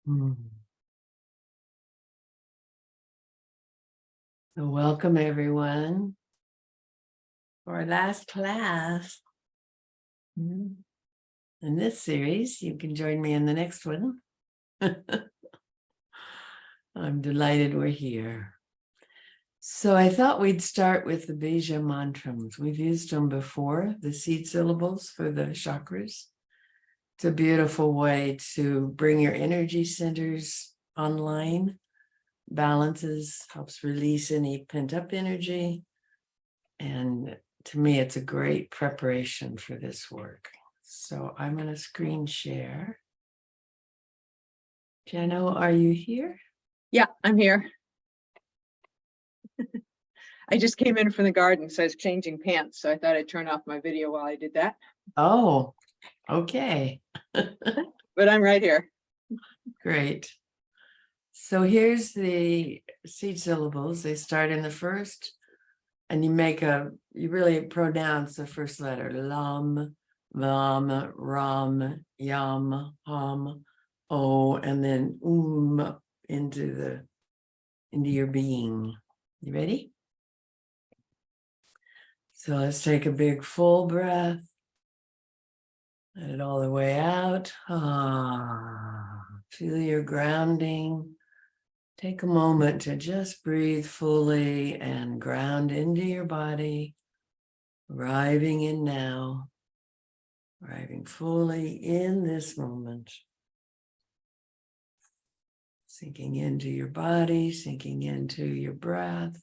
So welcome everyone for our last class in this series. You can join me in the next one. I'm delighted we're here. So I thought we'd start with the Bija mantras. We've used them before, the seed syllables for the chakras. It's a beautiful way to bring your energy centers online. Balances, helps release any pent-up energy. And to me, it's a great preparation for this work. So I'm going to screen share. Jano, are you here? Yeah, I'm here. I just came in from the garden, so I was changing pants. So I thought I'd turn off my video while I did that. Oh, okay. But I'm right here. Great. So here's the seed syllables. They start in the first, and you really pronounce the first letter. Lam, vam, ram, yam, ham, o, and then into your being. You ready? So let's take a big full breath. Let it all the way out. Feel your grounding. Take a moment to just breathe fully and ground into your body, arriving in now, arriving fully in this moment. Sinking into your body, sinking into your breath.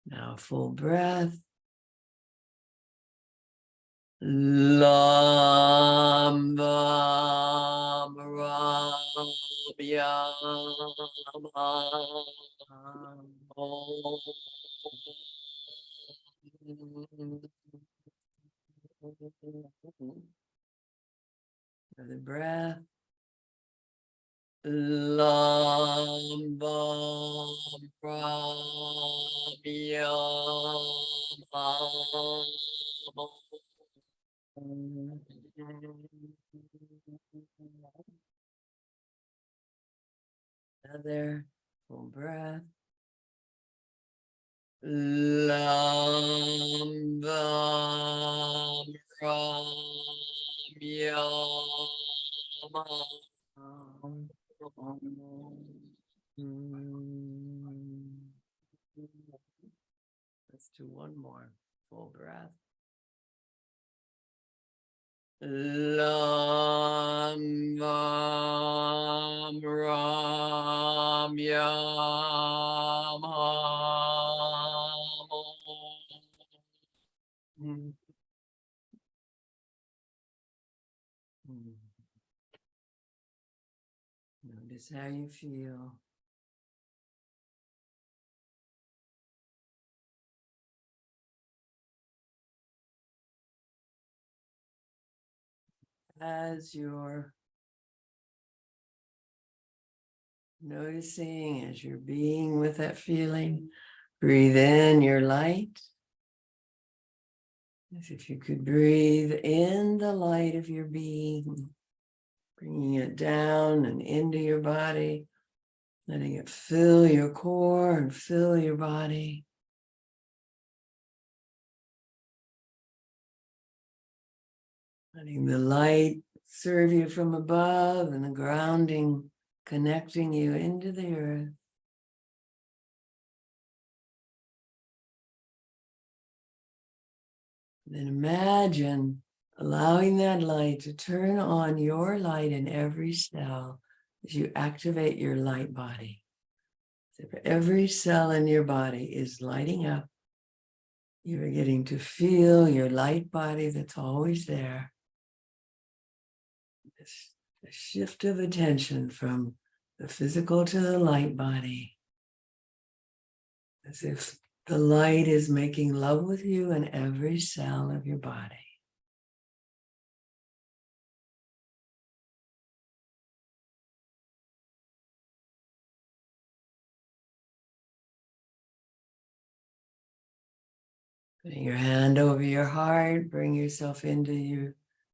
Now full breath. Lam vam ram yam another breath. Lam vam ram yam another full breath. Lam vam ram yam. Let's do one more full breath. Lam vam ram yam. Notice how you feel. As you're noticing, as you're being with that feeling, breathe in your light. As if you could breathe in the light of your being, bringing it down and into your body, letting it fill your core and fill your body. Letting the light serve you from above and the grounding connecting you into the earth. Then imagine allowing that light to turn on your light in every cell as you activate your light body. So every cell in your body is lighting up. You're getting to feel your light body that's always there. This shift of attention from the physical to the light body. As if the light is making love with you in every cell of your body. Putting your hand over your heart, bring yourself into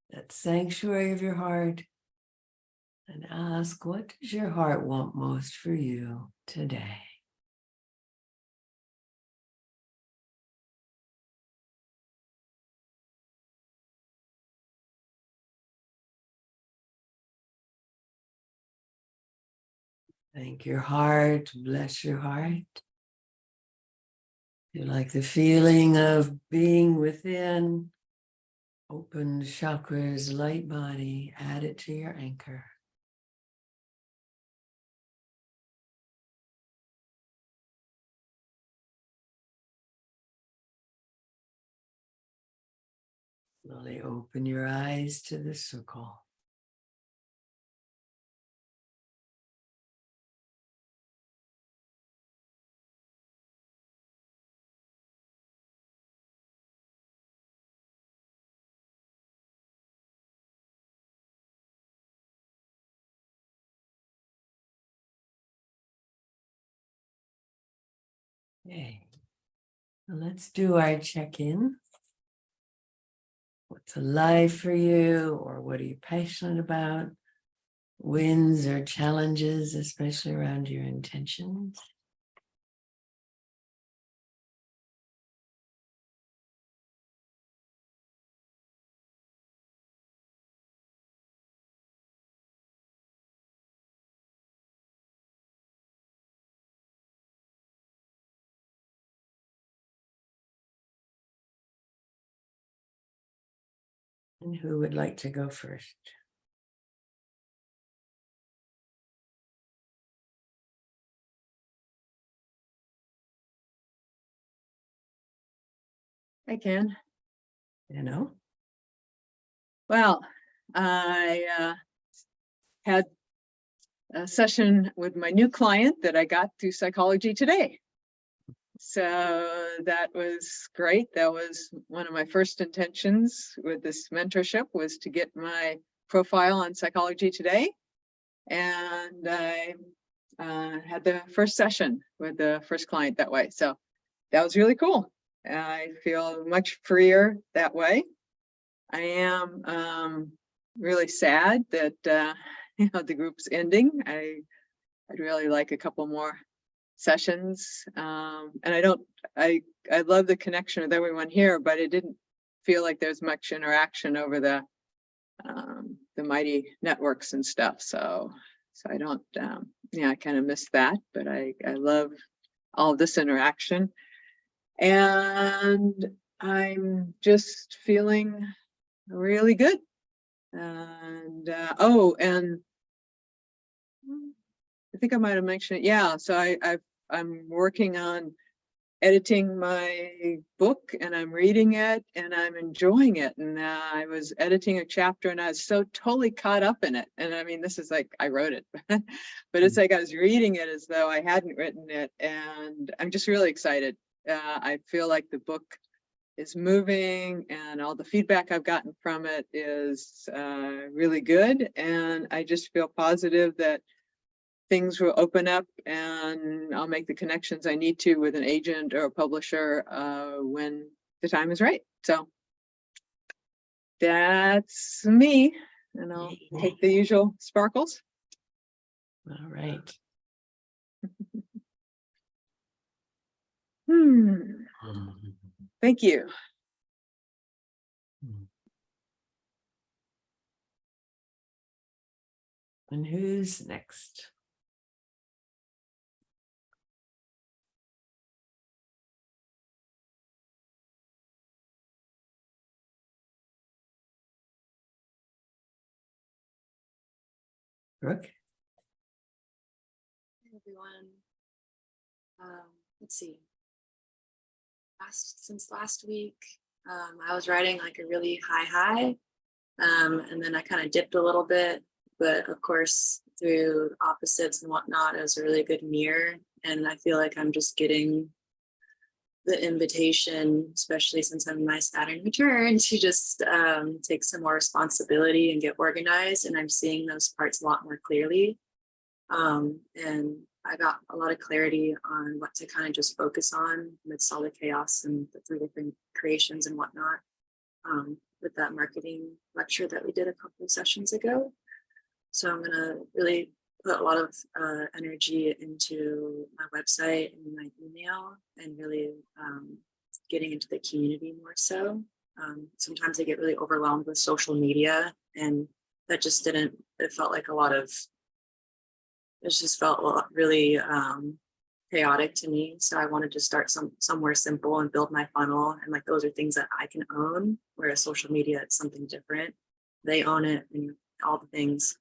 that sanctuary of your heart and ask, what does your heart want most for you today? Thank your heart, bless your heart. You like the feeling of being within, open chakras, light body, add it to your anchor. Slowly open your eyes to the circle. Okay, now let's do our check-in. What's alive for you, or what are you passionate about? Wins or challenges, especially around your intentions. And who would like to go first? I can. You know? Well, I had a session with my new client that I got through Psychology Today. So that was great. That was one of my first intentions with this mentorship, was to get my profile on Psychology Today. And I had the first session with the first client that way. So that was really cool. I feel much freer that way. I am really sad that the group's ending. I'd really like a couple more sessions. And I love the connection with everyone here, but it didn't feel like there's much interaction over the mighty networks and stuff. So I don't, I kind of miss that, but I love all this interaction. And I'm just feeling really good. And and I think I might have mentioned it. Yeah, so I'm working on editing my book, and I'm reading it, and I'm enjoying it. And I was editing a chapter, and I was so totally caught up in it. And I mean, this is like I wrote it, but it's like I was reading it as though I hadn't written it, and I'm just really excited. I feel like the book is moving, and all the feedback I've gotten from it is really good, and I just feel positive that things will open up and I'll make the connections I need to with an agent or a publisher when the time is right. So that's me, and I'll take the usual sparkles. All right. Thank you. And who's next? Brooke? Hey everyone. Let's see. Since last week, I was riding like a really high, and then I kind of dipped a little bit, but of course through opposites and whatnot, it was a really good mirror, and I feel like I'm just getting the invitation, especially since I'm in my Saturn return, to just take some more responsibility and get organized, and I'm seeing those parts a lot more clearly. And I got a lot of clarity on what to kind of just focus on amidst all the chaos and the 3 different creations and whatnot, with that marketing lecture that we did a couple of sessions ago. So I'm gonna really put a lot of energy into my website and my email, and really getting into the community more so. Sometimes I get really overwhelmed with social media, and that just didn't, it felt like a lot of, it just felt really chaotic to me. So I wanted to start somewhere simple and build my funnel. And like, those are things that I can own, whereas social media, it's something different. They own it and all the things.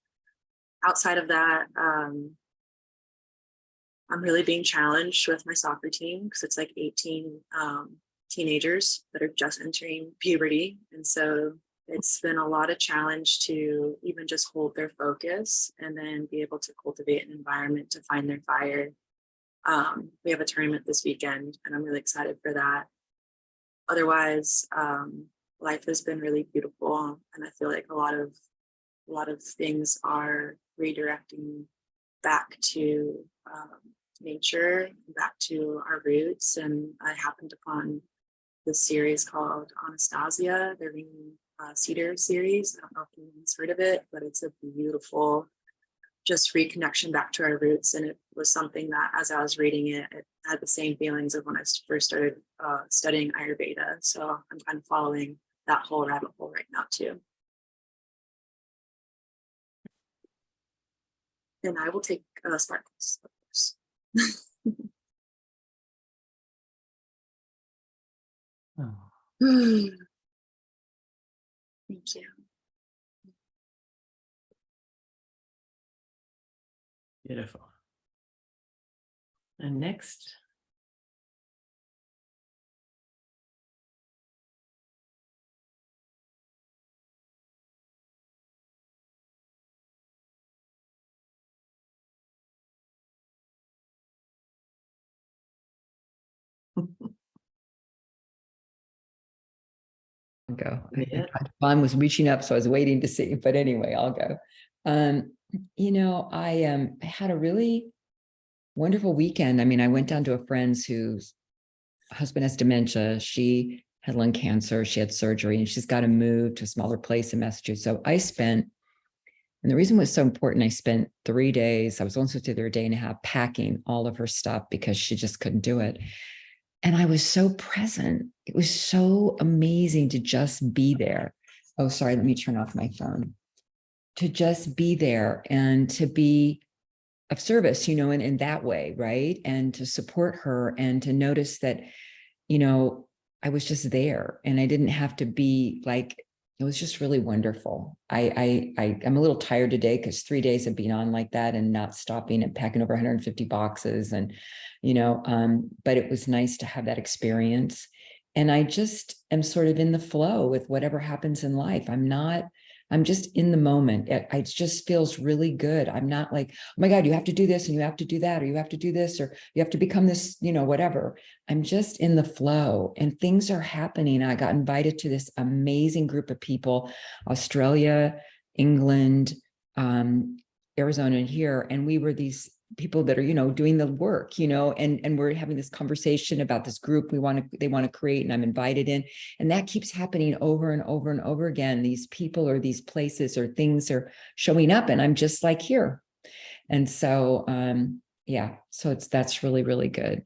Outside of that, I'm really being challenged with my soccer team, because it's like 18 teenagers that are just entering puberty. And so it's been a lot of challenge to even just hold their focus and then be able to cultivate an environment to find their fire. We have a tournament this weekend and I'm really excited for that. Otherwise, life has been really beautiful, and I feel like a lot of things are redirecting back to nature, back to our roots. And I happened upon this series called Anastasia, the Ring Cedar series. I don't know if anyone's heard of it, but it's a beautiful just reconnection back to our roots. And it was something that, as I was reading it, it had the same feelings of when I first started studying Ayurveda. So I'm kind of following that whole rabbit hole right now too. And I will take sparkles, of course. Oh, Thank you. beautiful. And next. Go. Yeah. Mine was reaching up, so I was waiting to see. But anyway, I'll go. I had a really wonderful weekend. I mean, I went down to a friend's whose husband has dementia. She had lung cancer. She had surgery, and she's got to move to a smaller place in Massachusetts. So I spent, and the reason it was so important, I spent 3 days. I was only supposed to do there a day and a half packing all of her stuff because she just couldn't do it. And I was so present. It was so amazing to just be there. Oh, sorry, let me turn off my phone. To just be there and to be of service, in that way, right? And to support her and to notice that, I was just there and I didn't have to be like, it was just really wonderful. I'm a little tired today because 3 days of being on like that and not stopping and packing over 150 boxes and, but it was nice to have that experience. And I just am sort of in the flow with whatever happens in life. I'm just in the moment. It just feels really good. I'm not like, oh my God, you have to do this and you have to do that, or you have to do this, or you have to become this, whatever. I'm just in the flow and things are happening. I got invited to this amazing group of people, Australia, England, Arizona, and here. And we were these people that are, doing the work, and we're having this conversation about this group they want to create, and I'm invited in. And that keeps happening over and over and over again. These people or these places or things are showing up and I'm just like here. And so, so that's really, really good.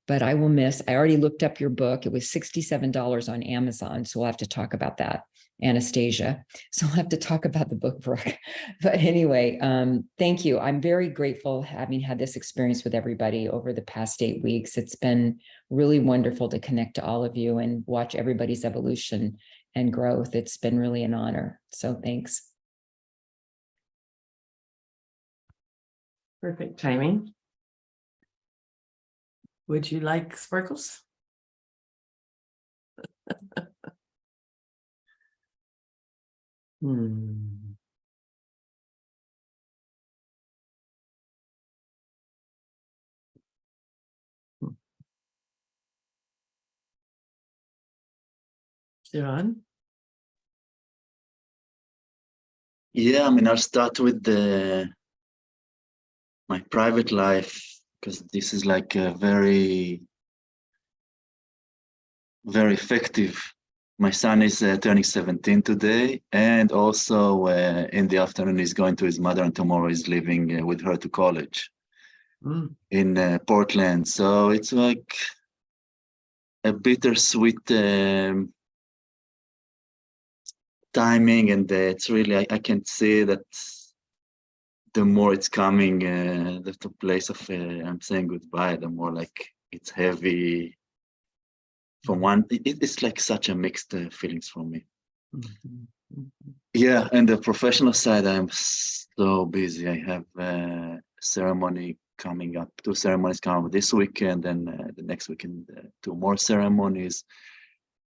But I already looked up your book. It was $67 on Amazon. So we'll have to talk about that. Anastasia. So we'll have to talk about the book, Brooke. But anyway, thank you. I'm very grateful having had this experience with everybody over the past 8 weeks. It's been really wonderful to connect to all of you and watch everybody's evolution and growth. It's been really an honor. So thanks. Perfect timing. Would you like sparkles? Sivan? Yeah, I mean, I'll start with my private life. because this is like a very, very effective. My son is turning 17 today, and also in the afternoon he's going to his mother, and tomorrow he's leaving with her to college in Portland. So it's like a bittersweet timing, and it's really I can see that the more it's coming, the place of I'm saying goodbye, the more like it's heavy. From one, it's like such a mixed feelings for me. Yeah, and the professional side, I'm so busy. I have a ceremony coming up, 2 ceremonies coming up this weekend, and the next weekend, 2 more ceremonies.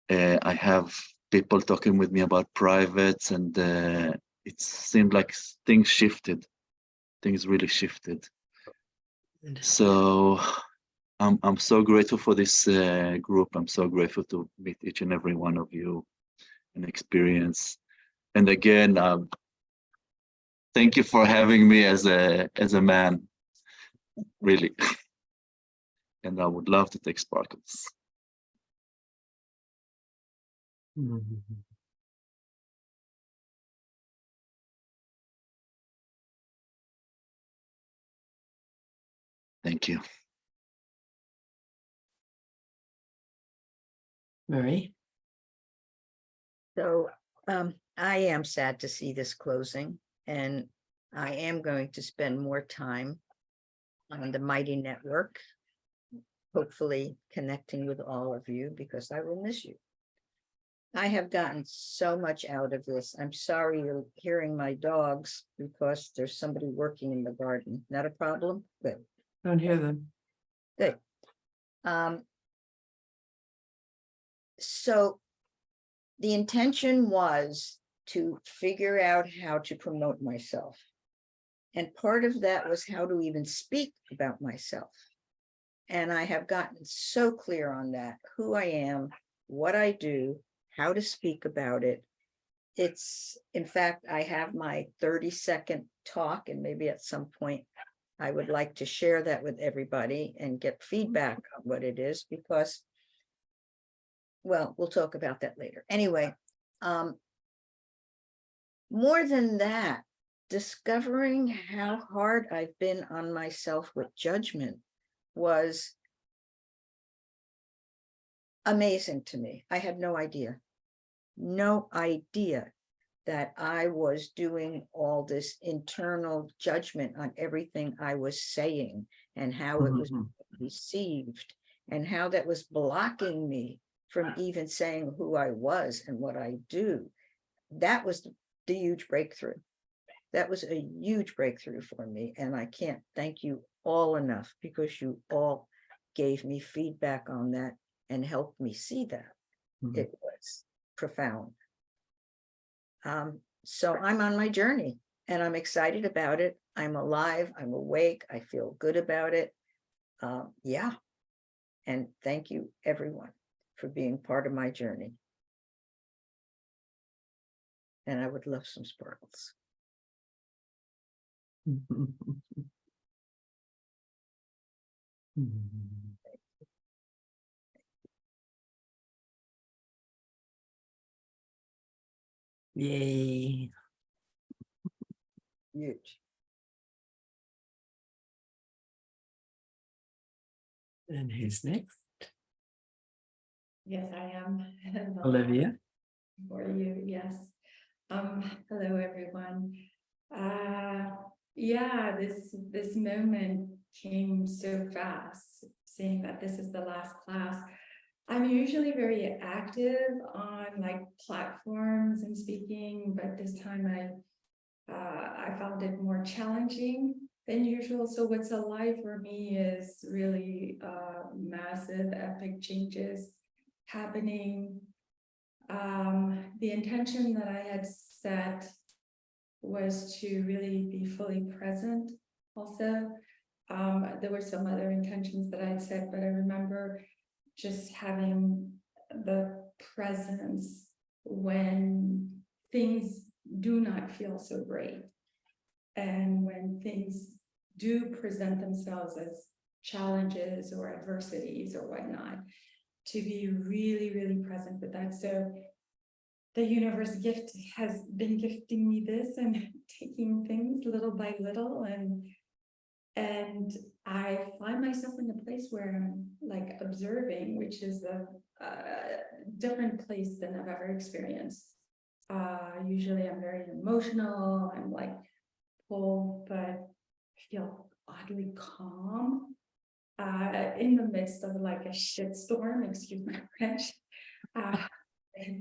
I have people talking with me about privates, and it seemed like things shifted. Things really shifted. So I'm so grateful for this group. I'm so grateful to meet each and every one of you and experience. And again, thank you for having me as a man, really. And I would love to take sparkles. Thank you. Marie? So I am sad to see this closing, and I am going to spend more time on the Mighty Network, hopefully connecting with all of you, because I will miss you. I have gotten so much out of this. I'm sorry you're hearing my dogs because there's somebody working in the garden. Not a problem? Good. Don't hear them. Good. So the intention was to figure out how to promote myself. And part of that was how to even speak about myself. And I have gotten so clear on that, who I am, what I do, how to speak about it. It's, in fact, I have my 30-second talk, and maybe at some point I would like to share that with everybody and get feedback on what it is, because, well, we'll talk about that later. Anyway, more than that, discovering how hard I've been on myself with judgment was amazing to me. I had no idea that I was doing all this internal judgment on everything I was saying and how it was received, and how that was blocking me from even saying who I was and what I do. That was the huge breakthrough. That was a huge breakthrough for me. And I can't thank you all enough, because you all gave me feedback on that and helped me see that. It was profound. So I'm on my journey, and I'm excited about it. I'm alive, I'm awake, I feel good about it. Yeah. And thank you, everyone, for being part of my journey. And I would love some sparkles. Yay. Huge. And who's next? Yes, I am. Olivia? For you, yes. Hello, everyone. Yeah, this moment came so fast, seeing that this is the last class. I'm usually very active on like platforms and speaking, but this time I found it more challenging than usual. So what's alive for me is really massive, epic changes happening. The intention that I had set was to really be fully present also. There were some other intentions that I'd set, but I remember just having the presence when things do not feel so great, and when things do present themselves as challenges or adversities or whatnot, to be really, really present with that. So the universe has been gifting me this and taking things little by little, and I find myself in a place where I'm like observing, which is a different place than I've ever experienced. Usually I'm very emotional, I'm like pulled, but I feel oddly calm in the midst of like a shitstorm, excuse my French. I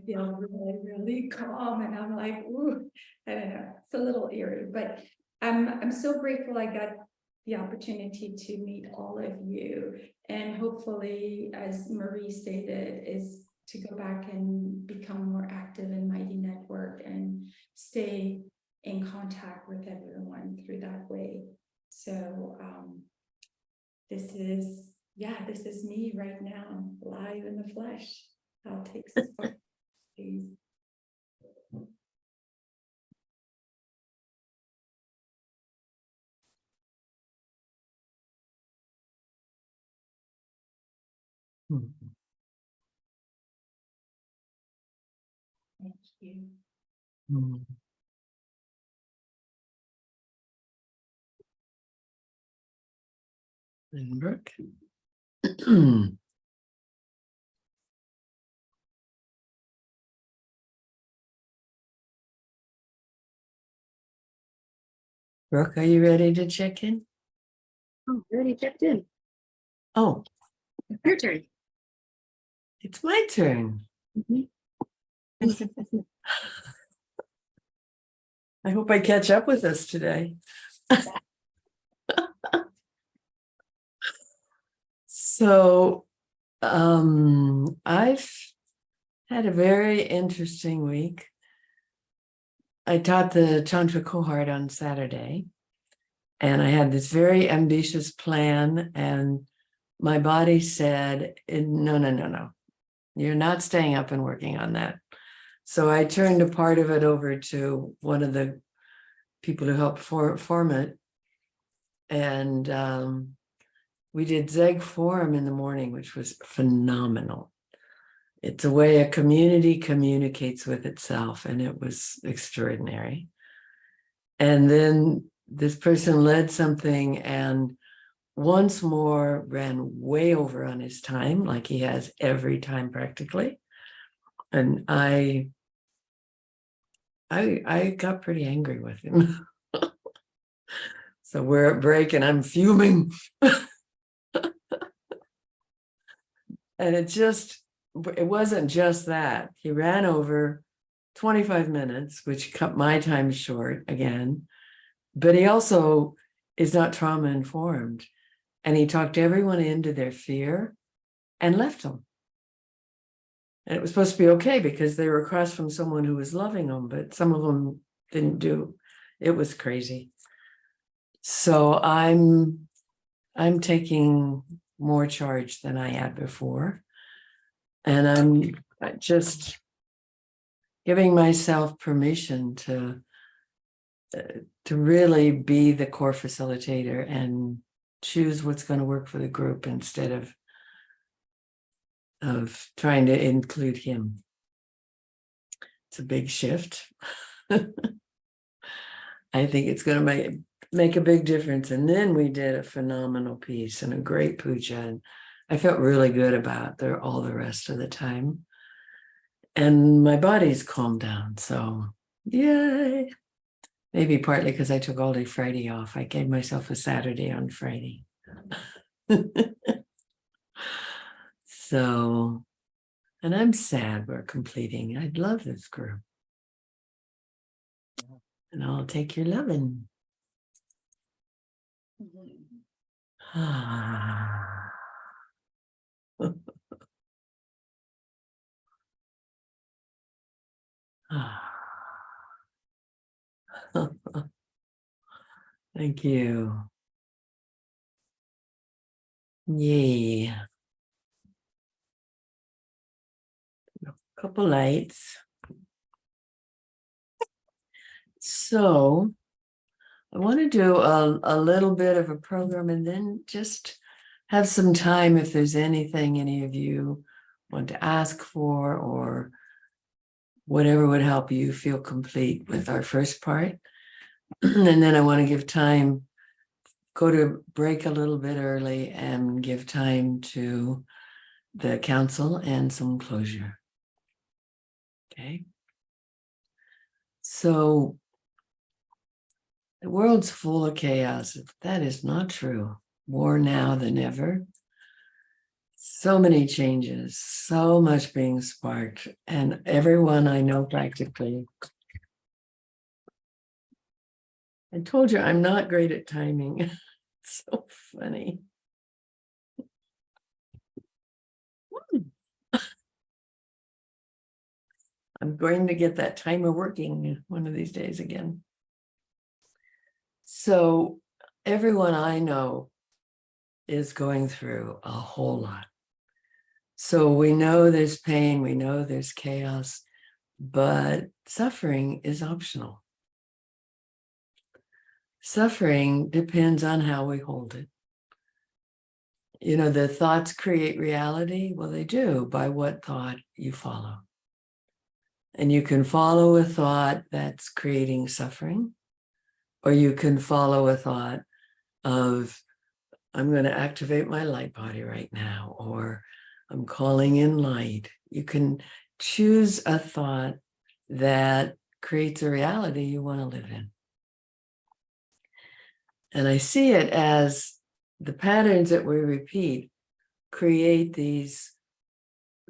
feel really, really calm, and I'm like, ooh, I don't know, it's a little eerie, but I'm so grateful I got the opportunity to meet all of you, and hopefully, as Marie stated, is to go back and become more active in Mighty Network and stay in contact with everyone through that way. So this is me right now, live in the flesh. I'll take some, please. Thank you. And Brooke. Brooke, are you ready to check in? Oh, I already checked in. Oh, Your turn. it's my turn. I hope I catch up with us today. So, I've had a very interesting week. I taught the Tantra cohort on Saturday, and I had this very ambitious plan, and my body said, no, no, no, no. You're not staying up and working on that. So I turned a part of it over to one of the people who helped form it. And we did Zeg Forum in the morning, which was phenomenal. It's a way a community communicates with itself, and it was extraordinary. And then this person led something and once more ran way over on his time, like he has every time practically. And I got pretty angry with him. So we're at break and I'm fuming. And it wasn't just that. He ran over 25 minutes, which cut my time short again. But he also is not trauma informed. And he talked everyone into their fear and left them. And it was supposed to be okay because they were across from someone who was loving them, but some of them didn't do. It was crazy. So I'm taking more charge than I had before. And I'm just giving myself permission to really be the core facilitator and choose what's going to work for the group instead of trying to include him. It's a big shift. I think it's going to make a big difference. And then we did a phenomenal piece and a great puja. And I felt really good about all the rest of the time. And my body's calmed down. So yay. Maybe partly because I took all day Friday off. I gave myself a Saturday on Friday. So, and I'm sad we're completing. I'd love this group. And I'll take your loving. Thank you. Yay. A couple lights. So I want to do a little bit of a program and then just have some time if there's anything any of you want to ask for or whatever would help you feel complete with our first part. And then I want to give time, go to break a little bit early and give time to the council and some closure. Okay. So the world's full of chaos. That is not true. More now than ever. So many changes, so much being sparked, and everyone I know practically. I told you I'm not great at timing. It's so funny. I'm going to get that timer working one of these days again. So everyone I know is going through a whole lot. So we know there's pain, we know there's chaos, but suffering is optional. Suffering depends on how we hold it. You know, the thoughts create reality. Well, they do by what thought you follow. And you can follow a thought that's creating suffering, or you can follow a thought of, I'm going to activate my light body right now, or I'm calling in light. You can choose a thought that creates a reality you want to live in. And I see it as the patterns that we repeat create these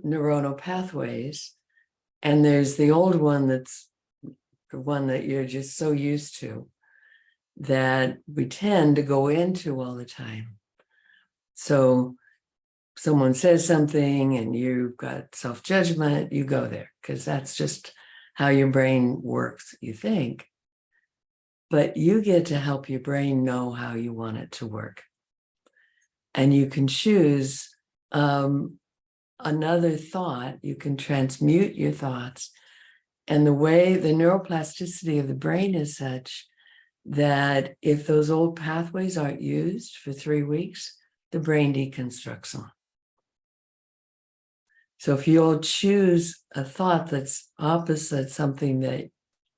neuronal pathways. And there's the old one that's the one that you're just so used to that we tend to go into all the time. So someone says something and you've got self-judgment, you go there because that's just how your brain works, you think. But you get to help your brain know how you want it to work. And you can choose another thought, you can transmute your thoughts. And the way the neuroplasticity of the brain is such that if those old pathways aren't used for 3 weeks, the brain deconstructs them. So if you'll choose a thought that's opposite something that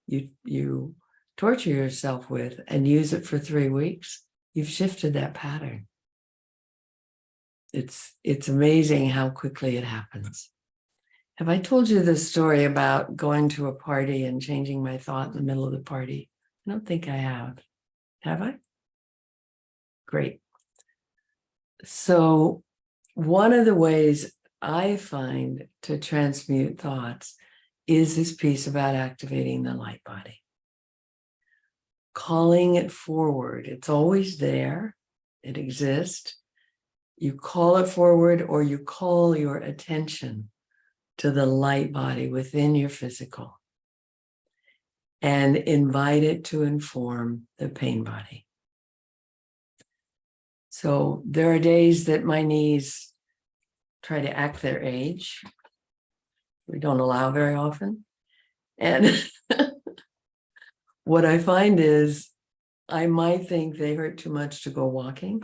you torture yourself with and use it for 3 weeks, you've shifted that pattern. It's amazing how quickly it happens. Have I told you the story about going to a party and changing my thought in the middle of the party? I don't think I have. Have I? Great. So one of the ways I find to transmute thoughts is this piece about activating the light body. Calling it forward. It's always there. It exists. You call it forward, or you call your attention to the light body within your physical and invite it to inform the pain body. So there are days that my knees try to act their age. We don't allow very often. And what I find is I might think they hurt too much to go walking,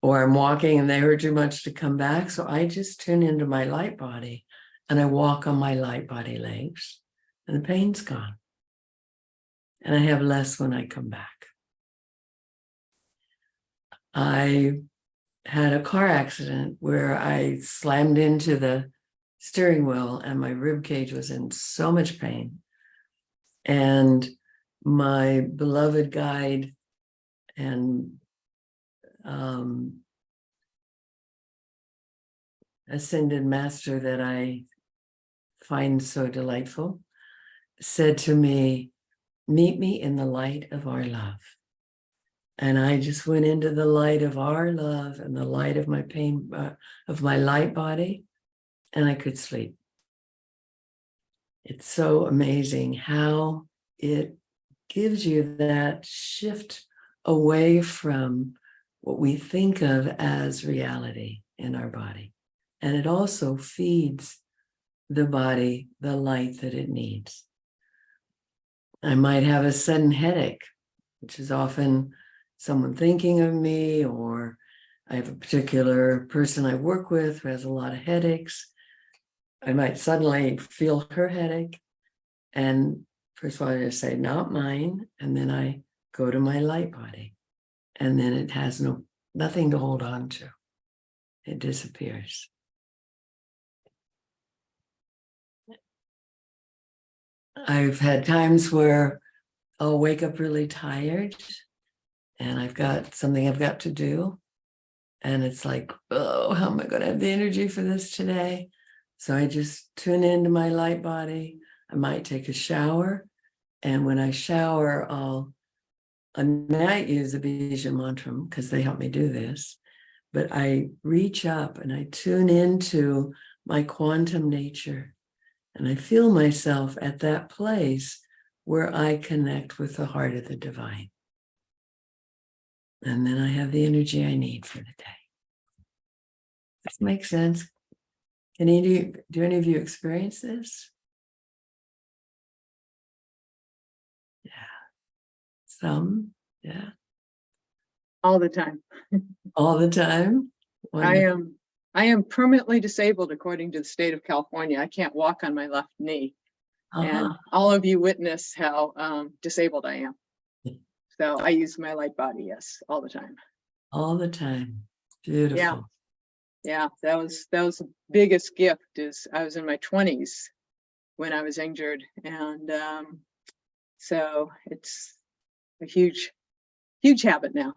or I'm walking and they hurt too much to come back. So I just tune into my light body and I walk on my light body legs and the pain's gone. And I have less when I come back. I had a car accident where I slammed into the steering wheel and my rib cage was in so much pain. And my beloved guide and ascended master that I find so delightful said to me, meet me in the light of our love. And I just went into the light of our love and the light of my pain, of my light body, and I could sleep. It's so amazing how it gives you that shift away from what we think of as reality in our body. And it also feeds the body the light that it needs. I might have a sudden headache, which is often someone thinking of me or I have a particular person I work with who has a lot of headaches. I might suddenly feel her headache. And first of all, I just say, not mine. And then I go to my light body. And then it has nothing to hold on to. It disappears. I've had times where I'll wake up really tired and I've got something I've got to do. And it's like, oh, how am I going to have the energy for this today? So I just tune into my light body. I might take a shower. And when I shower, I might use the Bija mantra because they help me do this. But I reach up and I tune into my quantum nature. And I feel myself at that place where I connect with the heart of the divine. And then I have the energy I need for the day. This makes sense. Do any of you experience this? Yeah. Some, yeah. All the time. All the time. I am permanently disabled according to the state of California. I can't walk on my left knee. And all of you witness how disabled I am. So I use my light body, yes, all the time. All the time. Beautiful. Yeah, that was the biggest gift. Is I was in my 20s when I was injured, and so it's a huge habit now.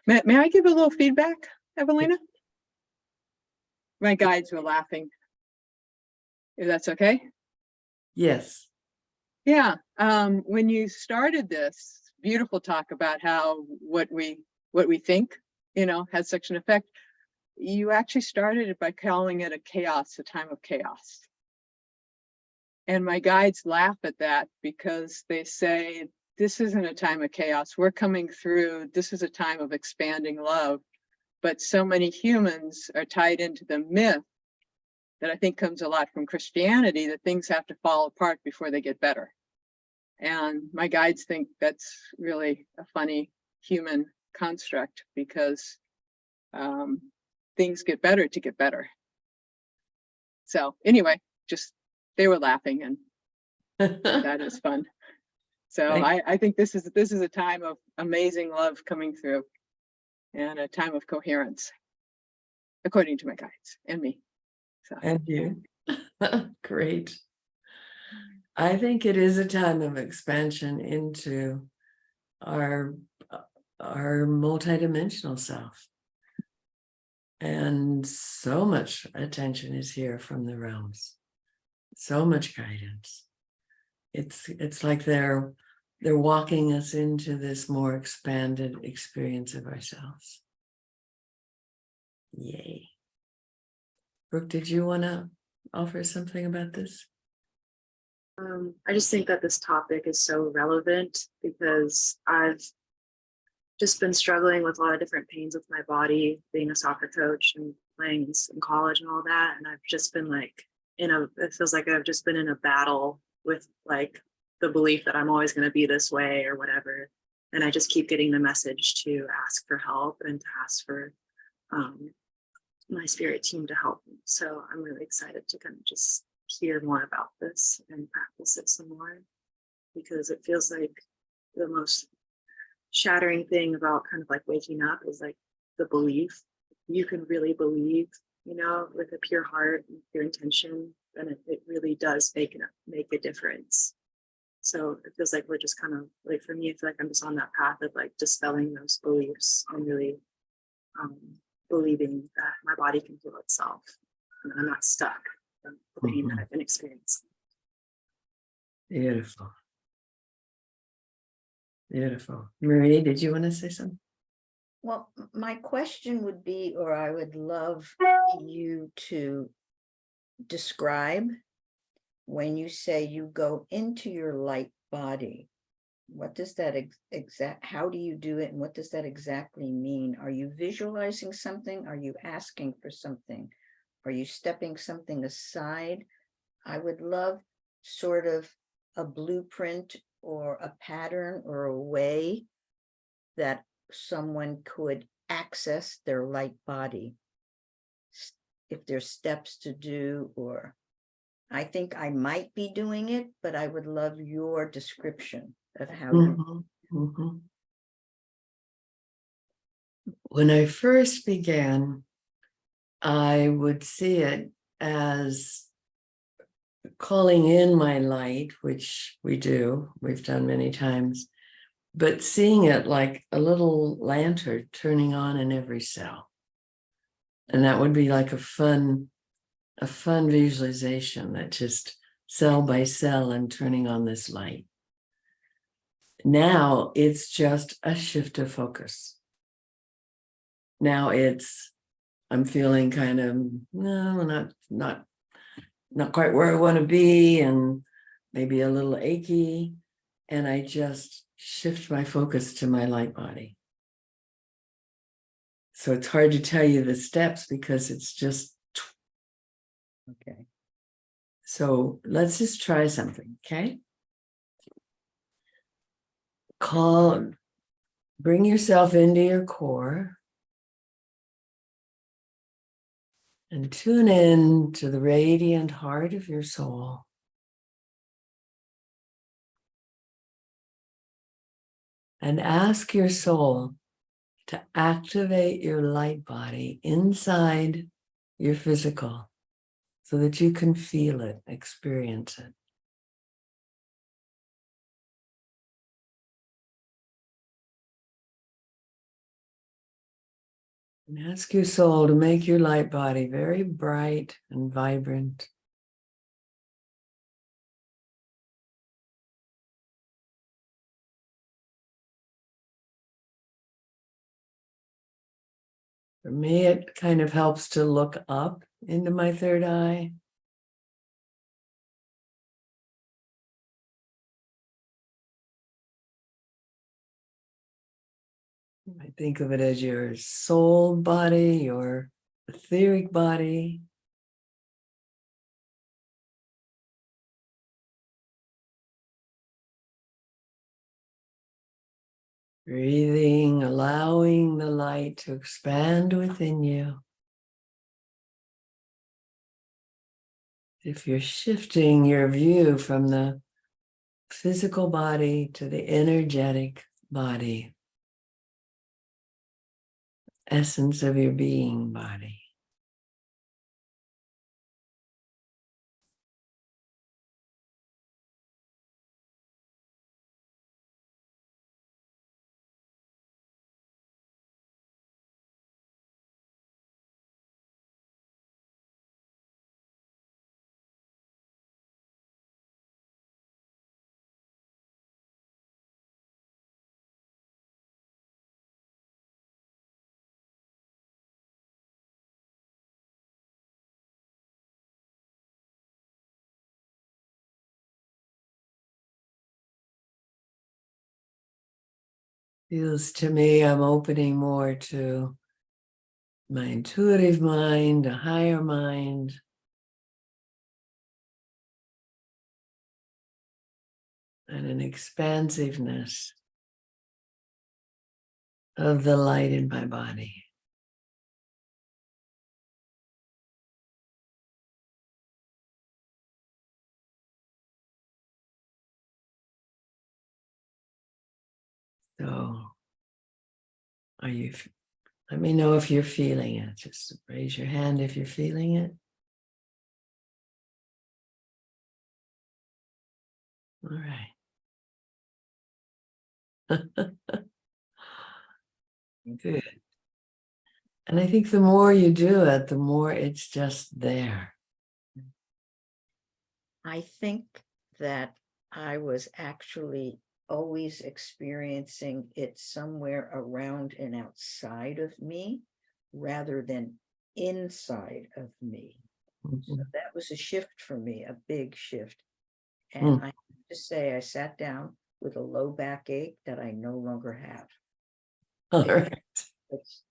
May I give a little feedback, Evelina? My guides were laughing. If that's okay. Yes. Yeah. When you started this beautiful talk about how what we think, has such an effect, you actually started it by calling it a time of chaos. And my guides laugh at that because they say, this isn't a time of chaos. We're coming through. This is a time of expanding love. But so many humans are tied into the myth that I think comes a lot from Christianity, that things have to fall apart before they get better. And my guides think that's really a funny human construct because things get better to get better. So anyway, they were laughing, and that is fun. So I think this is a time of amazing love coming through, and a time of coherence, according to my guides and me. So. And you. Great. I think it is a time of expansion into our multidimensional self. And so much attention is here from the realms. So much guidance. It's like they're walking us into this more expanded experience of ourselves. Yay. Brooke, did you want to offer something about this? I just think that this topic is so relevant because I've just been struggling with a lot of different pains with my body, being a soccer coach and playing in college and all that. And I've just been like it feels like I've just been in a battle with like the belief that I'm always going to be this way or whatever. And I just keep getting the message to ask for help and to ask for my spirit team to help me. So I'm really excited to kind of just hear more about this and practice it some more, because it feels like the most shattering thing about kind of like waking up is like the belief. You can really believe, with a pure heart and pure intention, then it really does make a difference. So it feels like we're just kind of like, for me, I feel like I'm just on that path of like dispelling those beliefs and really believing that my body can heal itself and I'm not stuck in the pain that I've been experiencing. Beautiful. Beautiful. Marie, did you want to say something? Well, my question would be, or I would love you to describe when you say you go into your light body. What does that how do you do it? And what does that exactly mean? Are you visualizing something? Are you asking for something? Are you stepping something aside? I would love sort of a blueprint or a pattern or a way that someone could access their light body. If there's steps to do, or I think I might be doing it, but I would love your description of how you. Mhm, mhm. When I first began, I would see it as calling in my light, which we've done many times, but seeing it like a little lantern turning on in every cell. And that would be like a fun visualization that just cell by cell and turning on this light. Now it's just a shift of focus. Now I'm feeling kind of, no, not quite where I want to be, and maybe a little achy. And I just shift my focus to my light body. So it's hard to tell you the steps because it's just, Okay. so let's just try something, okay? Bring yourself into your core and tune in to the radiant heart of your soul. And ask your soul to activate your light body inside your physical so that you can feel it, experience it. And ask your soul to make your light body very bright and vibrant. For me, it kind of helps to look up into my third eye. You might think of it as your soul body, your etheric body. Breathing, allowing the light to expand within you. If you're shifting your view from the physical body to the energetic body, essence of your being body. Feels to me I'm opening more to my intuitive mind, a higher mind. And an expansiveness of the light in my body. So, let me know if you're feeling it. Just raise your hand if you're feeling it. All right. Good. And I think the more you do it, the more it's just there. I think that I was actually always experiencing it somewhere around and outside of me rather than inside of me. So Mhm. that was a shift for me, a big shift. And Mm. I have to say, I sat down with a low backache that I no longer have. All right. It's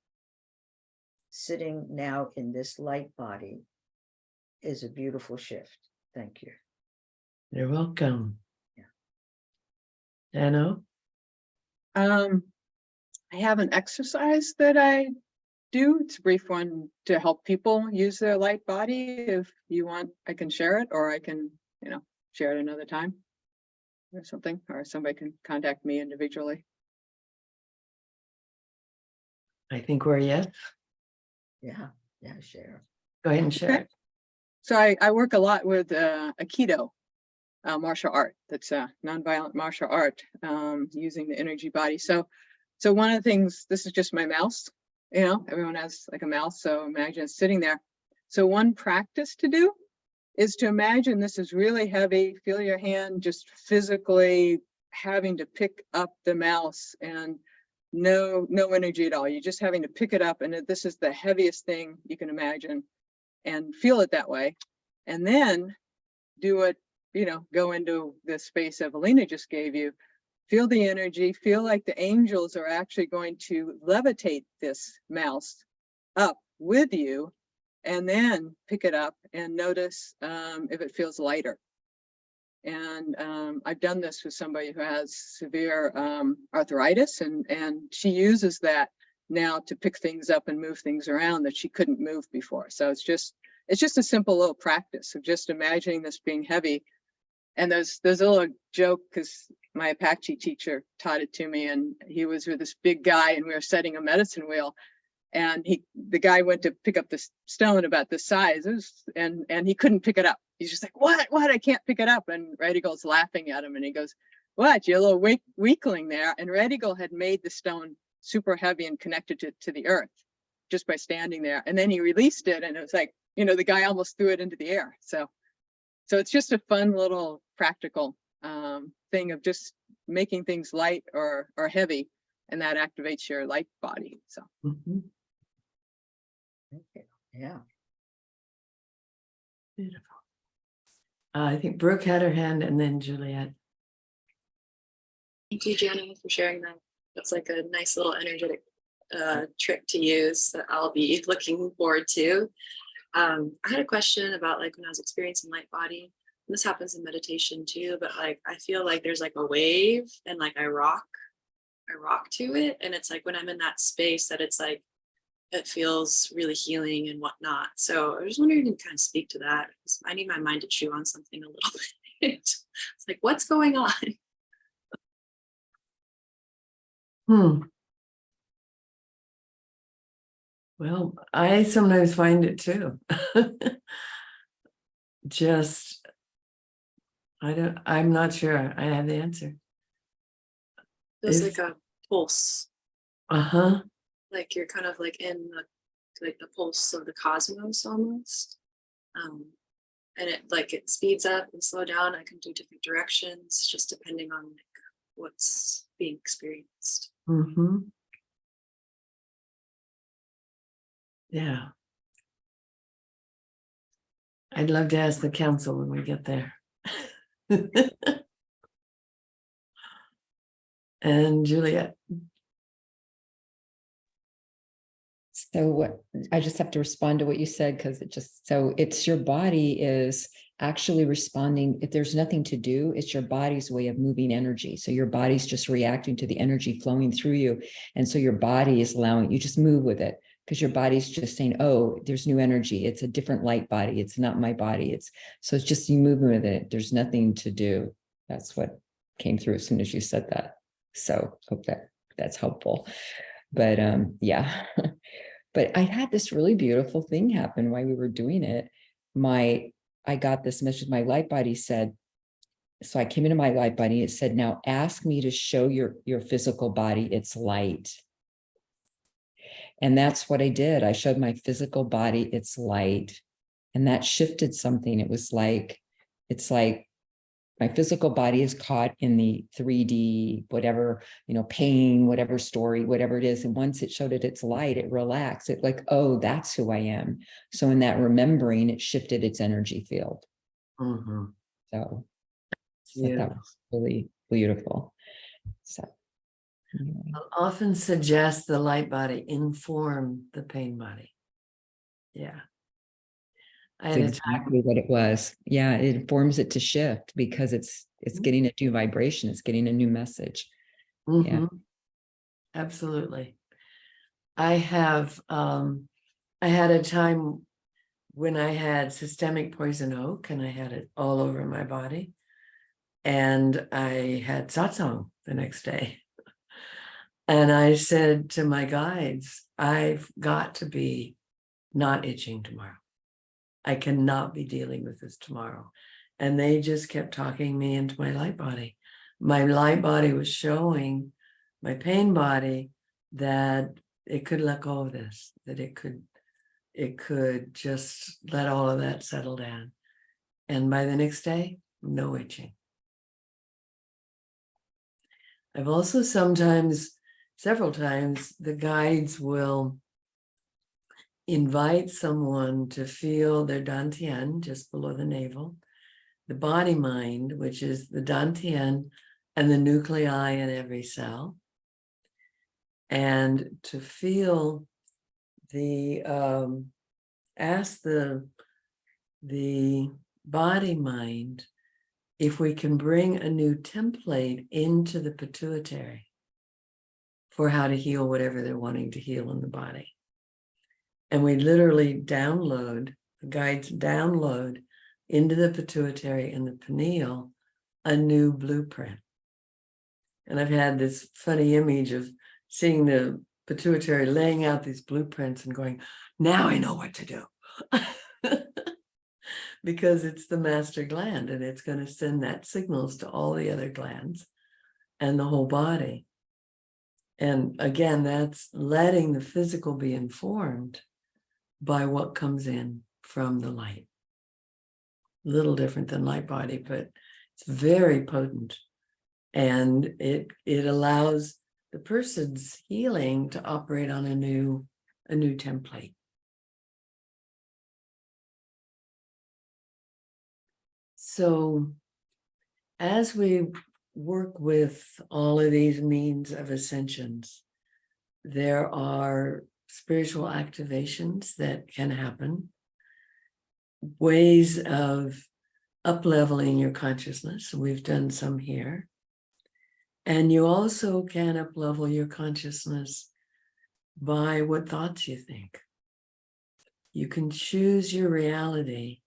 sitting now in this light body is a beautiful shift. Thank you. You're welcome. Yeah. Dano? Um, I have an exercise that I do. It's a brief one to help people use their light body. If you want, I can share it, or I can, share it another time or something, or somebody can contact me individually. I think we're yes. Yeah, share. Go ahead and share Okay. it. So I work a lot with Aikido, martial art. That's a nonviolent martial art, using the energy body. So one of the things, this is just my mouse, everyone has like a mouse. So imagine sitting there. So one practice to do is to imagine this is really heavy. Feel your hand just physically having to pick up the mouse, and no energy at all. You're just having to pick it up, and this is the heaviest thing you can imagine, and feel it that way. And then do it, go into the space Evelina just gave you. Feel the energy, feel like the angels are actually going to levitate this mouse up with you, and then pick it up and notice if it feels lighter. And I've done this with somebody who has severe arthritis, and she uses that now to pick things up and move things around that she couldn't move before. So it's just a simple little practice of just imagining this being heavy. And there's a little joke, because my Apache teacher taught it to me, and he was with this big guy, and we were setting a medicine wheel, and the guy went to pick up this stone about this size, and he couldn't pick it up. He's just like, what, I can't pick it up. And Red Eagle's laughing at him, and he goes, what, you're a little weakling there. And Red Eagle had made the stone super heavy and connected to the earth just by standing there. And then he released it, and it was like, the guy almost threw it into the air. So it's just a fun little practical thing of just making things light or heavy, and that activates your light body. So. Mhm. Okay. Yeah. Beautiful. I think Brooke had her hand, and then Juliet. Thank you, Jenny, for sharing that. That's like a nice little energetic trick to use that I'll be looking forward to. I had a question about like when I was experiencing light body. And this happens in meditation too, but like I feel like there's like a wave, and like I rock to it, and it's like when I'm in that space that it's like it feels really healing and whatnot. So I was wondering if you can kind of speak to that, because I need my mind to chew on something a little bit. It's like, what's going on? Well, I sometimes find it too. Just, I'm not sure I have the answer. Feels If- like a pulse, Uh-huh. like you're kind of like in the pulse of the cosmos almost. And it speeds up and slow down. I can do different directions just depending on like what's being experienced. Mm-hmm. Yeah. I'd love to ask the council when we get there. And Juliet. So what, I just have to respond to what you said, because it's your body is actually responding. If there's nothing to do, it's your body's way of moving energy. So your body's just reacting to the energy flowing through you. And so your body is allowing you just move with it, because your body's just saying, oh, there's new energy. It's a different light body. It's not my body. It's just you moving with it. There's nothing to do. That's what came through as soon as you said that. So hope that's helpful. But yeah. But I had this really beautiful thing happen while we were doing it. I got this message. My light body said, so I came into my light body. It said, now ask me to show your physical body its light. And that's what I did. I showed my physical body its light, and that shifted something. It's like my physical body is caught in the 3D, whatever, pain, whatever story, whatever it is. And once it showed it its light, it relaxed. It like, oh, that's who I am. So in that remembering, it shifted its energy field. Mm-hmm. So Yeah. that was really beautiful. So anyway. I'll often suggest the light body inform the pain body. Yeah. That's exactly what it was. Yeah, it forms it to shift because it's getting a new vibration. It's getting a new message. Mm-hmm. Absolutely. I had a time when I had systemic poison oak and I had it all over my body. And I had satsang the next day. And I said to my guides, I've got to be not itching tomorrow. I cannot be dealing with this tomorrow. And they just kept talking me into my light body. My light body was showing my pain body that it could let go of this, that it could just let all of that settle down. And by the next day, no itching. I've also several times, the guides will invite someone to feel their dantian just below the navel, the body mind, which is the dantian and the nuclei in every cell, and to feel ask the body mind if we can bring a new template into the pituitary for how to heal whatever they're wanting to heal in the body. And we literally the guides download into the pituitary and the pineal a new blueprint. And I've had this funny image of seeing the pituitary laying out these blueprints and going, now I know what to do. Because it's the master gland and it's going to send that signals to all the other glands and the whole body. And again, that's letting the physical be informed by what comes in from the light. A little different than light body, but it's very potent. And it allows the person's healing to operate on a new template. So as we work with all of these means of ascensions, there are spiritual activations that can happen, ways of up-leveling your consciousness. We've done some here. And you also can up-level your consciousness by what thoughts you think. You can choose your reality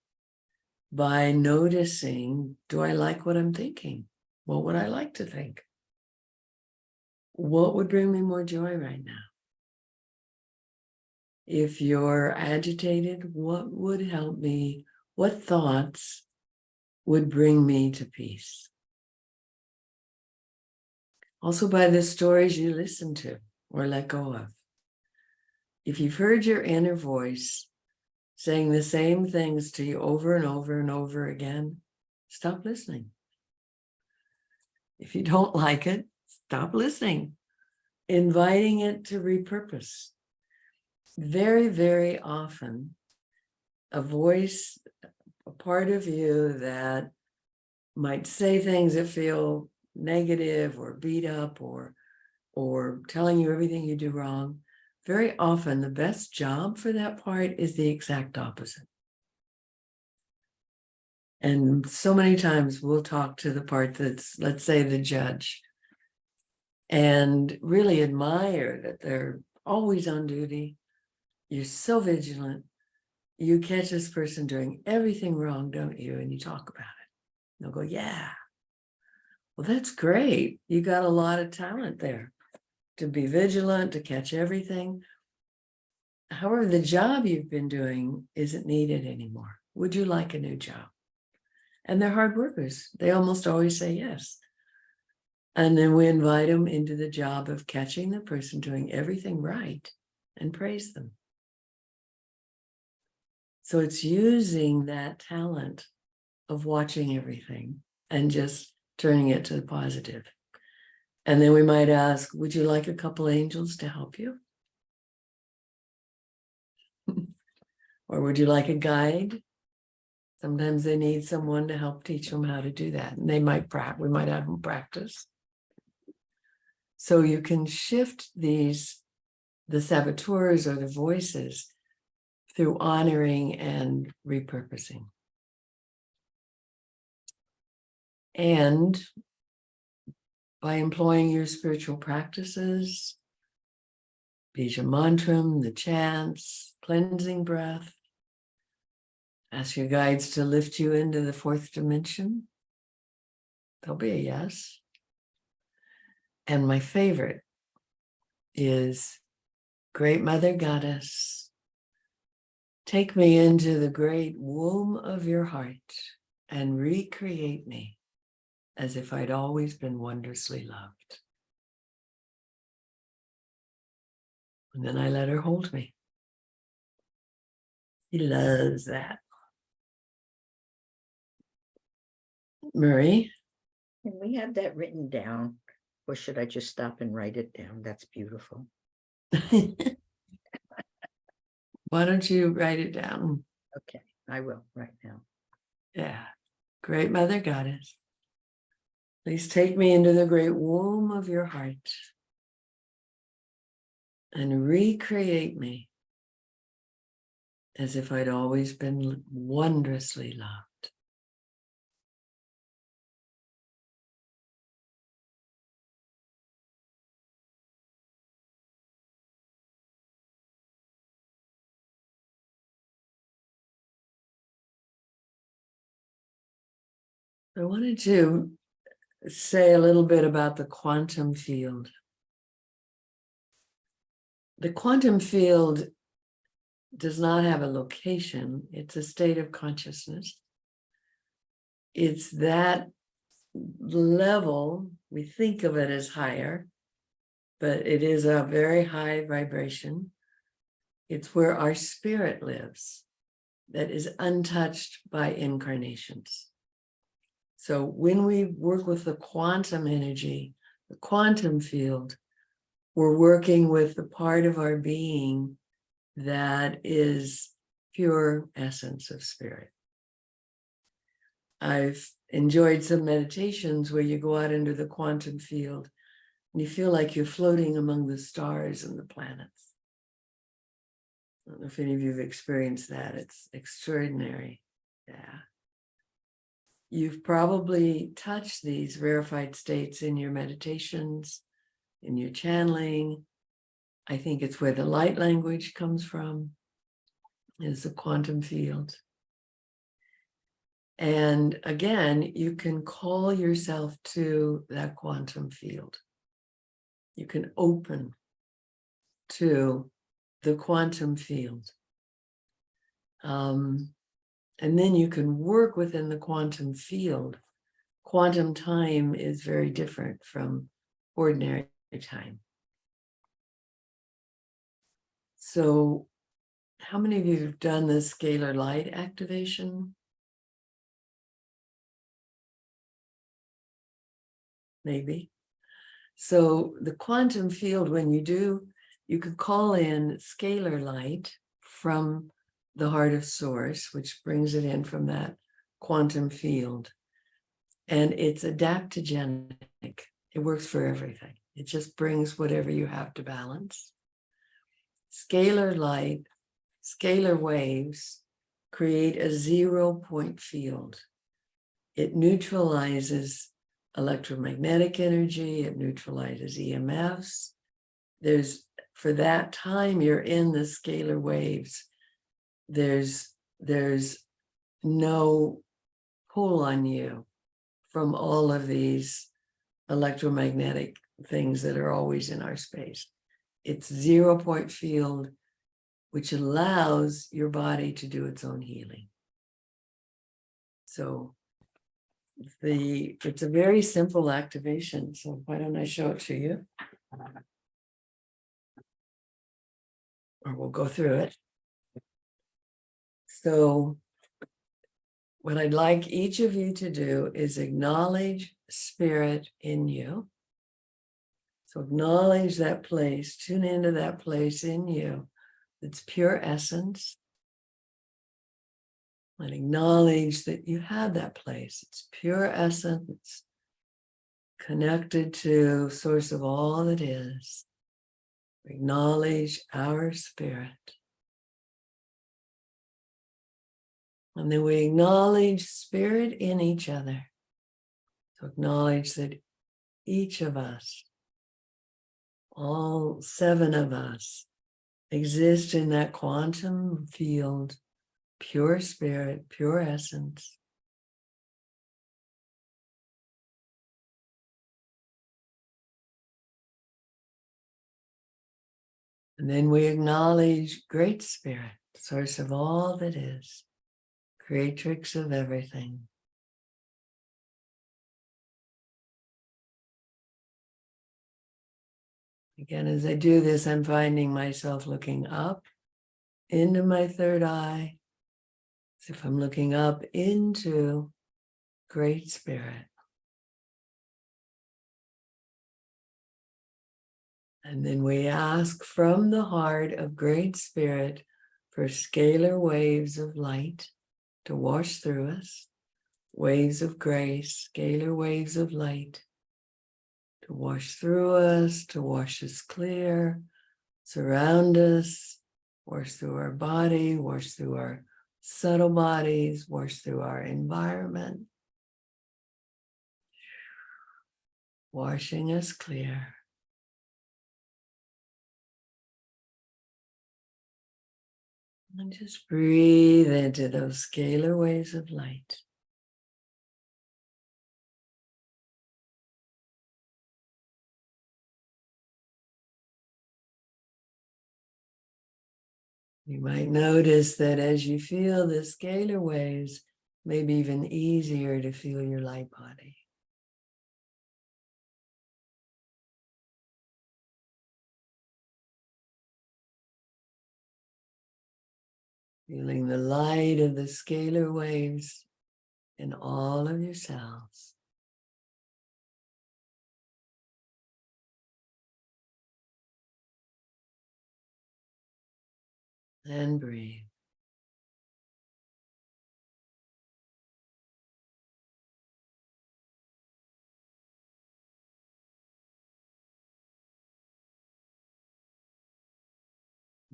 by noticing, do I like what I'm thinking? What would I like to think? What would bring me more joy right now? If you're agitated, what would help me? What thoughts would bring me to peace? Also by the stories you listen to or let go of. If you've heard your inner voice saying the same things to you over and over and over again, stop listening. If you don't like it, stop listening. Inviting it to repurpose. Very, very often, a voice, a part of you that might say things that feel negative or beat up or telling you everything you do wrong, very often the best job for that part is the exact opposite. And so many times we'll talk to the part that's, let's say, the judge, and really admire that they're always on duty. You're so vigilant. You catch this person doing everything wrong, don't you? And you talk about it. They'll go, yeah. Well, that's great. You got a lot of talent there to be vigilant, to catch everything. However, the job you've been doing isn't needed anymore. Would you like a new job? And they're hard workers. They almost always say yes. And then we invite them into the job of catching the person doing everything right and praise them. So it's using that talent of watching everything and just turning it to the positive. And then we might ask, would you like a couple angels to help you? Or would you like a guide? Sometimes they need someone to help teach them how to do that. And we might have them practice. So you can shift the saboteurs or the voices through honoring and repurposing. And by employing your spiritual practices, Bija mantram, the chants, cleansing breath. Ask your guides to lift you into the fourth dimension. There'll be a yes. And my favorite is Great Mother Goddess, take me into the great womb of your heart and recreate me as if I'd always been wondrously loved. And then I let her hold me. He loves that. Marie? Can we have that written down? Or should I just stop and write it down? That's beautiful. Why don't you write it down? Okay, I will right now. Yeah. Great Mother Goddess, please take me into the great womb of your heart and recreate me as if I'd always been wondrously loved. I wanted to say a little bit about the quantum field. The quantum field does not have a location. It's a state of consciousness. It's that level, we think of it as higher, but it is a very high vibration. It's where our spirit lives, that is untouched by incarnations. So when we work with the quantum energy, the quantum field, we're working with the part of our being that is pure essence of spirit. I've enjoyed some meditations where you go out into the quantum field and you feel like you're floating among the stars and the planets. I don't know if any of you have experienced that. It's extraordinary. Yeah. You've probably touched these rarefied states in your meditations, in your channeling. I think it's where the light language comes from, is the quantum field. And again, you can call yourself to that quantum field. You can open to the quantum field. And then you can work within the quantum field. Quantum time is very different from ordinary time. So how many of you have done the scalar light activation? Maybe. So the quantum field, when you do, you can call in scalar light from the heart of source, which brings it in from that quantum field. And it's adaptogenic. It works for everything. It just brings whatever you have to balance. Scalar light, scalar waves create a 0-point field. It neutralizes electromagnetic energy, it neutralizes EMFs. For that time you're in the scalar waves, there's no pull on you from all of these electromagnetic things that are always in our space. It's 0-point field, which allows your body to do its own healing. So it's a very simple activation. So why don't I show it to you? Or we'll go through it. So what I'd like each of you to do is acknowledge spirit in you. So acknowledge that place, tune into that place in you. It's pure essence. And acknowledge that you have that place. It's pure essence, connected to source of all that is. Acknowledge our spirit. And then we acknowledge spirit in each other. So acknowledge that each of us All 7 of us exist in that quantum field, pure spirit, pure essence. And then we acknowledge Great Spirit, source of all that is, creatrix of everything. Again, as I do this, I'm finding myself looking up into my third eye, as if I'm looking up into Great Spirit. And then we ask from the heart of Great Spirit for scalar waves of light to wash through us, waves of grace, scalar waves of light to wash through us, to wash us clear, surround us, wash through our body, wash through our subtle bodies, wash through our environment, washing us clear. And just breathe into those scalar waves of light. You might notice that as you feel the scalar waves, maybe even easier to feel your light body. Feeling the light of the scalar waves in all of your cells. And breathe.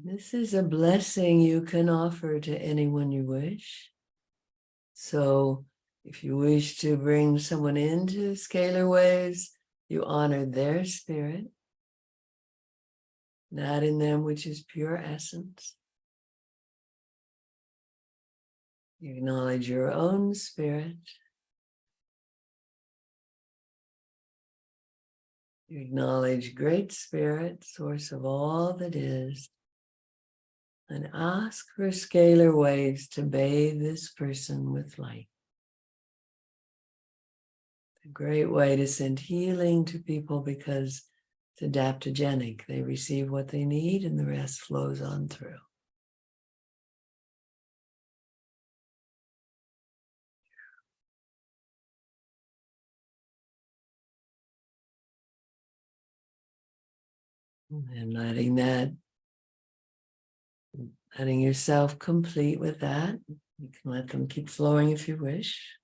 This is a blessing you can offer to anyone you wish. So if you wish to bring someone into scalar waves, you honor their spirit, that in them which is pure essence. You acknowledge your own spirit. You acknowledge Great Spirit, source of all that is, and ask for scalar waves to bathe this person with light. It's a great way to send healing to people because it's adaptogenic. They receive what they need and the rest flows on through. And letting yourself complete with that. You can let them keep flowing if you wish.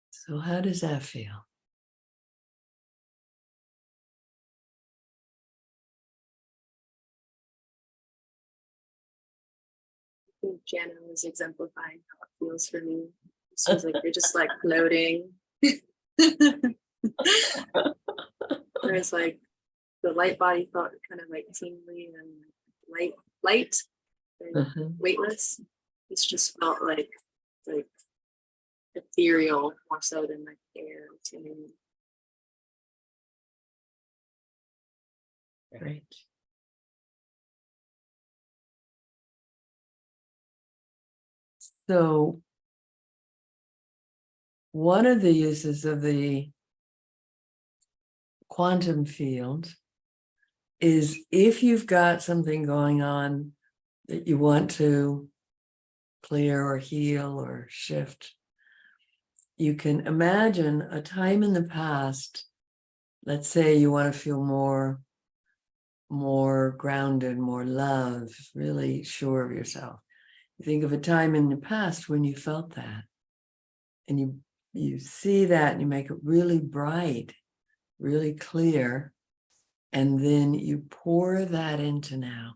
So how does that feel? I think Jana was exemplifying how it feels for me. It feels like you're just like floating. Whereas like the light body felt kind of like tingly and light and weightless. It's just felt like ethereal more so than like air to me. Great. So one of the uses of the quantum field is if you've got something going on that you want to clear or heal or shift, you can imagine a time in the past. Let's say you want to feel more grounded, more love, really sure of yourself. You think of a time in the past when you felt that, and you see that and you make it really bright, really clear, and then you pour that into now.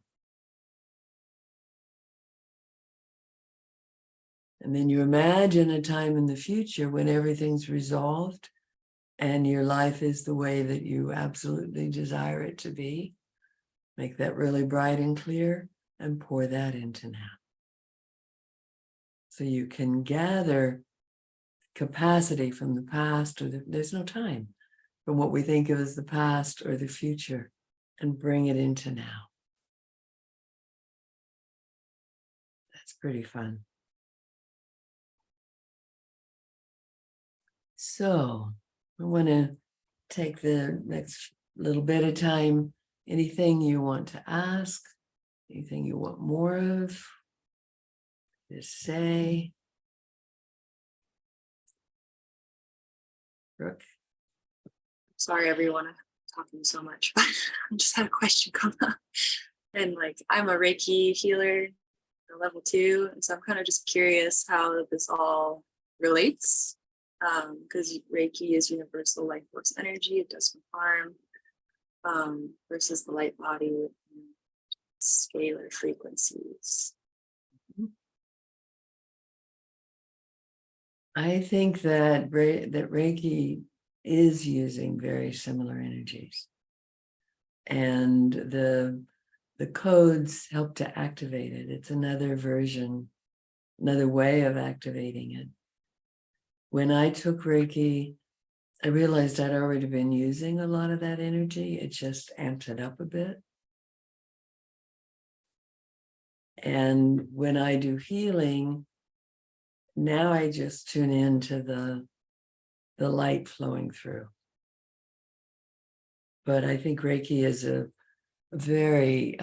And then you imagine a time in the future when everything's resolved, and your life is the way that you absolutely desire it to be, make that really bright and clear and pour that into now. So you can gather capacity from the past, or there's no time, from what we think of as the past or the future, and bring it into now. That's pretty fun. So I want to take the next little bit of time. Anything you want to ask, anything you want more of, just say. Brooke? Sorry, everyone, I'm talking so much. I just had a question come up. And like, I'm a Reiki healer, level 2, and so I'm kind of just curious how this all relates. Because Reiki is universal life force energy, it does no harm, versus the light body with scalar frequencies. I think that that Reiki is using very similar energies, and the codes help to activate it. It's another version, another way of activating it. When I took Reiki, I realized I'd already been using a lot of that energy. It just amped it up a bit. And when I do healing, now I just tune into the light flowing through. But I think Reiki is a very,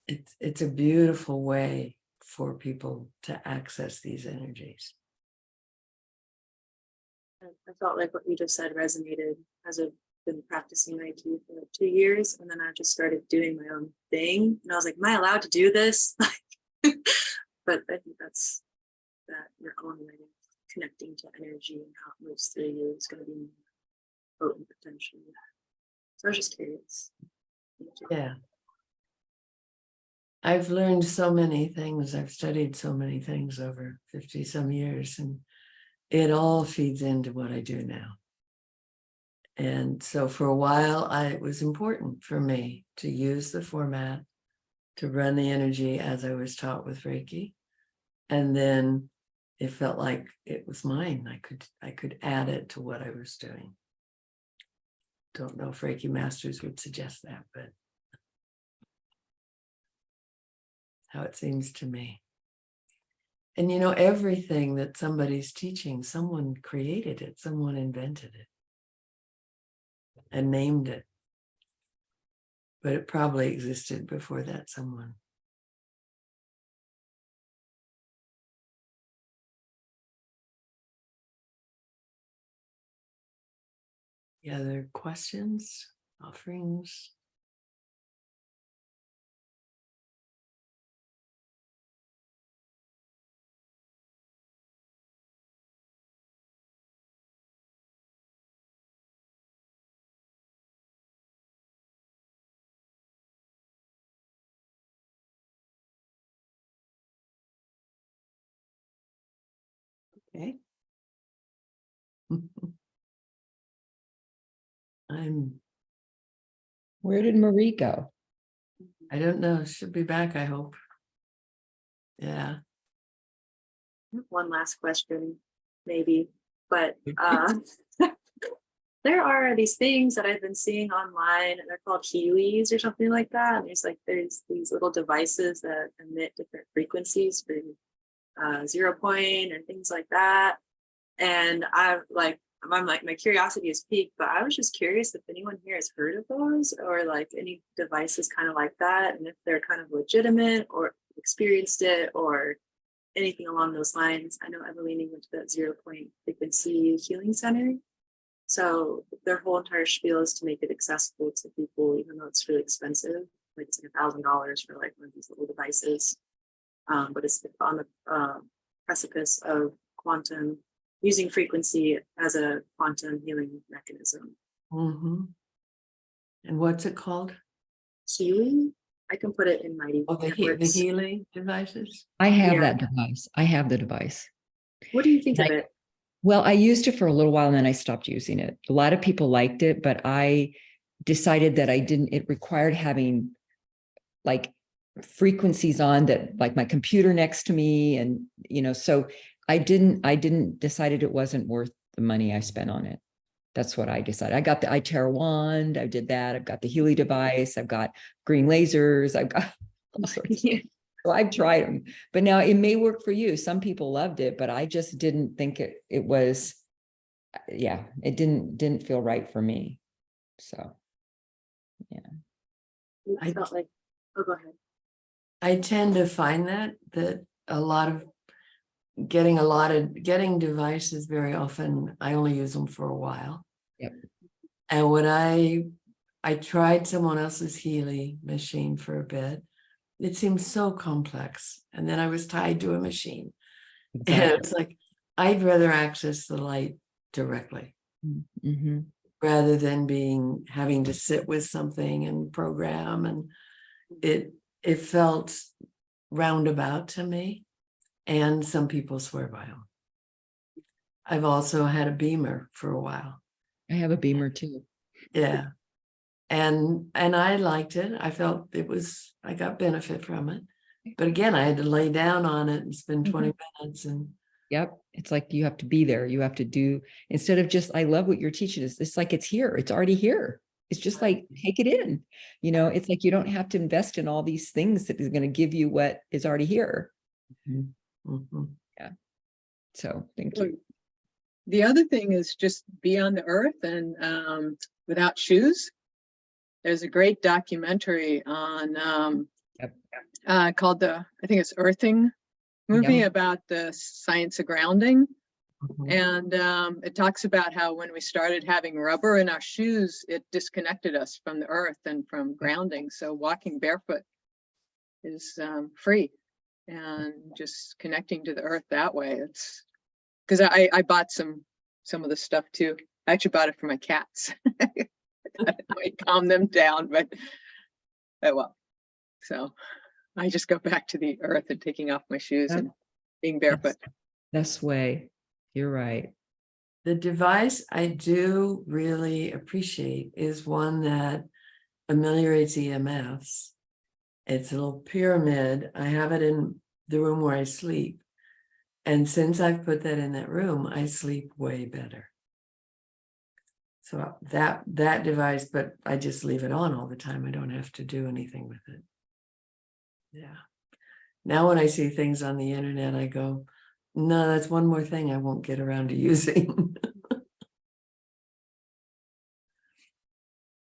it's a beautiful way for people to access these energies. I felt like what you just said resonated, as I've been practicing Reiki for like 2 years, and then I just started doing my own thing, and I was like, am I allowed to do this? But I think that's that your own way of connecting to energy and how it moves through you is going to be more potent potentially. So I was just curious. Thank you. Yeah. I've learned so many things. I've studied so many things over 50 some years, and it all feeds into what I do now. And so for a while, it was important for me to use the format to run the energy as I was taught with Reiki. And then it felt like it was mine. I could add it to what I was doing. Don't know if Reiki masters would suggest that, but how it seems to me. And you know, everything that somebody's teaching, someone created it, someone invented it and named it. But it probably existed before that someone. Any other questions, offerings? Okay. Where did Marie go? I don't know. She'll be back, I hope. Yeah. One last question, maybe, but there are these things that I've been seeing online, and they're called Heelys or something like that. And there's these little devices that emit different frequencies for 0 point or things like that. And I'm like, my curiosity is piqued, but I was just curious if anyone here has heard of those, or like any devices kind of like that, and if they're kind of legitimate or experienced it or anything along those lines. I know Evelina went to that 0 point frequency healing center. So their whole entire spiel is to make it accessible to people, even though it's really expensive. Like it's like $1,000 for like one of these little devices. But it's on the precipice of quantum, using frequency as a quantum healing mechanism. Mm-hmm. And what's it called? Healing? I can put it in my Oh, the networks. healing devices? I have Yeah. that device. I have the device. What do you think And of it? Well, I used it for a little while and then I stopped using it. A lot of people liked it, but I decided that it required having like frequencies on that, like my computer next to me. And, so I decided it wasn't worth the money I spent on it. That's what I decided. I got the iTerra wand. I did that. I've got the Healy device. I've got green lasers. I've got all sorts of stuff. So I've tried them, but now it may work for you. Some people loved it, but I just didn't think it was, it didn't feel right for me. So, I felt like, oh, go ahead. I tend to find that a lot of getting devices very often, I only use them for a while. Yep. And when I tried someone else's Healy machine for a bit, it seemed so complex. And then I was tied to a machine. exactly. And it's like, I'd rather access the light directly Mm-hmm. rather than having to sit with something and program. And it felt roundabout to me. And some people swear by them. I've also had a Beamer for a while. I have a Beamer too. Yeah. And I liked it. I felt I got benefit from it. But again, I had to lay down on it and spend 20 minutes. And Yep. It's like you have to be there. You have to do, instead of just, I love what you're teaching us. It's like it's here. It's already here. It's just like, take it in. It's like you don't have to invest in all these things that is going to give you what is already here. mhm. So thank you. The other thing is just be on the earth and without shoes. There's a great documentary on called I think it's Earthing movie Yep. about the science of grounding. Mhm. And it talks about how when we started having rubber in our shoes, it disconnected us from the earth and from grounding. So walking barefoot is free, and just connecting to the earth that way. It's because I bought some of the stuff too. I actually bought it for my cats. It might calm them down, but well. So I just go back to the earth and taking off my shoes and being barefoot. Best way. You're right. The device I do really appreciate is one that ameliorates EMFs. It's a little pyramid. I have it in the room where I sleep. And since I've put that in that room, I sleep way better. So that device, but I just leave it on all the time. I don't have to do anything with it. Yeah. Now when I see things on the internet, I go, no, that's one more thing I won't get around to using.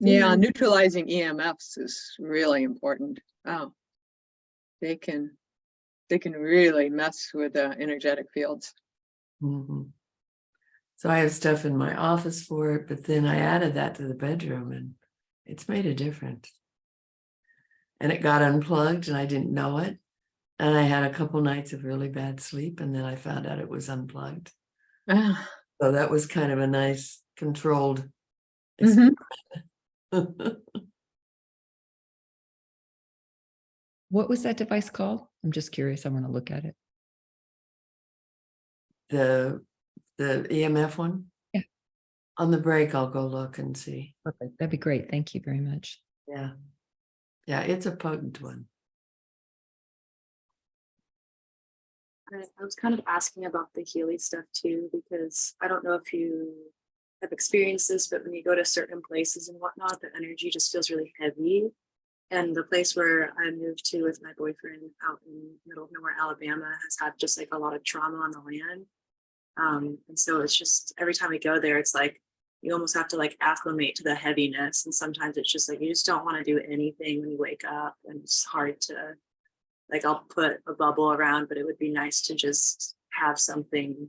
Yeah, neutralizing EMFs is really important. Oh, they can really mess with the energetic fields. Mhm. So I have stuff in my office for it, but then I added that to the bedroom and it's made a difference. And it got unplugged and I didn't know it. And I had a couple nights of really bad sleep and then I found out it was unplugged. Ah, So that was kind of a nice controlled mhm. What was that device called? I'm just curious. I want to look at it. The EMF one? Yeah. On the break, I'll go look and see. Perfect. That'd be great. Thank you very much. Yeah. Yeah, it's a potent one. I was kind of asking about the Healy stuff too, because I don't know if you have experienced this, but when you go to certain places and whatnot, the energy just feels really heavy. And the place where I moved to with my boyfriend out in middle of nowhere, Alabama, has had just like a lot of trauma on the land. And so it's just every time we go there, it's like you almost have to like acclimate to the heaviness. And sometimes it's just like you just don't want to do anything when you wake up, and it's hard to, like, I'll put a bubble around, but it would be nice to just have something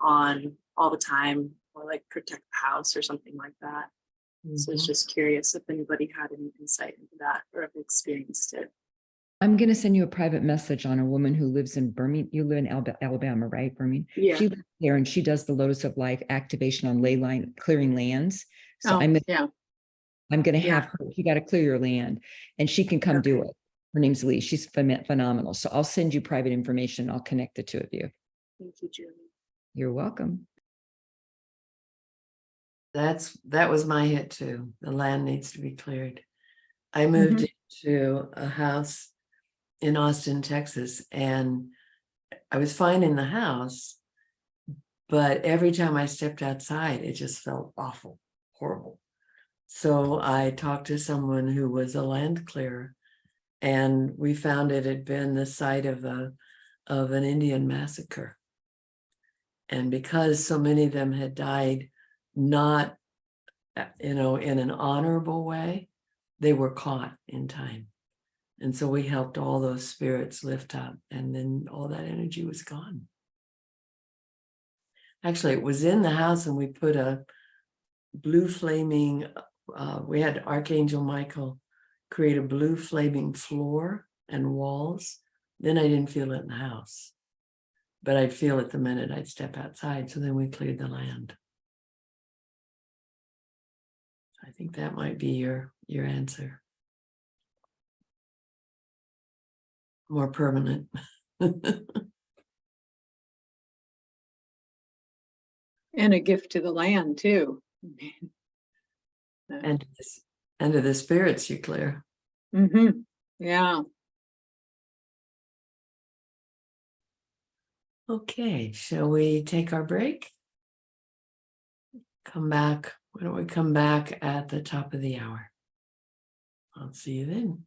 on all the time, or like protect the house or something like that. So it's Mhm. just curious if anybody had any insight into that or if experienced it. I'm going to send you a private message on a woman who lives in Birmingham. You live in Alabama, right, Birmingham? Yeah. She lives there and she does the Lotus of Life activation on ley line, clearing lands. So Oh, yeah. I'm going to Yeah. have her, you got to clear your land and she can come do Okay. it. Her name's Lee. She's phenomenal. So I'll send you private information. I'll connect the two of you. Thank you, Julie. You're welcome. that was my hit too. The land needs to be cleared. I moved into a house in Austin, Texas, and I was fine in the house, but every time I stepped outside, it just felt awful, horrible. So I talked to someone who was a land clearer, and we found it had been the site of an Indian massacre. And because so many of them had died not, in an honorable way, they were caught in time. And so we helped all those spirits lift up, and then all that energy was gone. Actually, it was in the house, and we put a blue flaming, we had Archangel Michael create a blue flaming floor and walls. Then I didn't feel it in the house, but I'd feel it the minute I'd step outside. So then we cleared the land. I think that might be your answer. More permanent. And a gift to the land too. And to the spirits you clear. Yeah. Okay, shall we take our break? Come back. Why don't we come back at the top of the hour? I'll see you then.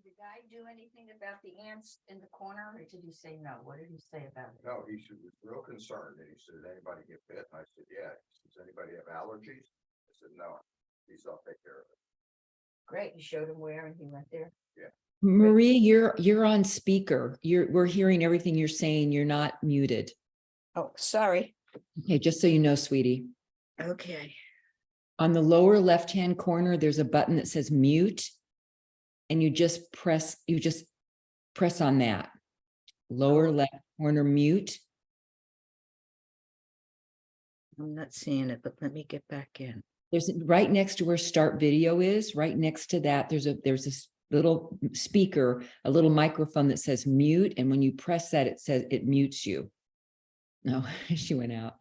the guy do anything about the ants in the corner, or did he say no? What did he say about it? No, he was real concerned, and he said, anybody get bit? And I said, yeah. He says, anybody have allergies? I said, no. He said, I'll take care of it. Great, you showed him where and he went there. Marie, you're on speaker. We're hearing everything you're saying. You're not muted. Oh, sorry. Okay, just so you know, sweetie. Okay. On the lower left-hand corner, there's a button that says mute. And you just press on that. Lower left corner mute. I'm not seeing it, but let me get back in. There's right next to where start video is, right next to that, there's this little speaker, a little microphone that says mute. And when you press that, it says it mutes you. No, she went out.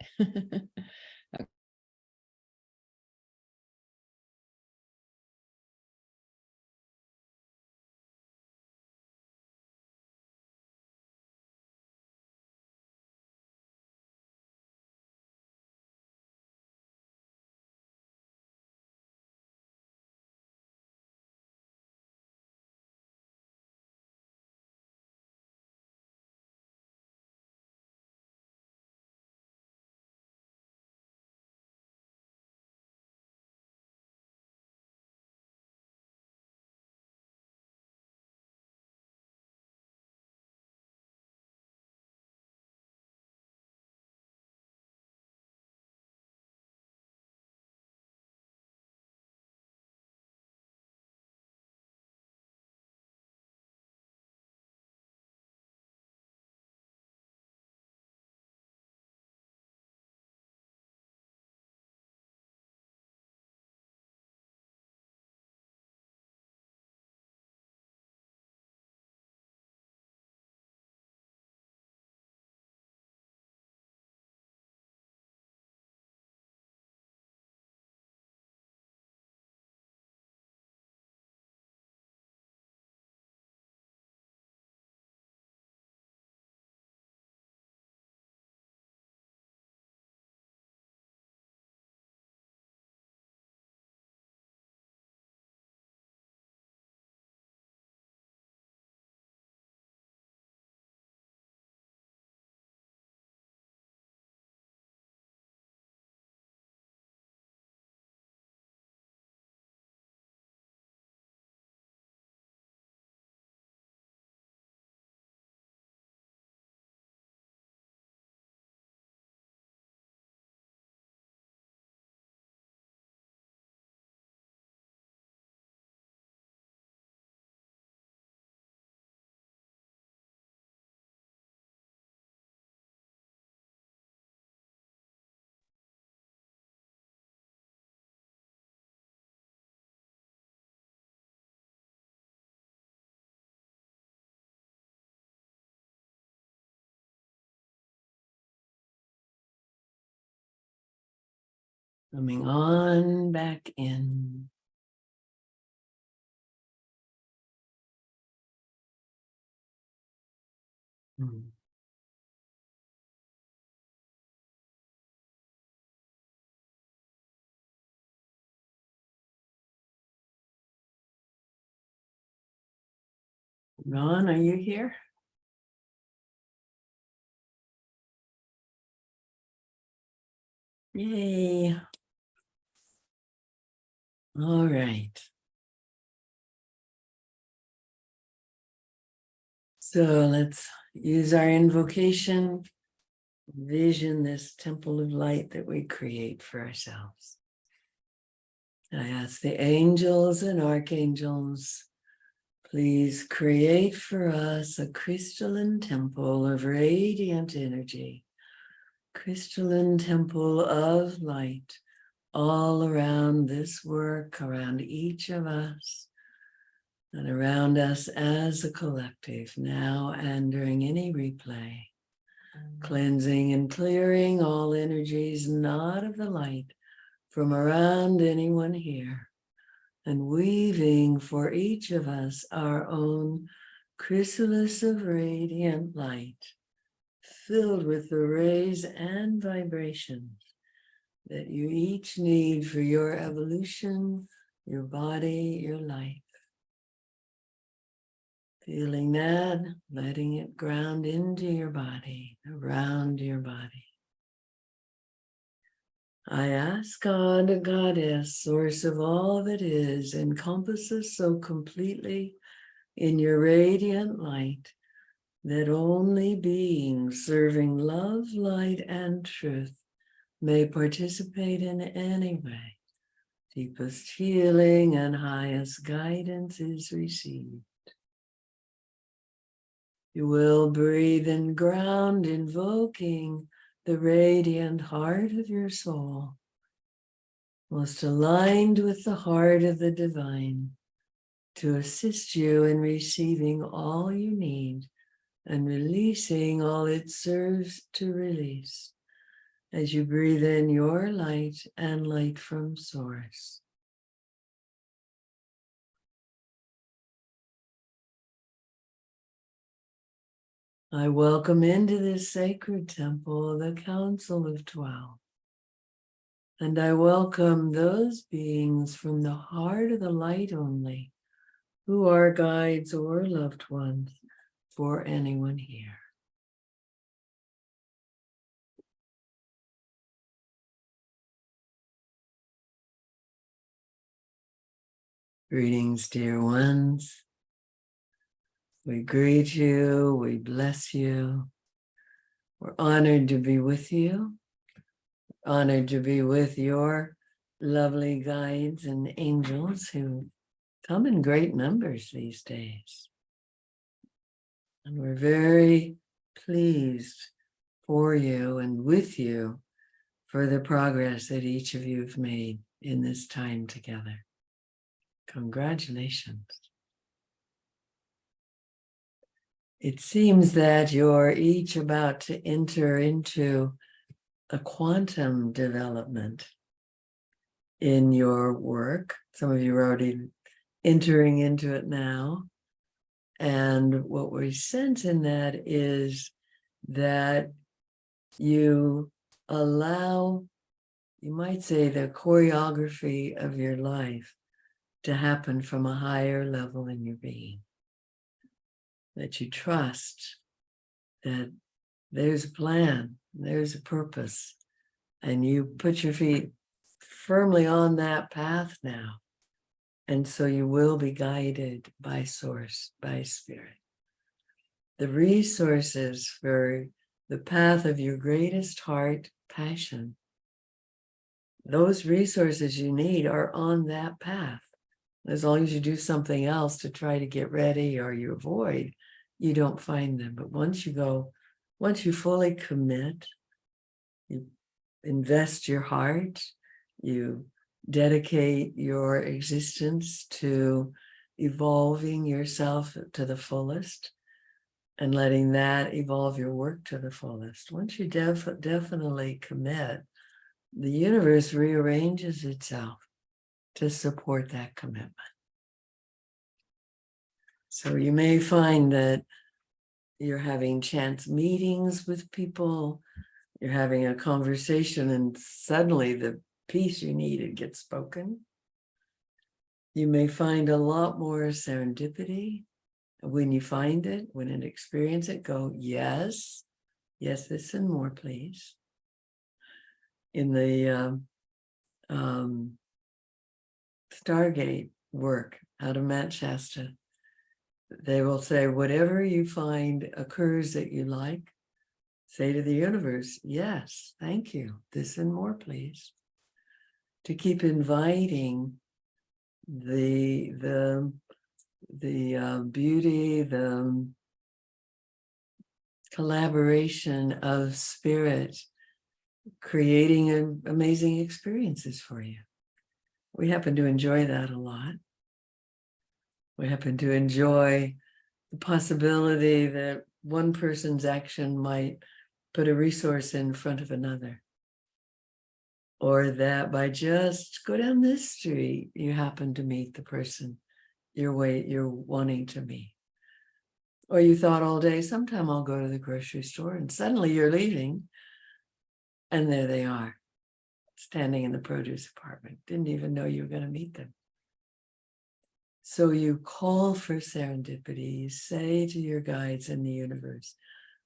Coming on back in. Hmm. Ron, are you here? Yay. All right. So let's use our invocation, vision this temple of light that we create for ourselves. I ask the angels and archangels, please create for us a crystalline temple of radiant energy, crystalline temple of light all around this work, around each of us, and around us as a collective, now and during any replay, cleansing and clearing all energies not of the light from around anyone here, and weaving for each of us our own chrysalis of radiant light, filled with the rays and vibrations that you each need for your evolution, your body, your life. Feeling that, letting it ground into your body, around your body. I ask God, Goddess, source of all that is, encompasses so completely in your radiant light that only beings serving love, light, and truth may participate in any way. Deepest healing and highest guidance is received. You will breathe and ground, invoking the radiant heart of your soul, most aligned with the heart of the divine, to assist you in receiving all you need and releasing all it serves to release as you breathe in your light and light from source. I welcome into this sacred temple the Council of 12. And I welcome those beings from the heart of the light only, who are guides or loved ones for anyone here. Greetings, dear ones. We greet you, we bless you. We're honored to be with you, honored to be with your lovely guides and angels who come in great numbers these days. And we're very pleased for you and with you for the progress that each of you have made in this time together. Congratulations. It seems that you're each about to enter into a quantum development in your work. Some of you are already entering into it now. And what we sense in that is that you allow, you might say, the choreography of your life to happen from a higher level in your being. That you trust that there's a plan, there's a purpose, and you put your feet firmly on that path now. And so you will be guided by source, by spirit. The resources for the path of your greatest heart passion, those resources you need are on that path. As long as you do something else to try to get ready or you avoid, you don't find them. But once you fully commit, you invest your heart, you dedicate your existence to evolving yourself to the fullest and letting that evolve your work to the fullest. Once you definitely commit, the universe rearranges itself to support that commitment. So you may find that you're having chance meetings with people, you're having a conversation, and suddenly the piece you needed gets spoken. You may find a lot more serendipity. When you find it, when you experience it, go, yes, this and more, please. In the Stargate work out of Mount Shasta, they will say, whatever you find occurs that you like, say to the universe, yes, thank you, this and more, please. To keep inviting the beauty, the collaboration of spirit, creating amazing experiences for you. We happen to enjoy that a lot. We happen to enjoy the possibility that one person's action might put a resource in front of another. Or that by just go down this street, you happen to meet the person you're wanting to meet. Or you thought all day, sometime I'll go to the grocery store, and suddenly you're leaving, and there they are, standing in the produce department. Didn't even know you were going to meet them. So you call for serendipity, you say to your guides in the universe,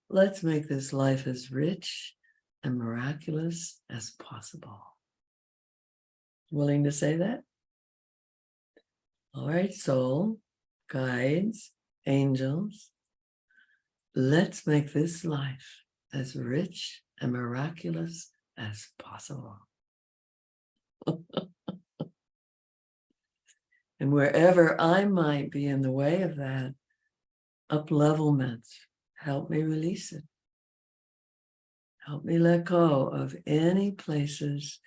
let's make this life as rich and miraculous as possible. Willing to say that? All right, soul, guides, angels, let's make this life as rich and miraculous as possible. And wherever I might be in the way of that, up-levelment, help me release it. Help me let go of any places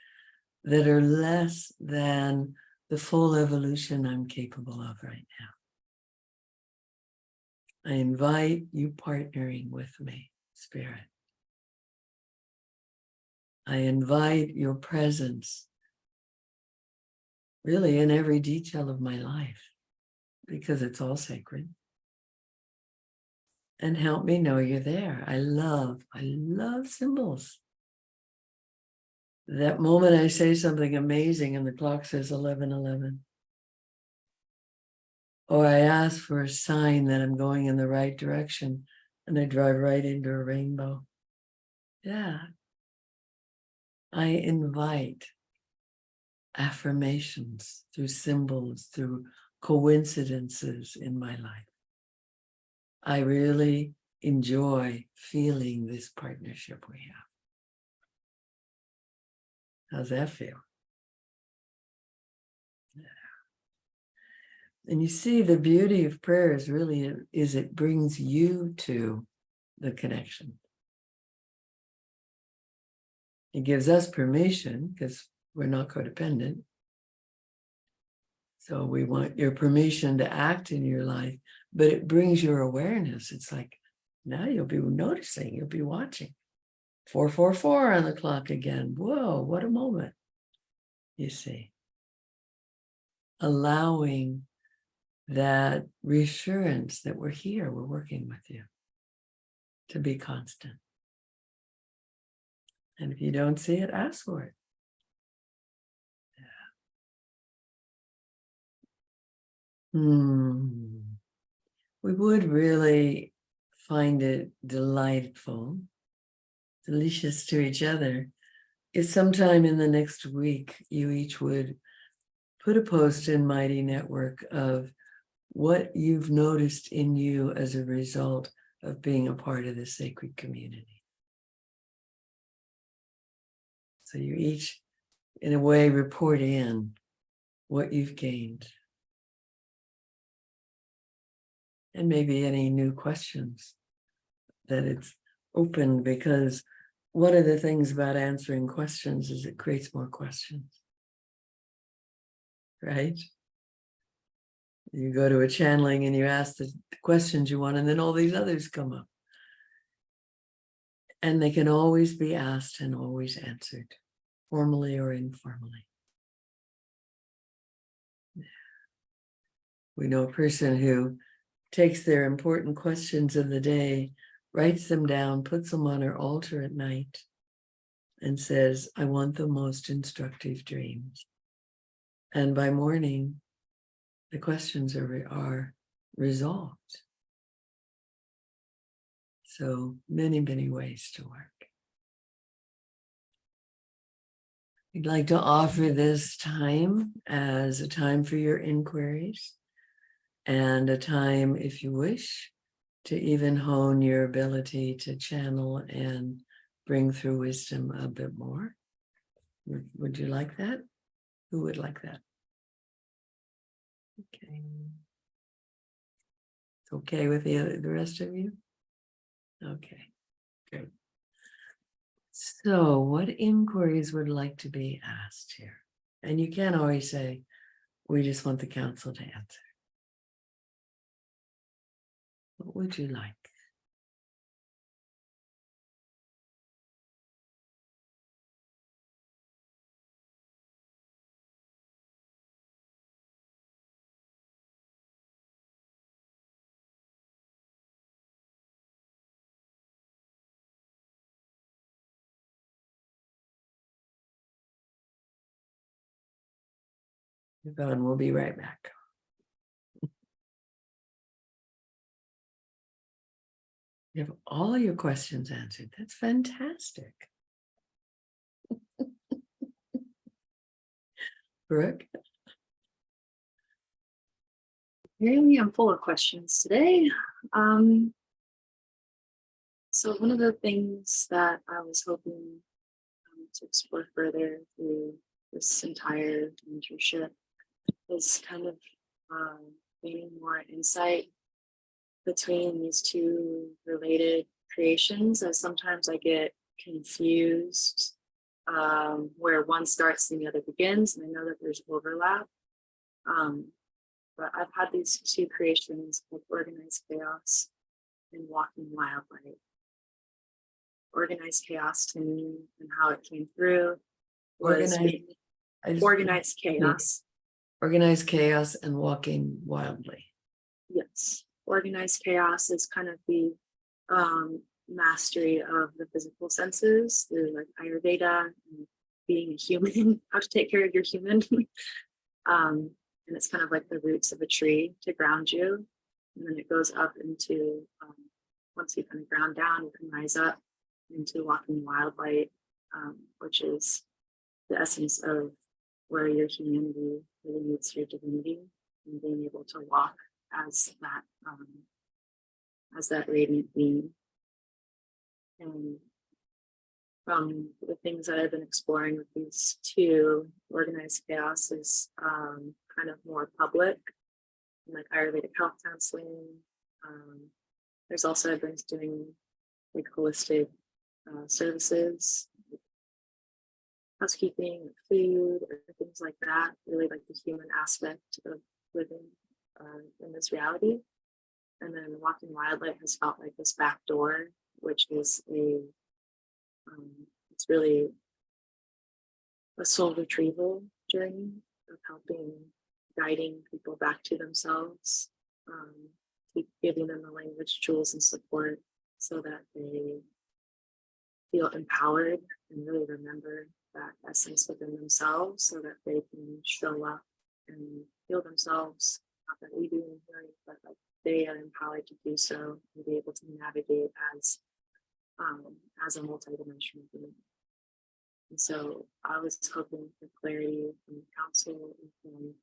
that are less than the full evolution I'm capable of right now. I invite you partnering with me, Spirit. I invite your presence really in every detail of my life, because it's all sacred. And help me know you're there. I love symbols. That moment I say something amazing and the clock says 11:11. Or I ask for a sign that I'm going in the right direction and I drive right into a rainbow. Yeah. I invite affirmations through symbols, through coincidences in my life. I really enjoy feeling this partnership we have. How's that feel? Yeah. And you see, the beauty of prayer is really is it brings you to the connection. It gives us permission because we're not codependent. So we want your permission to act in your life, but it brings your awareness. It's like, now you'll be noticing, you'll be watching. 4:44 on the clock again. Whoa, what a moment. You see. Allowing that reassurance that we're here, we're working with you, to be constant. And if you don't see it, ask for it. We would really find it delightful, delicious to each other, if sometime in the next week you each would put a post in Mighty Network of what you've noticed in you as a result of being a part of this sacred community. So you each, in a way, report in what you've gained. And maybe any new questions that it's open, because one of the things about answering questions is it creates more questions, right? You go to a channeling and you ask the questions you want, and then all these others come up. And they can always be asked and always answered, formally or informally. We know a person who takes their important questions of the day, writes them down, puts them on her altar at night, and says, I want the most instructive dreams. And by morning, the questions are resolved. So many, many ways to work. We'd like to offer this time as a time for your inquiries, and a time, if you wish, to even hone your ability to channel and bring through wisdom a bit more. Would you like that? Who would like that? Okay. It's okay with the rest of you? Okay, good. So what inquiries would like to be asked here? And you can't always say, we just want the council to answer. What would you like? Yvonne, we'll be right back. You have all your questions answered. That's fantastic. Brooke? Really, I'm full of questions today. So one of the things that I was hoping to explore further through this entire mentorship is kind of gaining more insight between these two related creations, as sometimes I get confused where one starts and the other begins, and I know that there's overlap. But I've had these two creations called Organized Chaos and Walking Wildlight. Organized Chaos to me and how it came through was organized chaos. Organized chaos and walking wildly. Yes. Organized chaos is kind of the mastery of the physical senses through like Ayurveda and being a human, how to take care of your human. And it's kind of like the roots of a tree to ground you. And then it goes up into, once you kind of ground down, you can rise up into walking wildlight, which is the essence of where your humanity really meets your divinity and being able to walk as that radiant being. And from the things that I've been exploring with these two, Organized Chaos is kind of more public, like Ayurvedic health counseling. There's also I've been doing like holistic services, housekeeping, food, or things like that. Really like the human aspect of living in this reality. And then Walking Wildlight has felt like this back door, which is it's really a soul retrieval journey of helping, guiding people back to themselves, keep giving them the language, tools, and support so that they feel empowered and really remember that essence within themselves so that they can show up and heal themselves. Not that we do in healing, but like they are empowered to do so and be able to navigate as a multidimensional being. And so I was hoping for clarity from counsel and from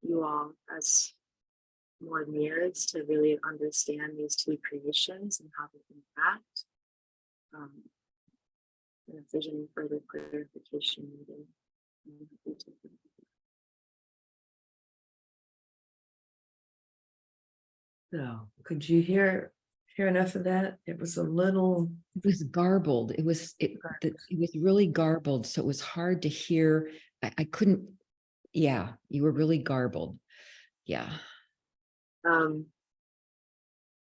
you all as more mirrors to really understand these two creations and how they impact. And if there's any further clarification needed, I'm happy to. So could you hear enough of that? It was a little. It was garbled. It was really garbled. So it was hard to hear. I couldn't, yeah, you were really garbled. Yeah. Can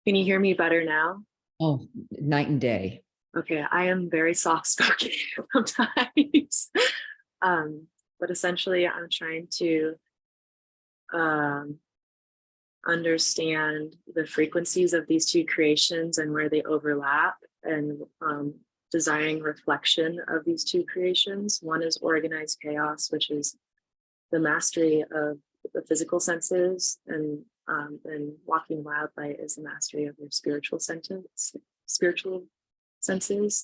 you hear me better now? Oh, night and day. Okay, I am very soft-spoken sometimes. But essentially I'm trying to understand the frequencies of these two creations and where they overlap, and desiring reflection of these two creations. One is Organized Chaos, which is the mastery of the physical senses, and Walking Wildlight is the mastery of your spiritual senses,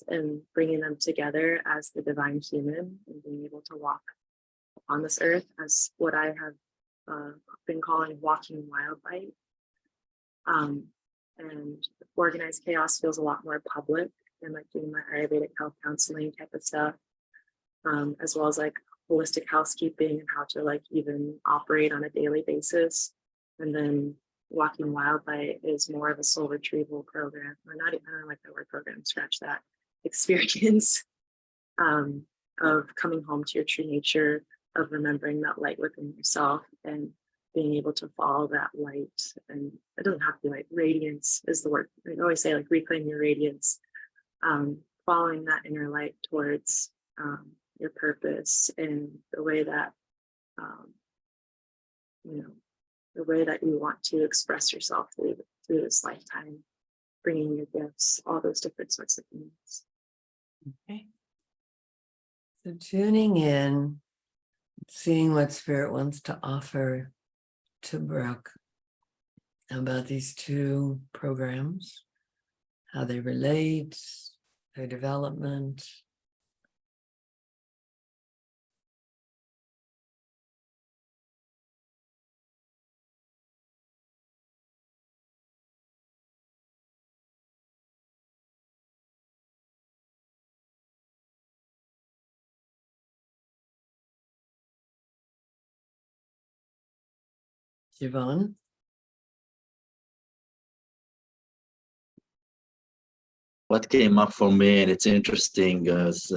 and bringing them together as the divine human and being able to walk on this earth as what I have been calling Walking Wildlight. And Organized Chaos feels a lot more public, and like doing my Ayurvedic health counseling type of stuff, as well as like holistic housekeeping and how to like even operate on a daily basis. And then Walking Wildlight is more of a soul retrieval program, or not even, I don't like that word program, scratch that, experience of coming home to your true nature, of remembering that light within yourself and being able to follow that light. And it doesn't have to be like radiance is the word. I always say like reclaim your radiance, following that inner light towards your purpose and the way that, the way that you want to express yourself through this lifetime, bringing your gifts, all those different sorts of things. Okay. So tuning in, seeing what Spirit wants to offer to Brooke about these two programs. how they relate, their development. Siobhan? What came up for me, and it's interesting, as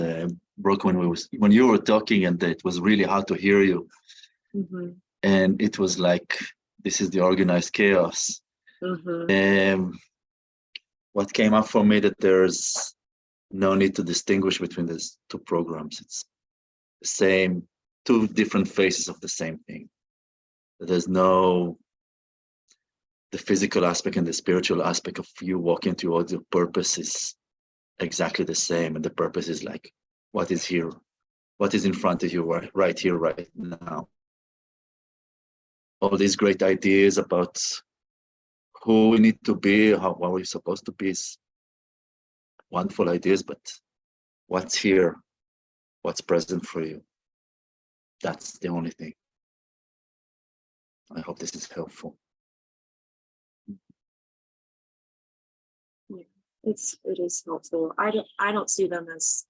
Brooke, when you were talking, and it was really hard to hear you, Mhm, and it was like this is the organized chaos. mhm, What came up for me that there's no need to distinguish between these two programs. It's the same, two different faces of the same thing. There's no the physical aspect and the spiritual aspect of you walking towards your purpose is exactly the same, and the purpose is like what is here, what is in front of you right here, right now. All these great ideas about who we need to be, what we're supposed to be is wonderful ideas, but what's here, what's present for you, that's the only thing. I hope this is helpful. it is helpful. I don't see them as,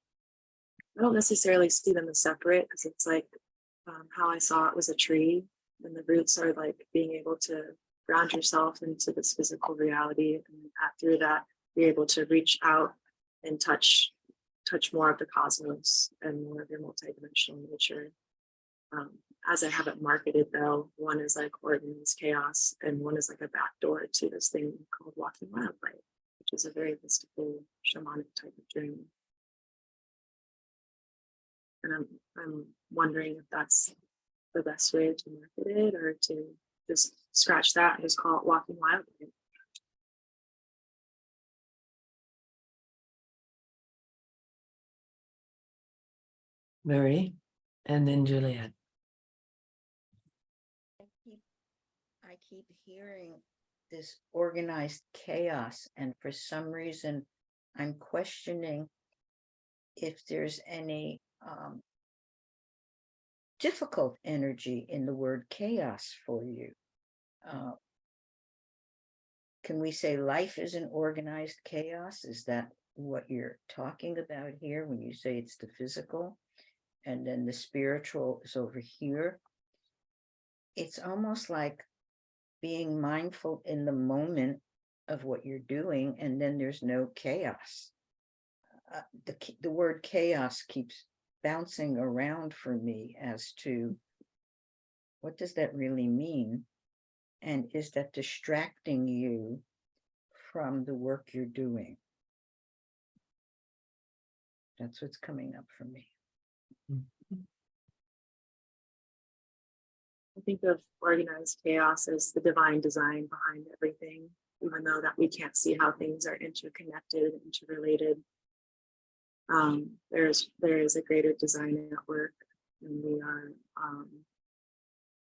I don't necessarily see them as separate, because it's like how I saw it was a tree, and the roots are like being able to ground yourself into this physical reality, and through that be able to reach out and touch more of the cosmos and more of your multidimensional nature. As I have it marketed though, one is like organized chaos, and one is like a backdoor to this thing called walking wildlife, which is a very mystical shamanic type of journey. And I'm wondering if that's the best way to market it, or to just scratch that and just call it walking wildlife. Mary, and then Juliet. I keep hearing this organized chaos, and for some reason, I'm questioning if there's any difficult energy in the word chaos for you. Can we say life is an organized chaos? Is that what you're talking about here when you say it's the physical, and then the spiritual is over here? It's almost like being mindful in the moment of what you're doing, and then there's no chaos. The word chaos keeps bouncing around for me as to what does that really mean, and is that distracting you from the work you're doing? That's what's coming up for me. I think of organized chaos as the divine design behind everything, even though that we can't see how things are interconnected, interrelated. There is a greater design at work, and we are,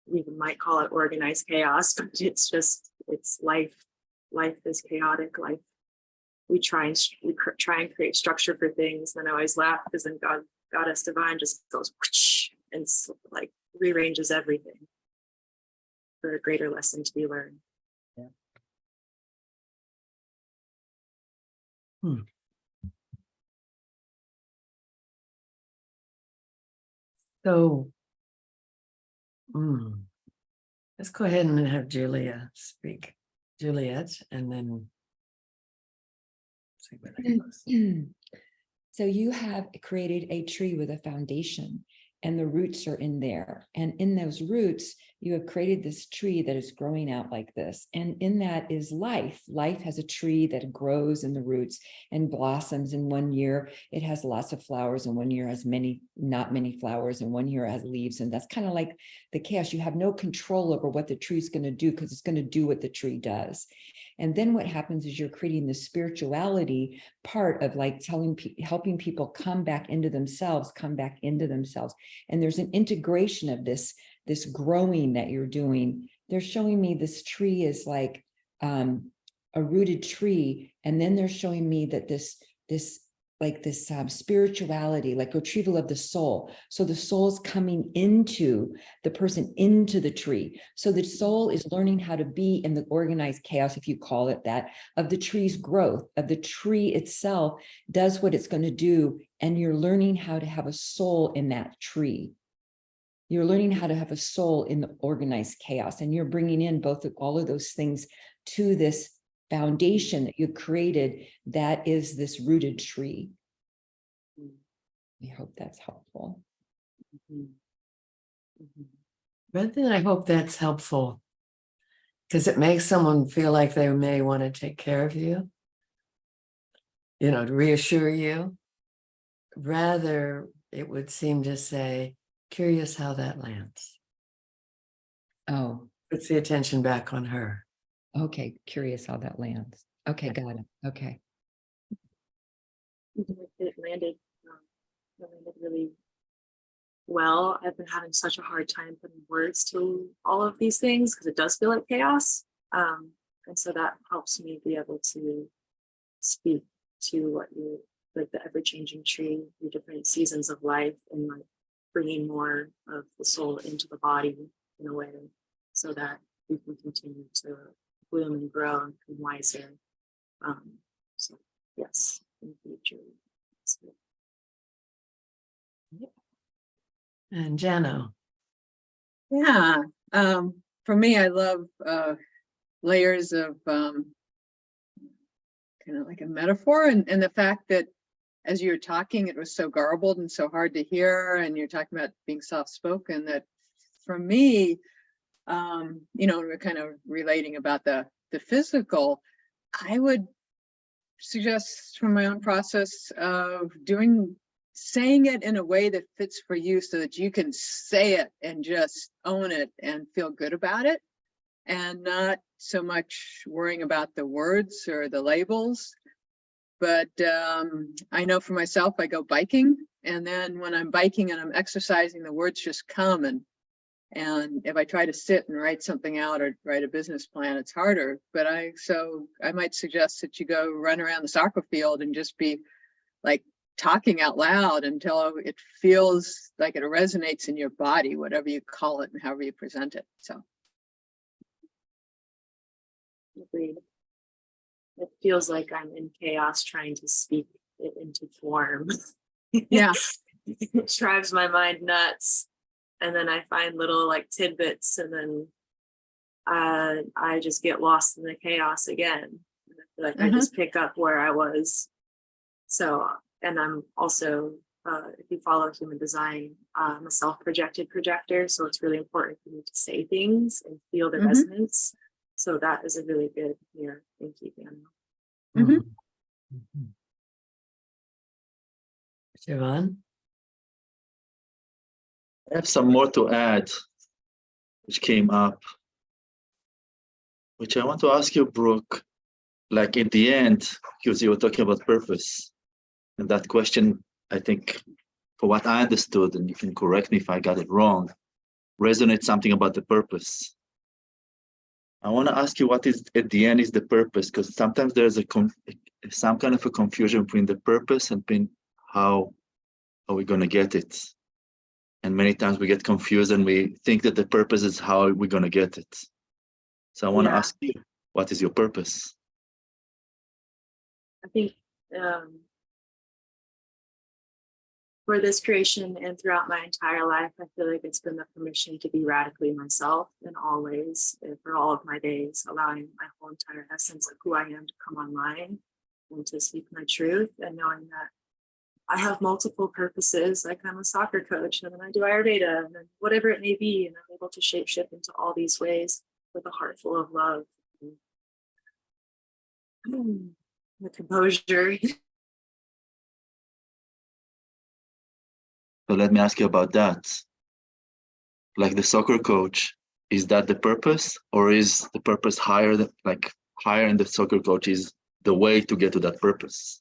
we might call it organized chaos, but it's life. Life is chaotic. Life, we try and create structure for things. And I always laugh because then Goddess Divine just goes and like rearranges everything for a greater lesson to be learned. Yeah. So let's go ahead and have Julia speak. Juliet, and then see where that goes. So you have created a tree with a foundation, and the roots are in there. And in those roots, you have created this tree that is growing out like this. And in that is life. Life has a tree that grows in the roots and blossoms. In 1 year, it has lots of flowers, and 1 year has not many flowers, and 1 year has leaves. And that's kind of like the chaos. You have no control over what the tree is going to do, because it's going to do what the tree does. And then what happens is you're creating the spirituality part of like helping people come back into themselves. And there's an integration of this growing that you're doing. They're showing me this tree is like a rooted tree. And then they're showing me that this spirituality, like retrieval of the soul. So the soul is coming into the person, into the tree. So the soul is learning how to be in the organized chaos, if you call it that, of the tree's growth, of the tree itself does what it's going to do. And you're learning how to have a soul in that tree. You're learning how to have a soul in the organized chaos. And you're bringing in all of those things to this foundation that you created that is this rooted tree. We hope that's helpful. But then I hope that's helpful because it makes someone feel like they may want to take care of you, to reassure you. Rather, it would seem to say, curious how that lands. Oh, Puts the attention back on her. okay. Curious how that lands. Okay, got it. Okay. It landed really well. I've been having such a hard time putting words to all of these things because it does feel like chaos. And so that helps me be able to speak to what you like the ever-changing tree, the different seasons of life, and like bringing more of the soul into the body in a way so that we can continue to bloom and grow and become wiser. So yes, in the future. And Jano. Yeah. For me, I love layers of kind of like a metaphor, and the fact that as you were talking, it was so garbled and so hard to hear, and you're talking about being soft-spoken, that for me, we're kind of relating about the physical. I would suggest from my own process of saying it in a way that fits for you so that you can say it and just own it and feel good about it, and not so much worrying about the words or the labels. But I know for myself, I go biking, and then when I'm biking and I'm exercising, the words just come. And if I try to sit and write something out or write a business plan, it's harder. But I might suggest that you go run around the soccer field and just be like talking out loud until it feels like it resonates in your body, whatever you call it and however you present it. So. Agreed. It feels like I'm in chaos trying to speak it into form. Yeah. It drives my mind nuts. And then I find little like tidbits, and then I just get lost in the chaos again. And I feel like I just pick up where I was. So, and I'm also, if you follow human design, I'm a self-projected projector. So it's really important for me to say things and feel the resonance. So that is a really good mirror. Thank you, Daniel. Siobhan? I have some more to add, which came up, which I want to ask you, Brooke, like in the end, because you were talking about purpose. And that question, I think, for what I understood, and you can correct me if I got it wrong, resonates something about the purpose. I want to ask you what is at the end is the purpose, because sometimes there's some kind of a confusion between the purpose and between how are we going to get it. And many times we get confused and we think that the purpose is how we're going to get it. So I want to ask you, what is your purpose? I think for this creation and throughout my entire life, I feel like it's been the permission to be radically myself in all ways, and for all of my days, allowing my whole entire essence of who I am to come online and to speak my truth, and knowing that I have multiple purposes. Like I'm a soccer coach, and then I do Ayurveda, and then whatever it may be, and I'm able to shapeshift into all these ways with a heart full of love. The composure. So let me ask you about that. Like the soccer coach, is that the purpose, or is the purpose higher than, like higher in the soccer coach is the way to get to that purpose?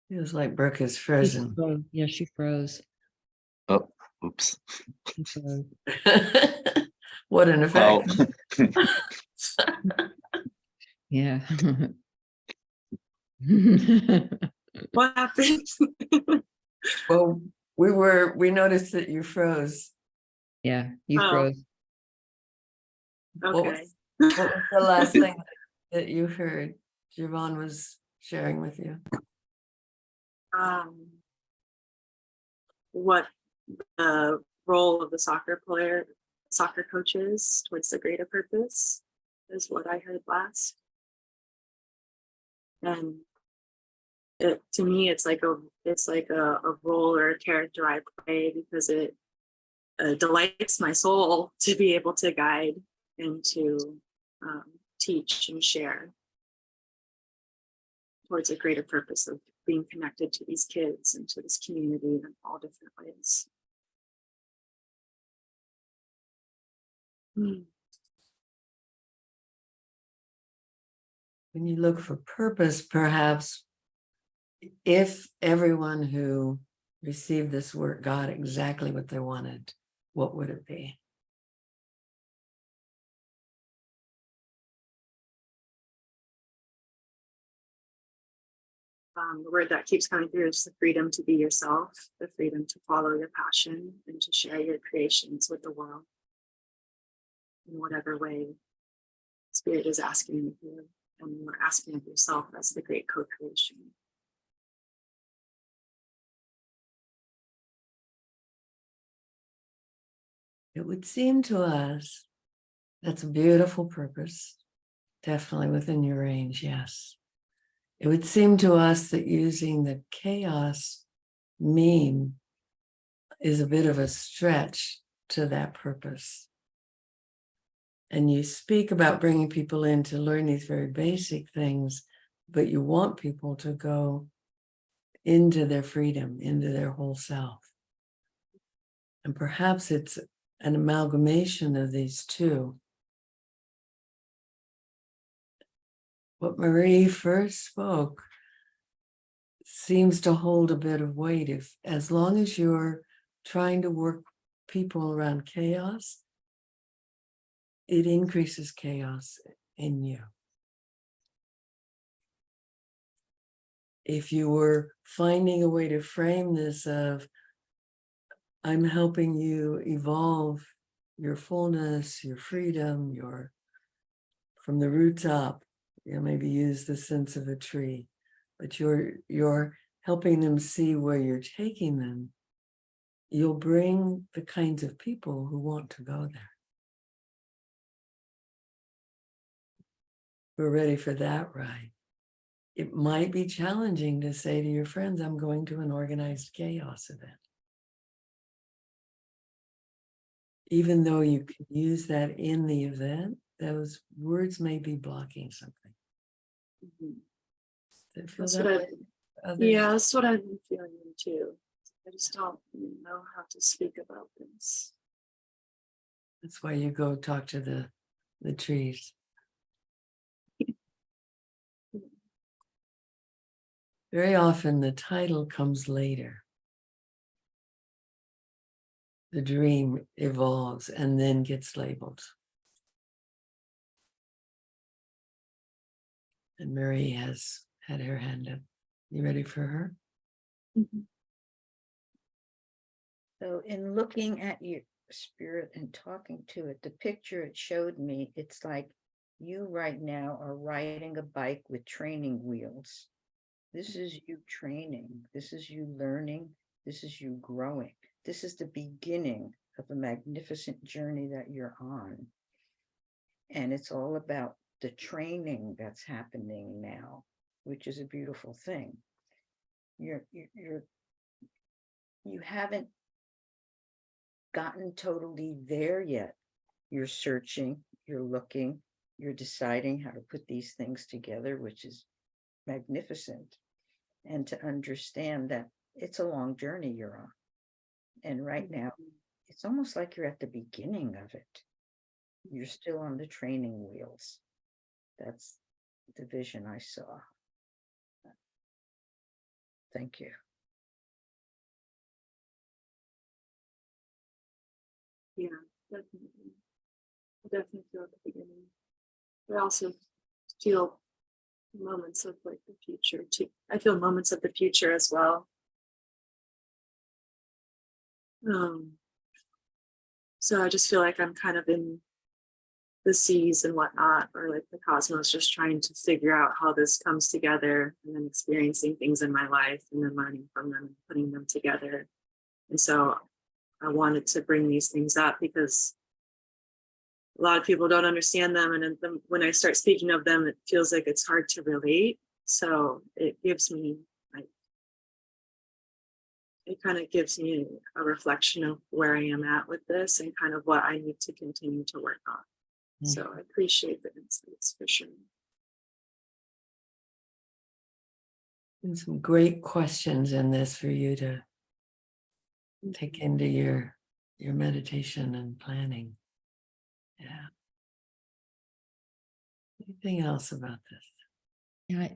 Feels like Brooke is frozen. Yeah, she froze. Oh, oops. She froze. What an Well, effect. Yeah. What happened? Well, we noticed that you froze. Yeah, you Oh. froze. What Okay. what was the last thing that you heard Javon was sharing with you? What the role of the soccer coaches towards the greater purpose is what I heard last. And to me, it's like a role or a character I play because it delights my soul to be able to guide and to teach and share towards a greater purpose of being connected to these kids and to this community in all different ways. When you look for purpose, perhaps if everyone who received this work got exactly what they wanted, what would it be? The word that keeps coming through is the freedom to be yourself, the freedom to follow your passion and to share your creations with the world in whatever way Spirit is asking you to, and you're asking of yourself as the great co-creation. It would seem to us that's a beautiful purpose, definitely within your range, yes. It would seem to us that using the chaos meme is a bit of a stretch to that purpose. And you speak about bringing people in to learn these very basic things, but you want people to go into their freedom, into their whole self. And perhaps it's an amalgamation of these two. What Marie first spoke seems to hold a bit of weight. If, as long as you're trying to work people around chaos, it increases chaos in you. If you were finding a way to frame this of, I'm helping you evolve your fullness, your freedom, your from the roots up, maybe use the sense of a tree, but you're helping them see where you're taking them, you'll bring the kinds of people who want to go there. We're ready for that ride. It might be challenging to say to your friends, I'm going to an organized chaos event. Even though you can use that in the event, those words may be blocking something. Does it feel That's that what way? Others? Yeah, that's what I've been feeling too. I just don't know how to speak about this. That's why you go talk to the trees. Very often the title comes later. The dream evolves and then gets labeled. And Marie has had her hand up. You ready for her? So in looking at your spirit and talking to it, the picture it showed me, it's like you right now are riding a bike with training wheels. This is you training. This is you learning. This is you growing. This is the beginning of a magnificent journey that you're on. And it's all about the training that's happening now, which is a beautiful thing. You haven't gotten totally there yet. You're searching, you're looking, you're deciding how to put these things together, which is magnificent. And to understand that it's a long journey you're on. And right now, it's almost like you're at the beginning of it. You're still on the training wheels. That's the vision I saw. Thank you. Yeah, definitely. I definitely feel at the beginning. I also feel moments of like the future too. I feel moments of the future as well. So I just feel like I'm kind of in the seas and whatnot, or like the cosmos, just trying to figure out how this comes together, and then experiencing things in my life and then learning from them and putting them together. And so I wanted to bring these things up because a lot of people don't understand them. And then when I start speaking of them, it feels like it's hard to relate. So it gives me like, it kind of gives me a reflection of where I am at with this and kind of what I need to continue to work on. So I appreciate the insights for sure. And some great questions in this for you to take into your meditation and planning. Yeah. Anything else about this? Yeah,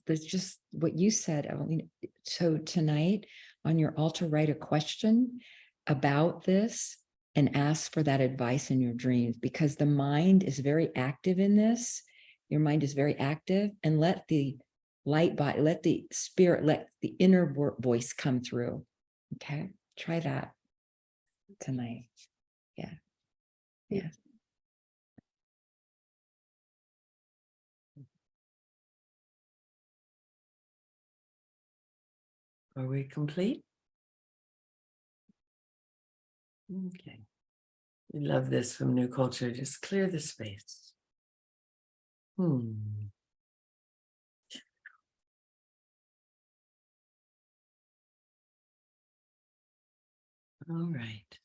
there's just what you said, Evelyn. So tonight on your altar, write a question about this and ask for that advice in your dreams, because the mind is very active in this. Your mind is very active, and let the light body, let the spirit, let the inner voice come through. Okay, try that tonight. Yeah. Yeah. Are we complete? Okay. We love this from New Culture. Just clear the space. All right.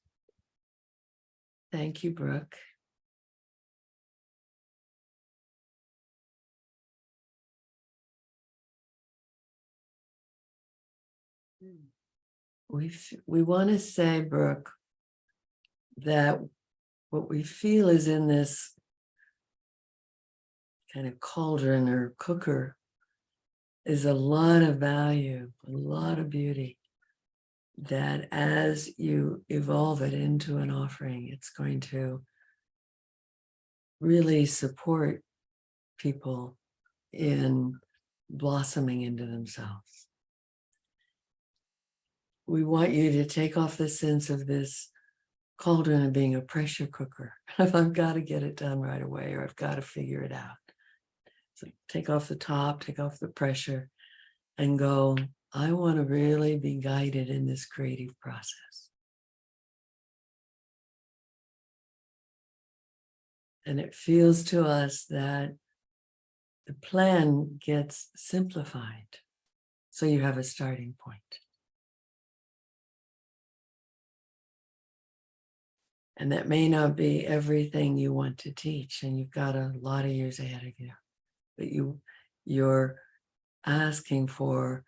Thank you, Brooke. We want to say, Brooke, that what we feel is in this kind of cauldron or cooker is a lot of value, a lot of beauty, that as you evolve it into an offering, it's going to really support people in blossoming into themselves. We want you to take off the sense of this cauldron of being a pressure cooker. If I've got to get it done right away, or I've got to figure it out. So take off the top, take off the pressure, and go, I want to really be guided in this creative process. And it feels to us that the plan gets simplified, so you have a starting point. And that may not be everything you want to teach, and you've got a lot of years ahead of you, but you're asking for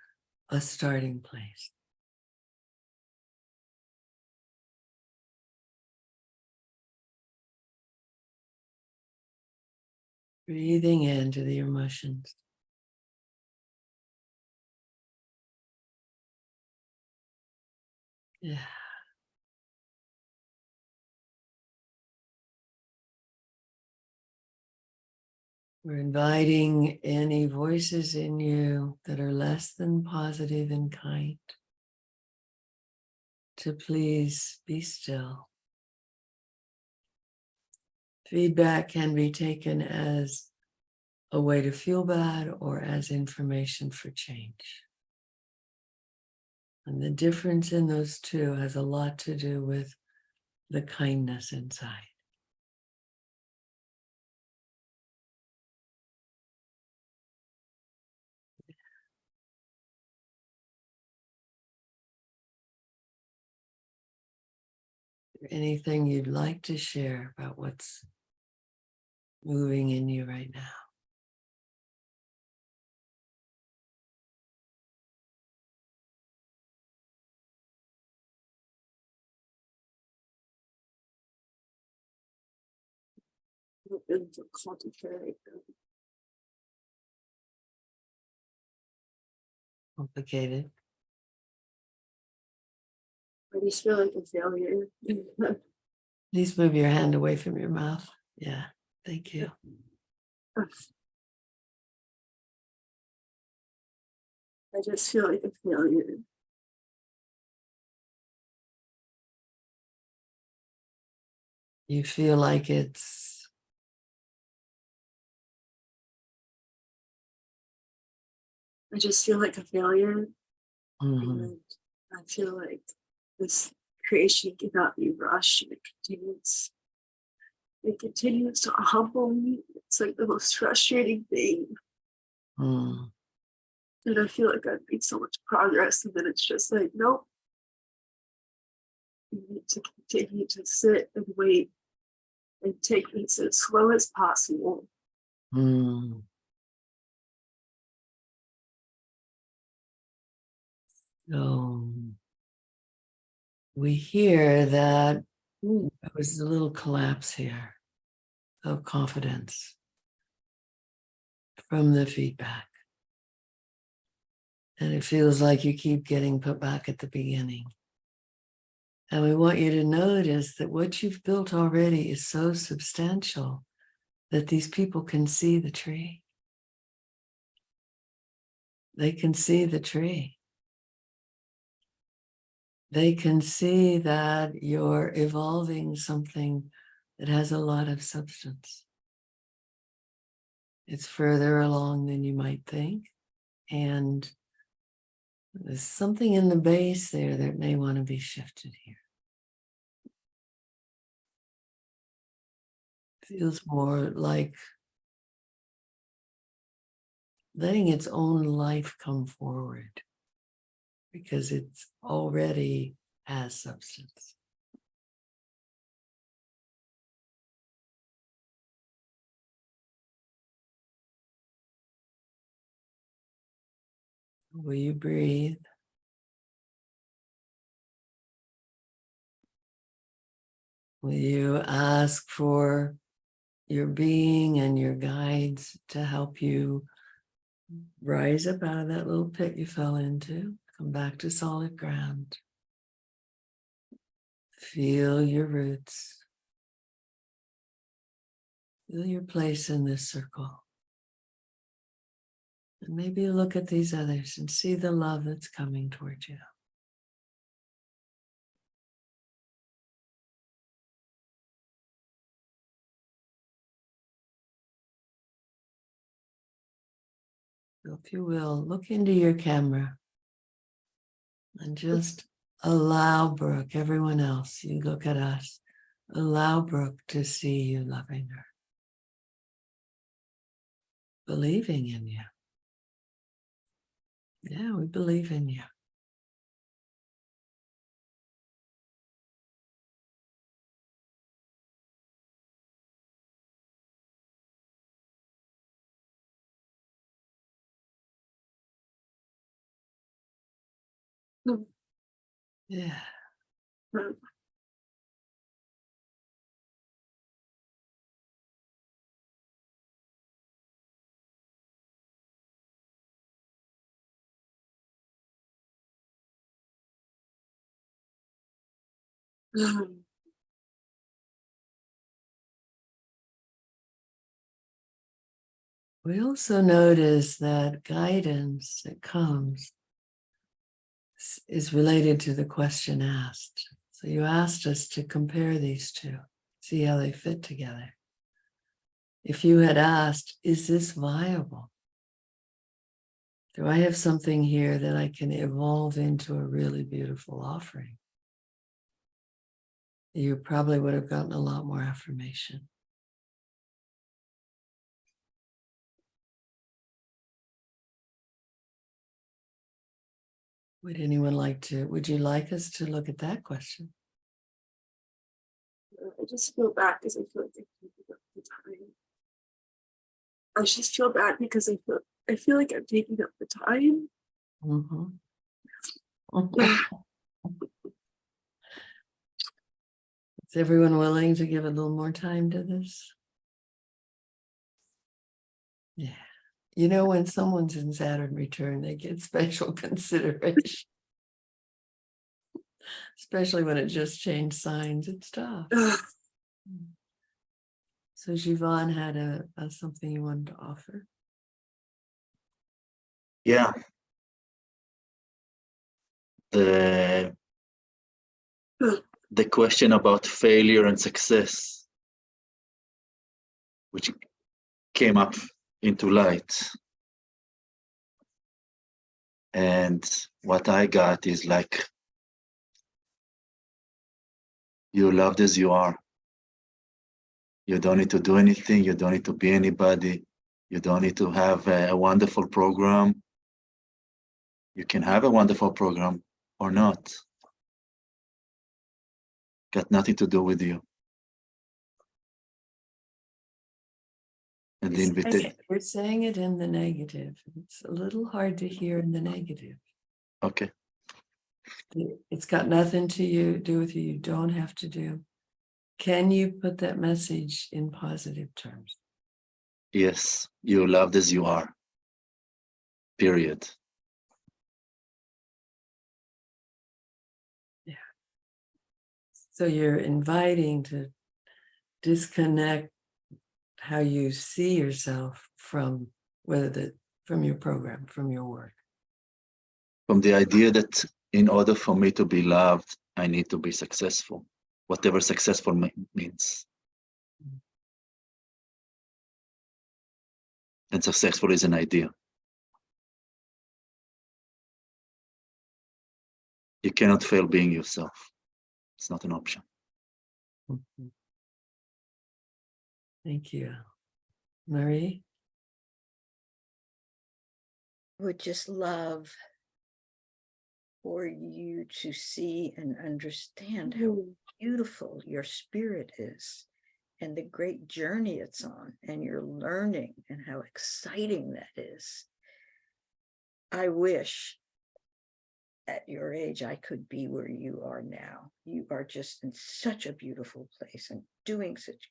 a starting place. Breathing into the emotions. Yeah. We're inviting any voices in you that are less than positive and kind to please be still. Feedback can be taken as a way to feel bad or as information for change. And the difference in those two has a lot to do with the kindness inside. Anything you'd like to share about what's moving in you right now? Complicated. I just feel like a failure. Please move your hand away from your mouth. Yeah, thank you. I just feel like a failure. You feel like it's I just feel like a failure. mhm, And I feel like this creation cannot be rushed, and it continues to humble me. It's like the most frustrating thing. mm, And I feel like I've made so much progress, and then it's just like, nope. You need to continue to sit and wait and take things as slow as possible. mm. So we hear that there was a little collapse here of confidence from the feedback. And it feels like you keep getting put back at the beginning. And we want you to notice that what you've built already is so substantial that these people can see the tree. They can see the tree. They can see that you're evolving something that has a lot of substance. It's further along than you might think. And there's something in the base there that may want to be shifted here. Feels more like letting its own life come forward because it's already has substance. Will you breathe? Will you ask for your being and your guides to help you rise up out of that little pit you fell into, come back to solid ground. Feel your roots. Feel your place in this circle. And maybe look at these others and see the love that's coming towards you. So if you will, look into your camera and just allow Brooke, everyone else, you look at us, allow Brooke to see you loving her, believing in you. Yeah, we believe in you. Yeah. We also notice that guidance that comes is related to the question asked. So you asked us to compare these two, see how they fit together. If you had asked, is this viable? Do I have something here that I can evolve into a really beautiful offering? You probably would have gotten a lot more affirmation. Would you like us to look at that question? I just feel bad because I feel like I'm taking up the time. I just feel bad because I feel like I'm taking up the time. Mm-hmm. Is everyone willing to give a little more time to this? Yeah. You know, when someone's in Saturn return, they get special consideration. Especially when it just changed signs. It's tough. So Siobhan had something you wanted to offer. Yeah. The question about failure and success, which came up into light. And what I got is like, you're loved as you are. You don't need to do anything. You don't need to be anybody. You don't need to have a wonderful program. You can have a wonderful program or not. Got nothing to do with you. And the invitation. You're saying it in the negative. It's a little hard to hear in the negative. Okay. It's got nothing to do with you. You don't have to do. Can you put that message in positive terms? Yes, you're loved as you are. Period. Yeah. So you're inviting to disconnect how you see yourself from from your program, from your work. From the idea that in order for me to be loved, I need to be successful, whatever successful means. And successful is an idea. You cannot fail being yourself. It's not an option. Mhm. Thank you. Marie? Would just love for you to see and understand how beautiful your spirit is and the great journey it's on and your learning and how exciting that is. I wish at your age I could be where you are now. You are just in such a beautiful place and doing such,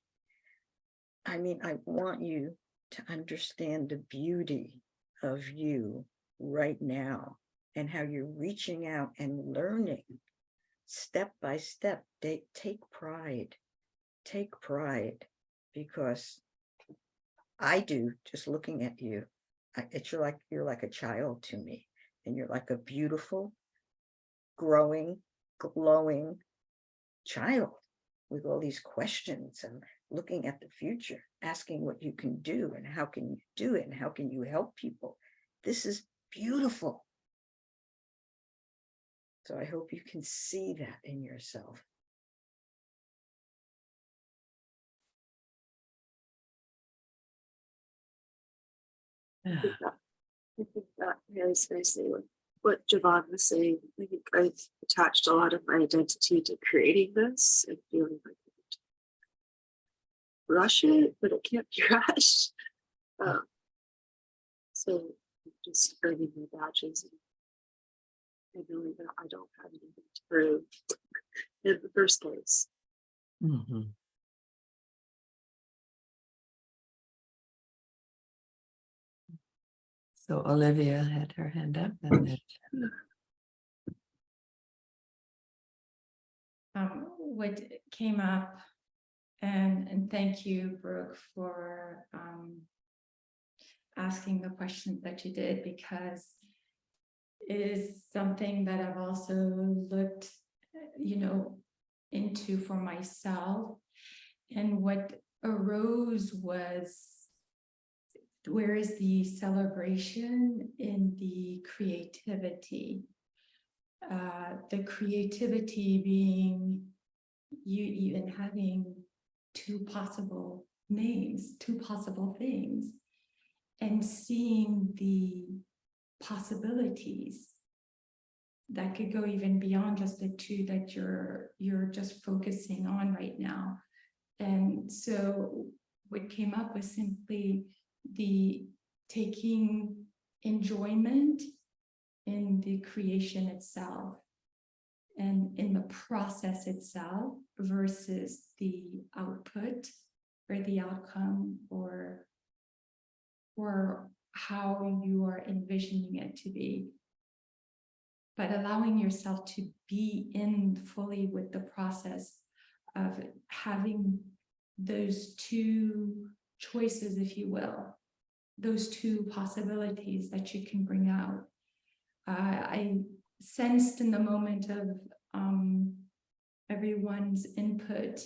I mean, I want you to understand the beauty of you right now and how you're reaching out and learning step by step. Take pride, because I do, just looking at you. You're like a child to me, and you're like a beautiful, growing, glowing child with all these questions and looking at the future, asking what you can do and how can you do it and how can you help people. This is beautiful. So I hope you can see that in yourself. Yeah. I think that really seriously what Javon was saying. I think I've attached a lot of my identity to creating this and feeling like I need to rush it, but it can't be rushed. So just earning my badges and knowing that I don't have anything to prove in the first place. Mhm. So Olivia had her hand up and then What came up, and thank you, Brooke, for asking the questions that you did, because it is something that I've also looked, into for myself. And what arose was, where is the celebration in the creativity? The creativity being you even having two possible names, two possible things, and seeing the possibilities that could go even beyond just the two that you're just focusing on right now. And so what came up was simply the taking enjoyment in the creation itself and in the process itself versus the output or the outcome or how you are envisioning it to be, but allowing yourself to be in fully with the process of having those two choices, if you will, those two possibilities that you can bring out. I sensed in the moment of everyone's input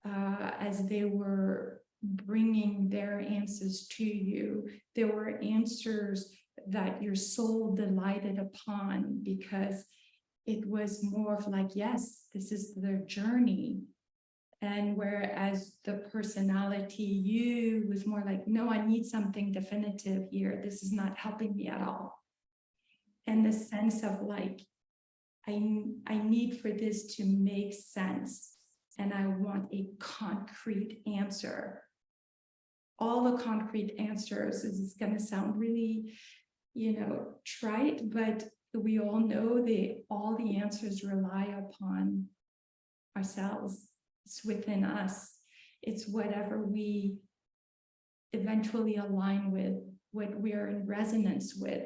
as they were bringing their answers to you, there were answers that your soul delighted upon because it was more of like, yes, this is their journey. And whereas the personality you was more like, no, I need something definitive here. This is not helping me at all. And the sense of like, I need for this to make sense. And I want a concrete answer. All the concrete answers is going to sound really, trite, but we all know all the answers rely upon ourselves. It's within us. It's whatever we eventually align with, what we're in resonance with.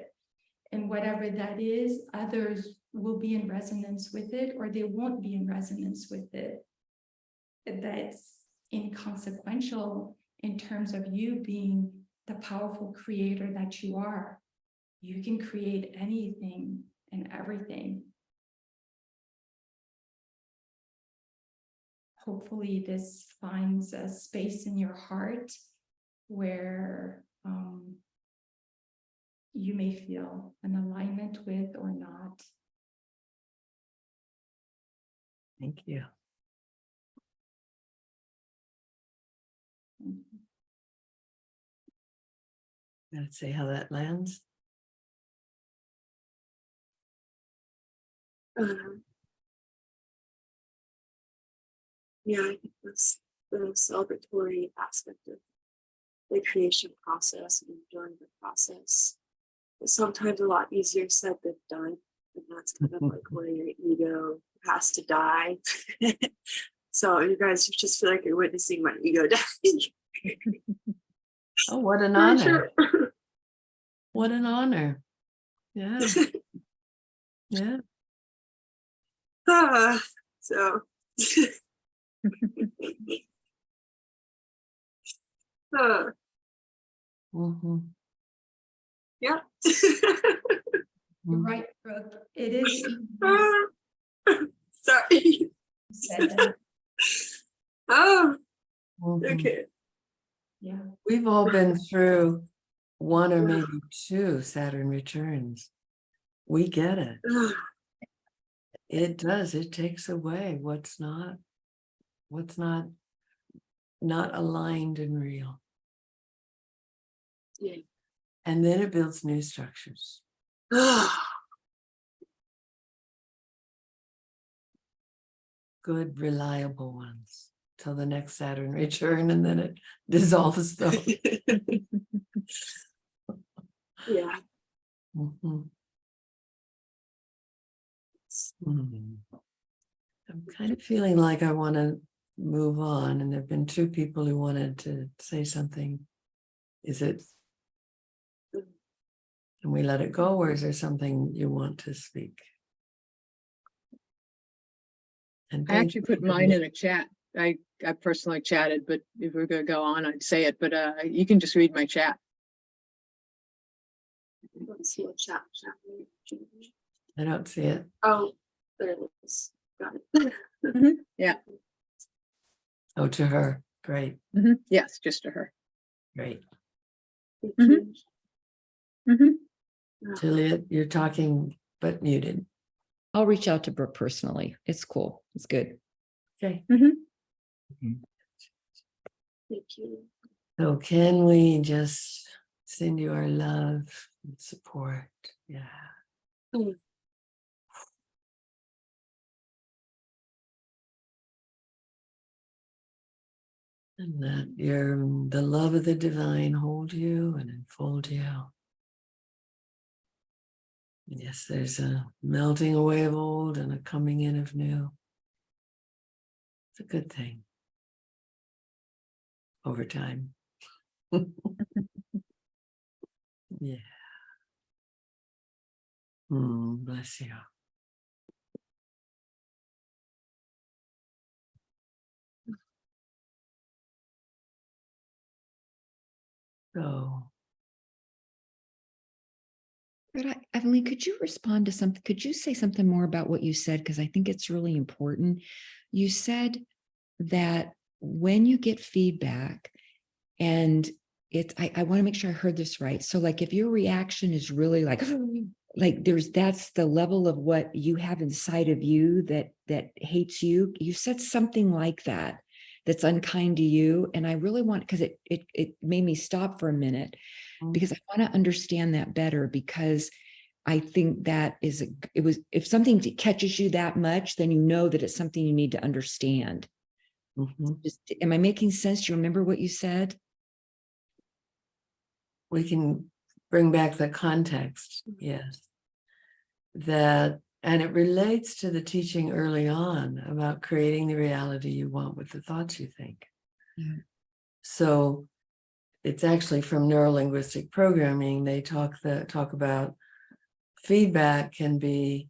And whatever that is, others will be in resonance with it, or they won't be in resonance with it. That's inconsequential in terms of you being the powerful creator that you are. You can create anything and everything. Hopefully this finds a space in your heart where you may feel an alignment with or not. Thank you. Let's see how that lands. Yeah, I think that's the celebratory aspect of the creation process and enjoying the process. It's sometimes a lot easier said than done. And that's kind of like where your ego has to die. So you guys just feel like you're witnessing my ego die. Oh, what an For honor. sure. What an honor. Yeah. Yeah. So Mhm. yeah. You're right, Brooke. It is easy Sorry. to say that. Oh, Mhm. okay. Yeah. We've all been through one or maybe two Saturn returns. We get it. It does. It takes away what's not aligned and real. Yeah. And then it builds new structures. Good, reliable ones till the next Saturn return, and then it dissolves them. Yeah. Mhm. Mhm. I'm kind of feeling like I want to move on, and there have been two people who wanted to say something. Is it, can we let it go, or is there something you want to speak? And I thank actually you put for mine the- in a chat. I personally chatted, but if we're gonna go on, I'd say it, but you can just read my chat. Let's see what chat. I don't see it. Oh, there it is. Got it. Yeah. Oh, to her. Great, Yes, just to her. great. Thank Mhm. you. Mhm. Juliet, you're talking but muted. I'll reach out to Brooke personally. It's cool. It's good. Okay. Thank you. So can we just send you our love and support? Yeah. Mm. And that the love of the divine hold you and enfold you. Yes, there's a melting away of old and a coming in of new. It's a good thing. Over time. Yeah. Bless you. So, But Evelyn, could you respond to something? Could you say something more about what you said? Because I think it's really important. You said that when you get feedback, and I want to make sure I heard this right. So like if your reaction is really like that's the level of what you have inside of you that hates you. You said something like that, that's unkind to you. And I really want, because it made me stop for a minute, because I want to understand that better, because I think that if something catches you that much, then you know that it's something you need to understand. Am I making sense? Do you remember what you said? we can bring back the context, yes. That, and it relates to the teaching early on about creating the reality you want with the thoughts you think. Yeah. So it's actually from neurolinguistic programming. They talk about feedback can be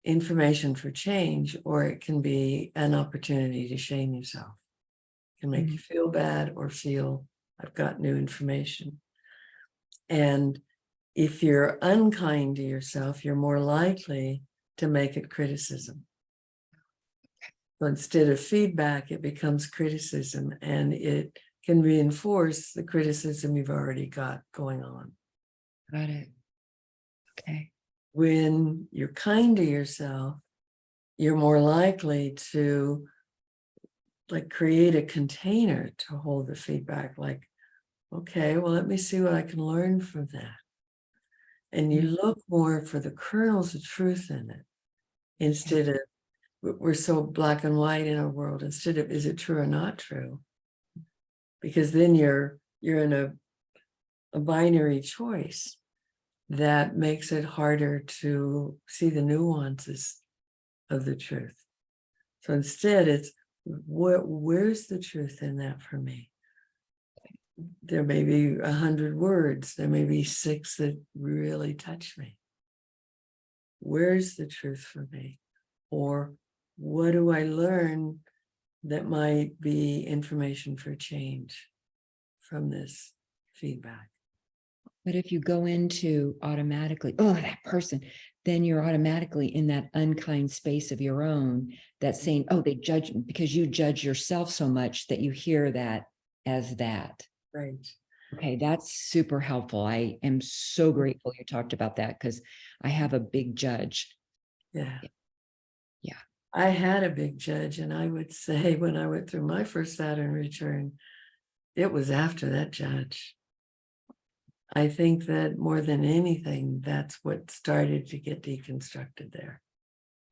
information for change, or it can be an opportunity to shame yourself. It can make you feel bad or feel I've got new information. And if you're unkind to yourself, you're more likely to make it criticism. So instead of feedback, it becomes criticism, and it can reinforce the criticism you've already got going on. Got it. Okay. When you're kind to yourself, you're more likely to like create a container to hold the feedback, like, okay, well, let me see what I can learn from that. And you look more for the kernels of truth in it, instead of, we're so black and white in our world, instead of, is it true or not true? Because then you're in a binary choice that makes it harder to see the nuances of the truth. So instead, it's where's the truth in that for me? There may be 100 words, there may be 6 that really touch me. Where's the truth for me? Or what do I learn that might be information for change from this feedback? But if you go into automatically, oh, that person, then you're automatically in that unkind space of your own that's saying, oh, they judge me, because you judge yourself so much that you hear that as that. Right. Okay, that's super helpful. I am so grateful you talked about that, because I have a big judge. Yeah. Yeah. I had a big judge, and I would say when I went through my first Saturn return, it was after that judge. I think that more than anything, that's what started to get deconstructed there.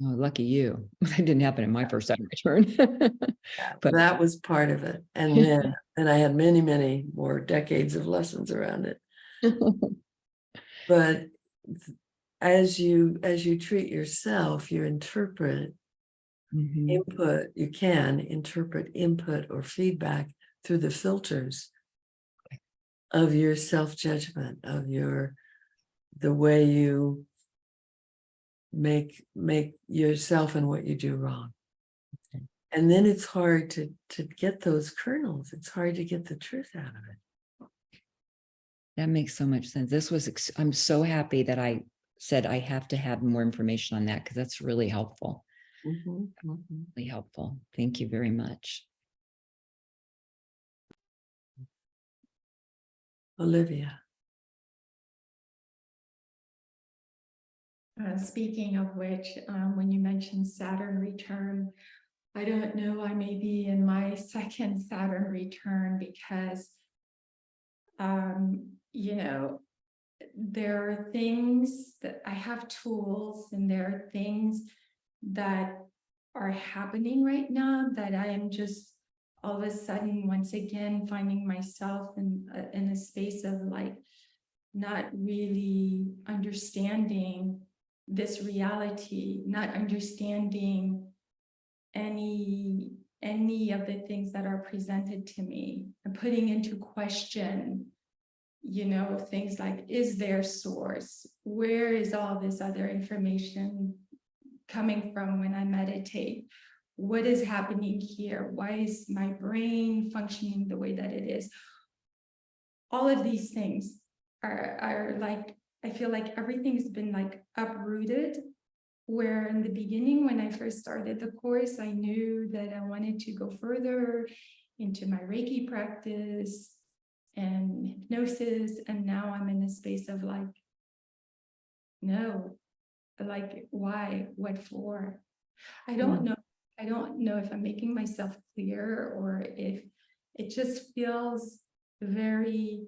Oh, lucky you. That didn't happen in my first Saturn return. But That was part of it. And then I had many, many more decades of lessons around it. But as you treat yourself, you interpret input, you can interpret input or feedback through the filters of your self-judgment, of the way you make yourself and what you do wrong. And then it's hard to get those kernels. It's hard to get the truth out of it. That makes so much sense. I'm so happy that I said I have to have more information on that, because that's really helpful. Really helpful. Thank you very much. Olivia. Speaking of which, when you mentioned Saturn return, I don't know, I may be in my second Saturn return, because, you know, there are things that I have tools, and there are things that are happening right now that I am just all of a sudden, once again, finding myself in a space of like not really understanding this reality, not understanding any of the things that are presented to me, and putting into question, you know, things like, is there source? Where is all this other information coming from when I meditate? What is happening here? Why is my brain functioning the way that it is? all of these things are like, I feel like everything's been like uprooted. Where in the beginning, when I first started the course, I knew that I wanted to go further into my Reiki practice and hypnosis. And now I'm in a space of like, no, like, why, what for? I don't know. I don't know if I'm making myself clear or if it just feels very,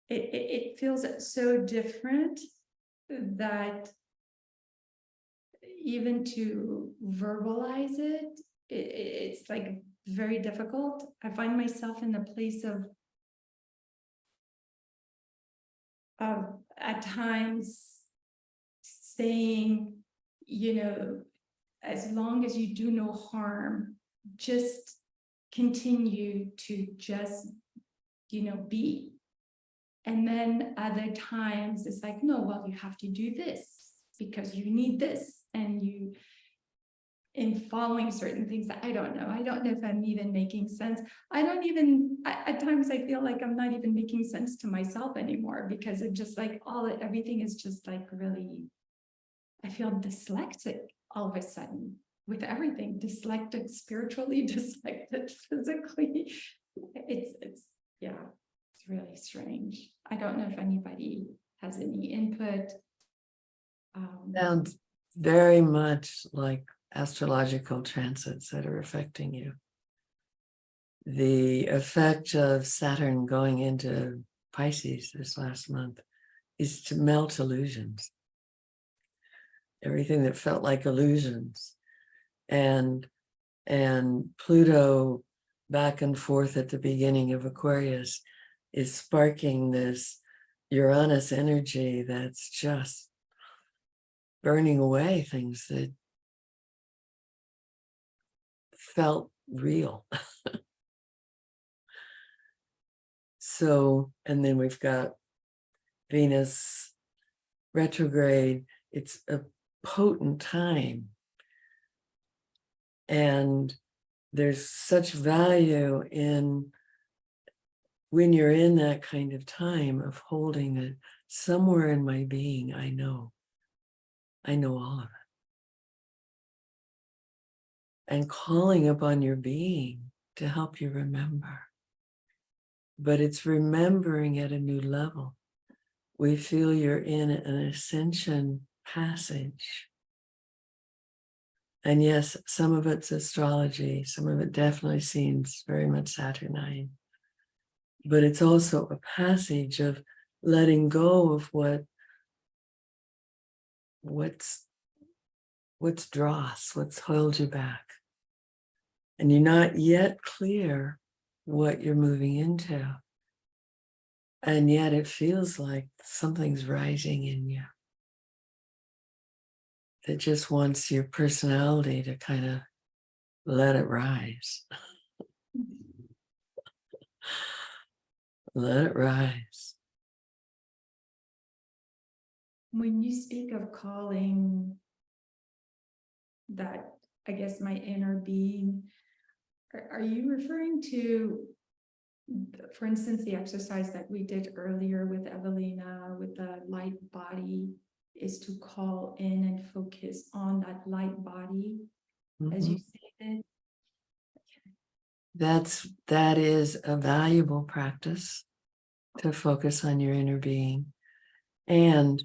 it feels so different that even to verbalize it, it's like very difficult. I find myself in a place of at times saying, as long as you do no harm, just continue to just, be. And then other times it's like, no, well, you have to do this because you need this. And you, in following certain things that I don't know if I'm even making sense. At times I feel like I'm not even making sense to myself anymore because it just like everything is just like really, I feel dyslexic all of a sudden with everything, dyslexic spiritually, dyslexic physically. It's really strange. I don't know if anybody has any input. Sounds very much like astrological transits that are affecting you. The effect of Saturn going into Pisces this last month is to melt illusions. Everything that felt like illusions. And Pluto back and forth at the beginning of Aquarius is sparking this Uranus energy that's just burning away things that felt real. So, and then we've got Venus retrograde. It's a potent time. And there's such value in when you're in that kind of time of holding it somewhere in my being. I know all of it. And calling upon your being to help you remember. But it's remembering at a new level. We feel you're in an ascension passage. And yes, some of it's astrology, some of it definitely seems very much Saturnine. But it's also a passage of letting go of what's dross, what's held you back. And you're not yet clear what you're moving into. And yet it feels like something's rising in you that just wants your personality to kind of let it rise. Let it rise. When you speak of calling that, I guess, my inner being, are you referring to, for instance, the exercise that we did earlier with Evelina with the light body is to call in and focus on that light body, as you stated? That is a valuable practice to focus on your inner being. And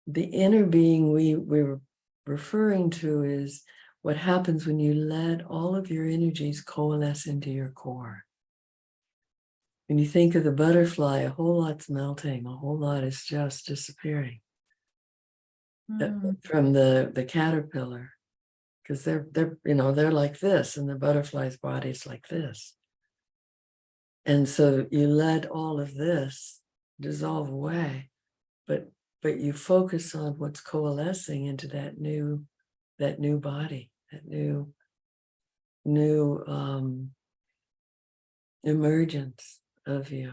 the inner being we're referring to is what happens when you let all of your energies coalesce into your core. When you think of the butterfly, a whole lot's melting, a whole lot is just disappearing from the caterpillar, because they're like this, and the butterfly's body is like this. And so you let all of this dissolve away, but you focus on what's coalescing into that new body, that new emergence of you.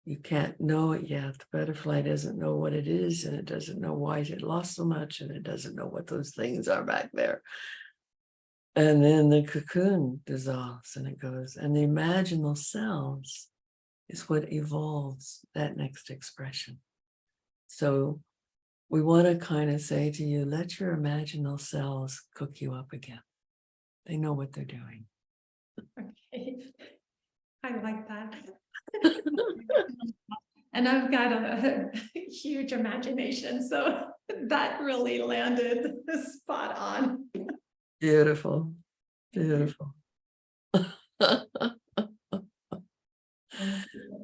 You can't know it yet. The butterfly doesn't know what it is, and it doesn't know why it lost so much, and it doesn't know what those things are back there. And then the cocoon dissolves and it goes, and the imaginal selves is what evolves that next expression. So we want to kind of say to you, let your imaginal selves cook you up again. They know what they're doing. Okay. I like that. And I've got a huge imagination, so that really landed spot on. Beautiful, beautiful. Thank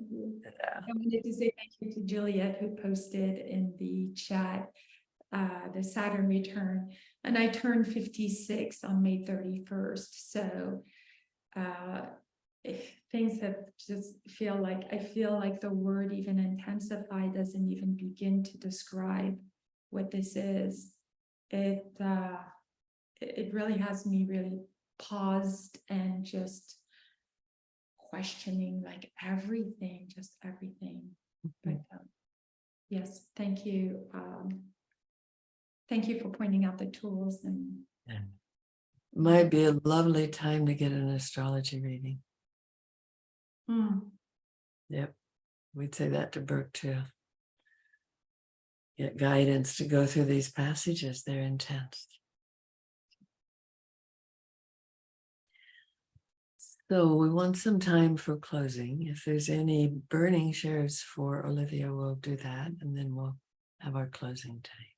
you. Yeah. I wanted to say thank you to Juliet, who posted in the chat the Saturn return, and I turned 56 on May 31st. So if things have just I feel like the word even intensify doesn't even begin to describe what this is. It really has me really paused and just questioning like everything, just everything. But yes, thank you. Thank you for pointing out the tools. And Might be a lovely time to get an astrology reading. Yep, we'd say that to Brooke too. Get guidance to go through these passages, they're intense. So we want some time for closing. If there's any burning shares for Olivia, we'll do that, and then we'll have our closing time.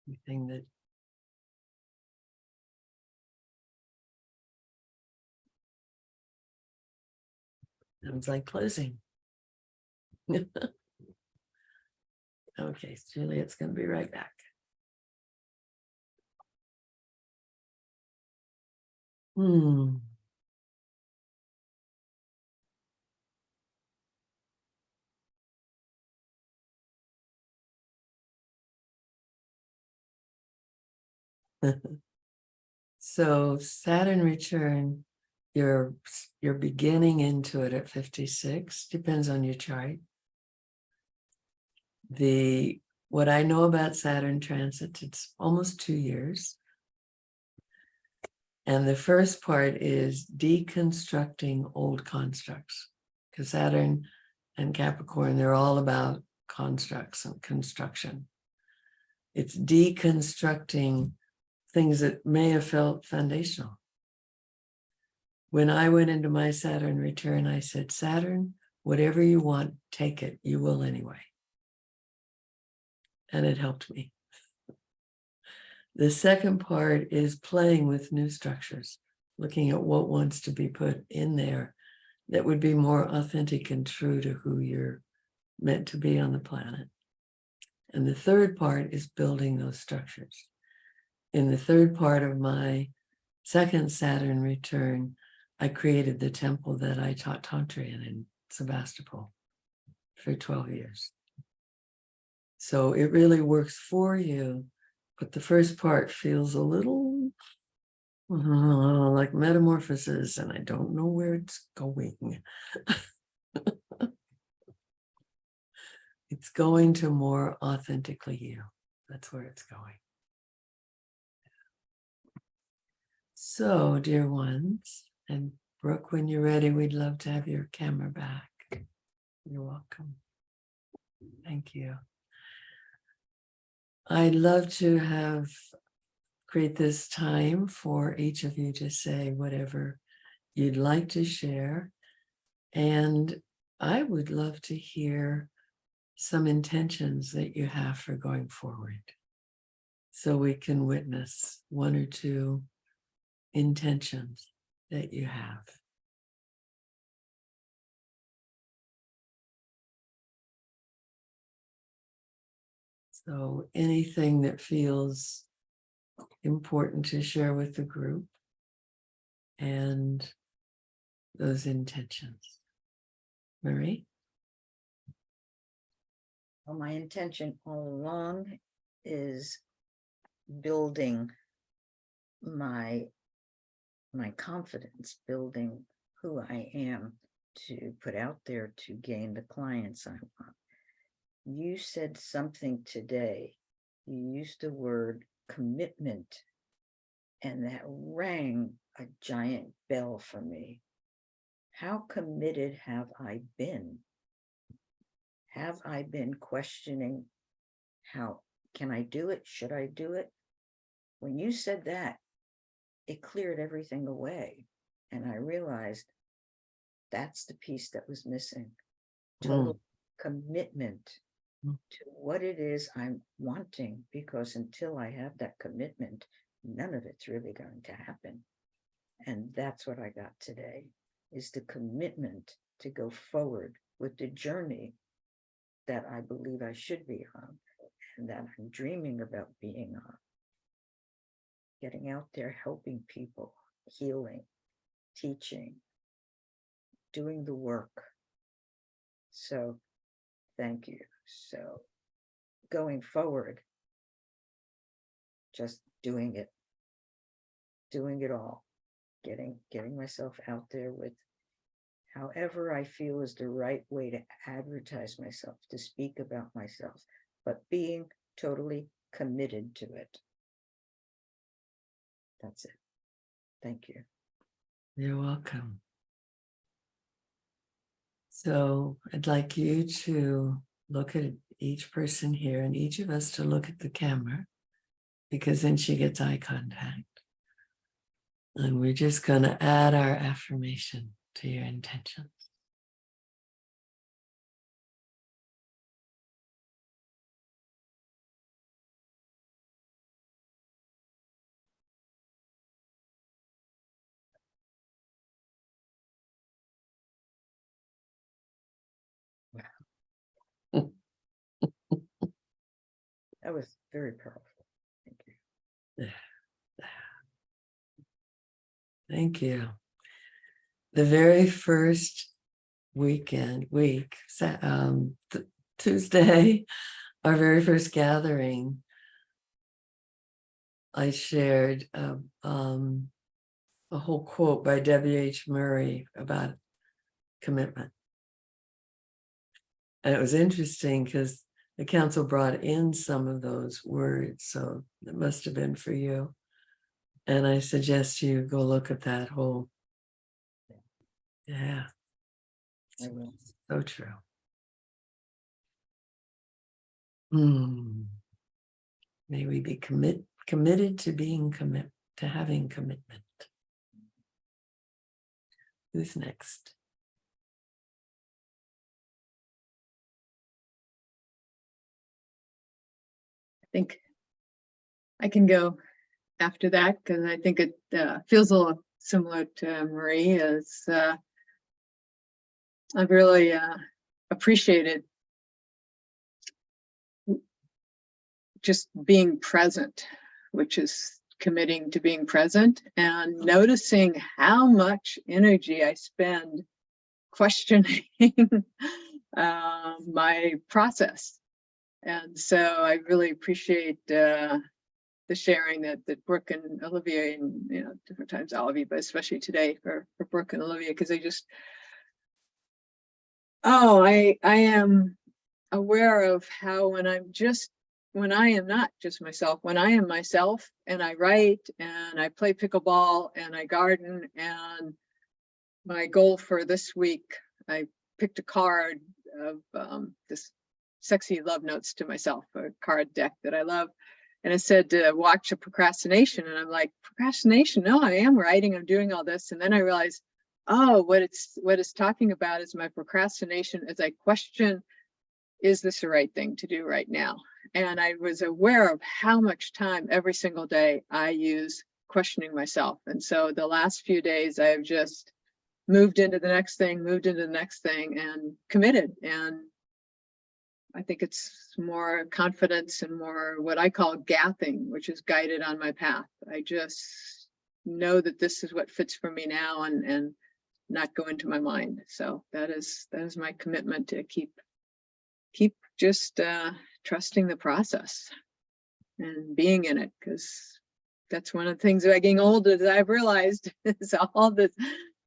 Anything that sounds like closing. Okay, Juliet's going to be right back. So Saturn return, you're beginning into it at 56, depends on your chart. What I know about Saturn transits, it's almost 2 years. And the first part is deconstructing old constructs, because Saturn and Capricorn, they're all about constructs and construction. It's deconstructing things that may have felt foundational. When I went into my Saturn return, I said, Saturn, whatever you want, take it. You will anyway. And it helped me. The second part is playing with new structures, looking at what wants to be put in there that would be more authentic and true to who you're meant to be on the planet. And the third part is building those structures. In the third part of my second Saturn return, I created the temple that I taught Tantra in Sebastopol for 12 years. So it really works for you, but the first part feels a little like metamorphosis, and I don't know where it's going. It's going to more authentically you. That's where it's going. So, dear ones, and Brooke, when you're ready, we'd love to have your camera back. You're welcome. Thank you. I'd love to create this time for each of you to say whatever you'd like to share. And I would love to hear some intentions that you have for going forward, so we can witness one or two intentions that you have. So anything that feels important to share with the group and those intentions. Marie? Well, my intention all along is building my confidence, building who I am, to put out there to gain the clients I want. You said something today. You used the word commitment, and that rang a giant bell for me. How committed have I been? Have I been questioning how can I do it? Should I do it? When you said that, it cleared everything away. And I realized that's the piece that was missing. Total commitment to what it is I'm wanting, because until I have that commitment, none of it's really going to happen. And that's what I got today, is the commitment to go forward with the journey that I believe I should be on and that I'm dreaming about being on. Getting out there, helping people, healing, teaching, doing the work. So thank you. So going forward, just doing it all, getting myself out there with however I feel is the right way to advertise myself, to speak about myself, but being totally committed to it. That's it. Thank you. You're welcome. So I'd like you to look at each person here and each of us to look at the camera, because then she gets eye contact. And we're just going to add our affirmation to your intentions. That was very powerful. Thank you. Thank you. The very first Tuesday, our very first gathering, I shared a whole quote by W.H. Murray about commitment. And it was interesting because the council brought in some of those words, so it must have been for you. And I suggest you go look at that whole. Yeah. I will. So true. May we be committed to to having commitment. Who's next? I think I can go after that, because I think it feels a little similar to Marie. As I've really appreciated just being present, which is committing to being present, and noticing how much energy I spend questioning my process. And so I really appreciate the sharing that Brooke and Olivia, and different times Olivia, but especially today for Brooke and Olivia, because I am aware of how when I am not just myself, when I am myself and I write and I play pickleball and I garden, and my goal for this week, I picked a card of this sexy love notes to myself, a card deck that I love. And it said to watch a procrastination. And I'm like, procrastination? No, I am writing, I'm doing all this. And then I realized, oh, what it's talking about is my procrastination as I question, is this the right thing to do right now? And I was aware of how much time every single day I use questioning myself. And so the last few days I've just moved into the next thing, and committed. And I think it's more confidence and more what I call gapping, which is guided on my path. I just know that this is what fits for me now, and not go into my mind. So that is my commitment to keep just trusting the process and being in it, because that's one of the things about getting older that I've realized is all the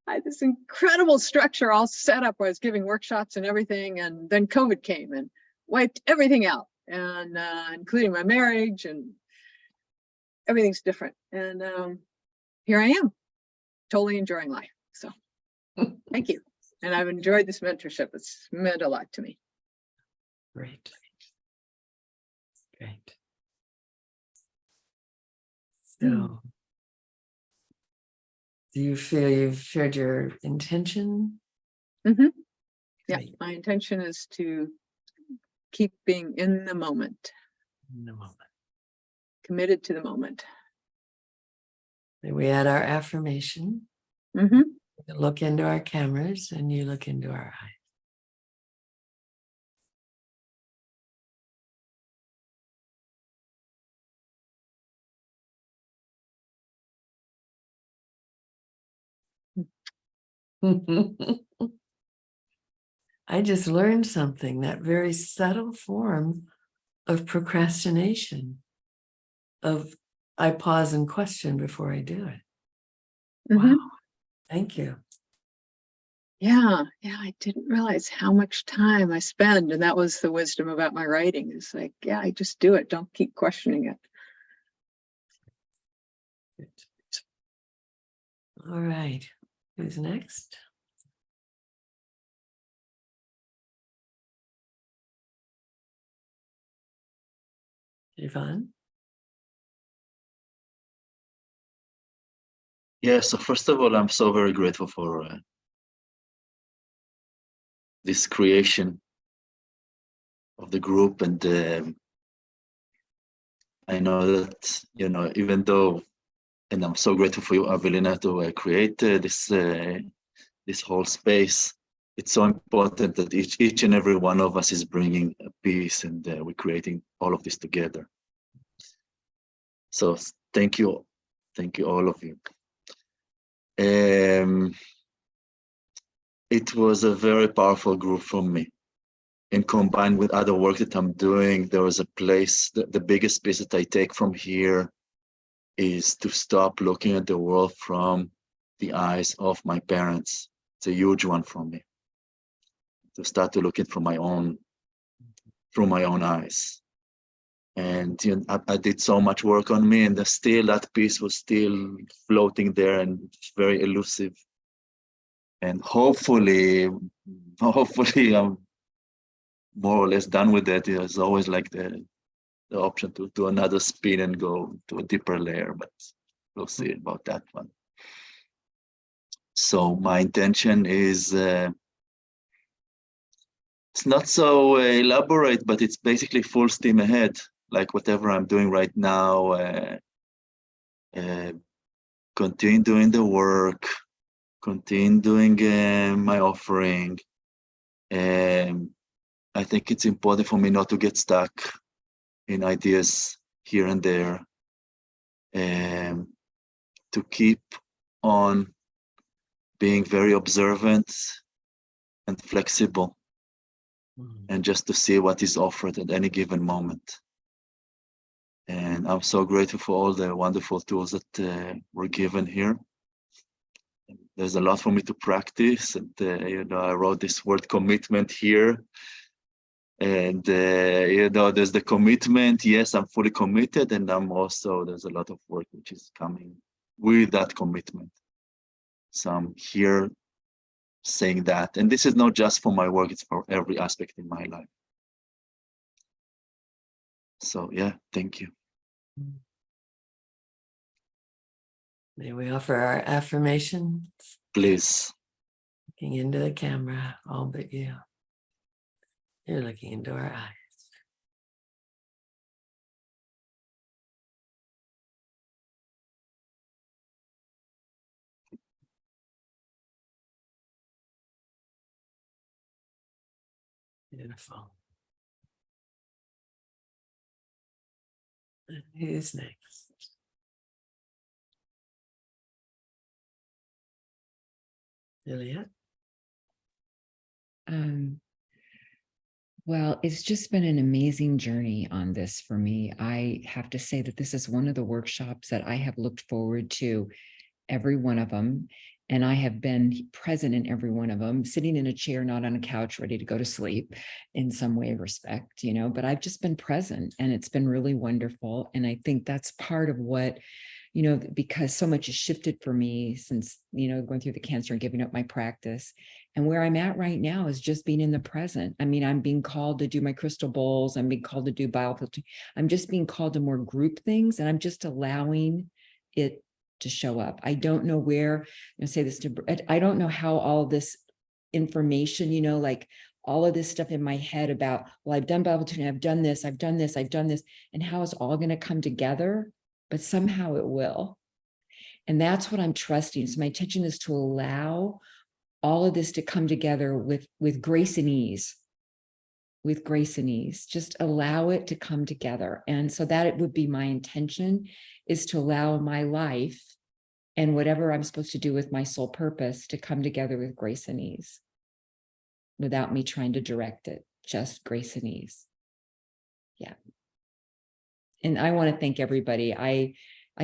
I had this incredible structure all set up where I was giving workshops and everything, and then COVID came and wiped everything out, and including my marriage, and everything's different. And here I am, totally enjoying life. So thank you. And I've enjoyed this mentorship. It's meant a lot to me. Great. Great. So, do you feel you've shared your intention? Mm-hmm. Yeah, Great. my intention is to keep being in the moment, In a moment. committed to the moment. May we add our affirmation? Mm-hmm. Look into our cameras and you look into our eyes. I just learned something, that very subtle form of procrastination, of I pause and question before I do it. Mm-hmm. Wow. Thank you. Yeah, I didn't realize how much time I spend. And that was the wisdom about my writing. It's like, yeah, I just do it. Don't keep questioning it. Good. All right. Who's next? Yvonne? Yeah, so first of all, I'm so very grateful for this creation of the group. And I know that, even though, and I'm so grateful for you, Avelina, to create this whole space. It's so important that each and every one of us is bringing a piece, and we're creating all of this together. So thank you all of you. It was a very powerful group for me, and combined with other work that I'm doing, there was a place, the biggest piece that I take from here is to stop looking at the world from the eyes of my parents. It's a huge one for me, to start to look at through my own eyes. And I did so much work on me, and still that piece was still floating there, and very elusive. And hopefully I'm more or less done with that. There's always like the option to do another spin and go to a deeper layer, but we'll see about that one. So my intention is it's not so elaborate, but it's basically full steam ahead, like whatever I'm doing right now. Continue doing the work, continue doing my offering. I think it's important for me not to get stuck in ideas here and there, to keep on being very observant and flexible, and just to see what is offered at any given moment. And I'm so grateful for all the wonderful tools that were given here. There's a lot for me to practice, and I wrote this word commitment here. And there's the commitment. Yes, I'm fully committed, and there's a lot of work which is coming with that commitment. So I'm here saying that, and this is not just for my work, it's for every aspect in my life. So yeah, thank you. May we offer our affirmations? Please. Looking into the camera, all but you. You're looking into our eyes. Beautiful. And who's next? Juliet? Well, it's just been an amazing journey on this for me. I have to say that this is one of the workshops that I have looked forward to, every one of them. And I have been present in every one of them, sitting in a chair, not on a couch, ready to go to sleep in some way of respect, you know, but I've just been present and it's been really wonderful. And I think that's part of what, you know, because so much has shifted for me since, you know, going through the cancer and giving up my practice. And where I'm at right now is just being in the present. I mean, I'm being called to do my crystal bowls. I'm being called to do biofiltering. I'm just being called to more group things, and I'm just allowing it to show up. I don't know where, I say this to, I don't know how all this information, you know, like all of this stuff in my head about, well, I've done biofiltering, I've done this, I've done this, I've done this, and how it's all going to come together, but somehow it will. And that's what I'm trusting. So my intention is to allow all of this to come together with grace and ease, with grace and ease, just allow it to come together. And so that it would be my intention, is to allow my life and whatever I'm supposed to do with my soul purpose to come together with grace and ease, without me trying to direct it, just grace and ease. Yeah. And I want to thank everybody. I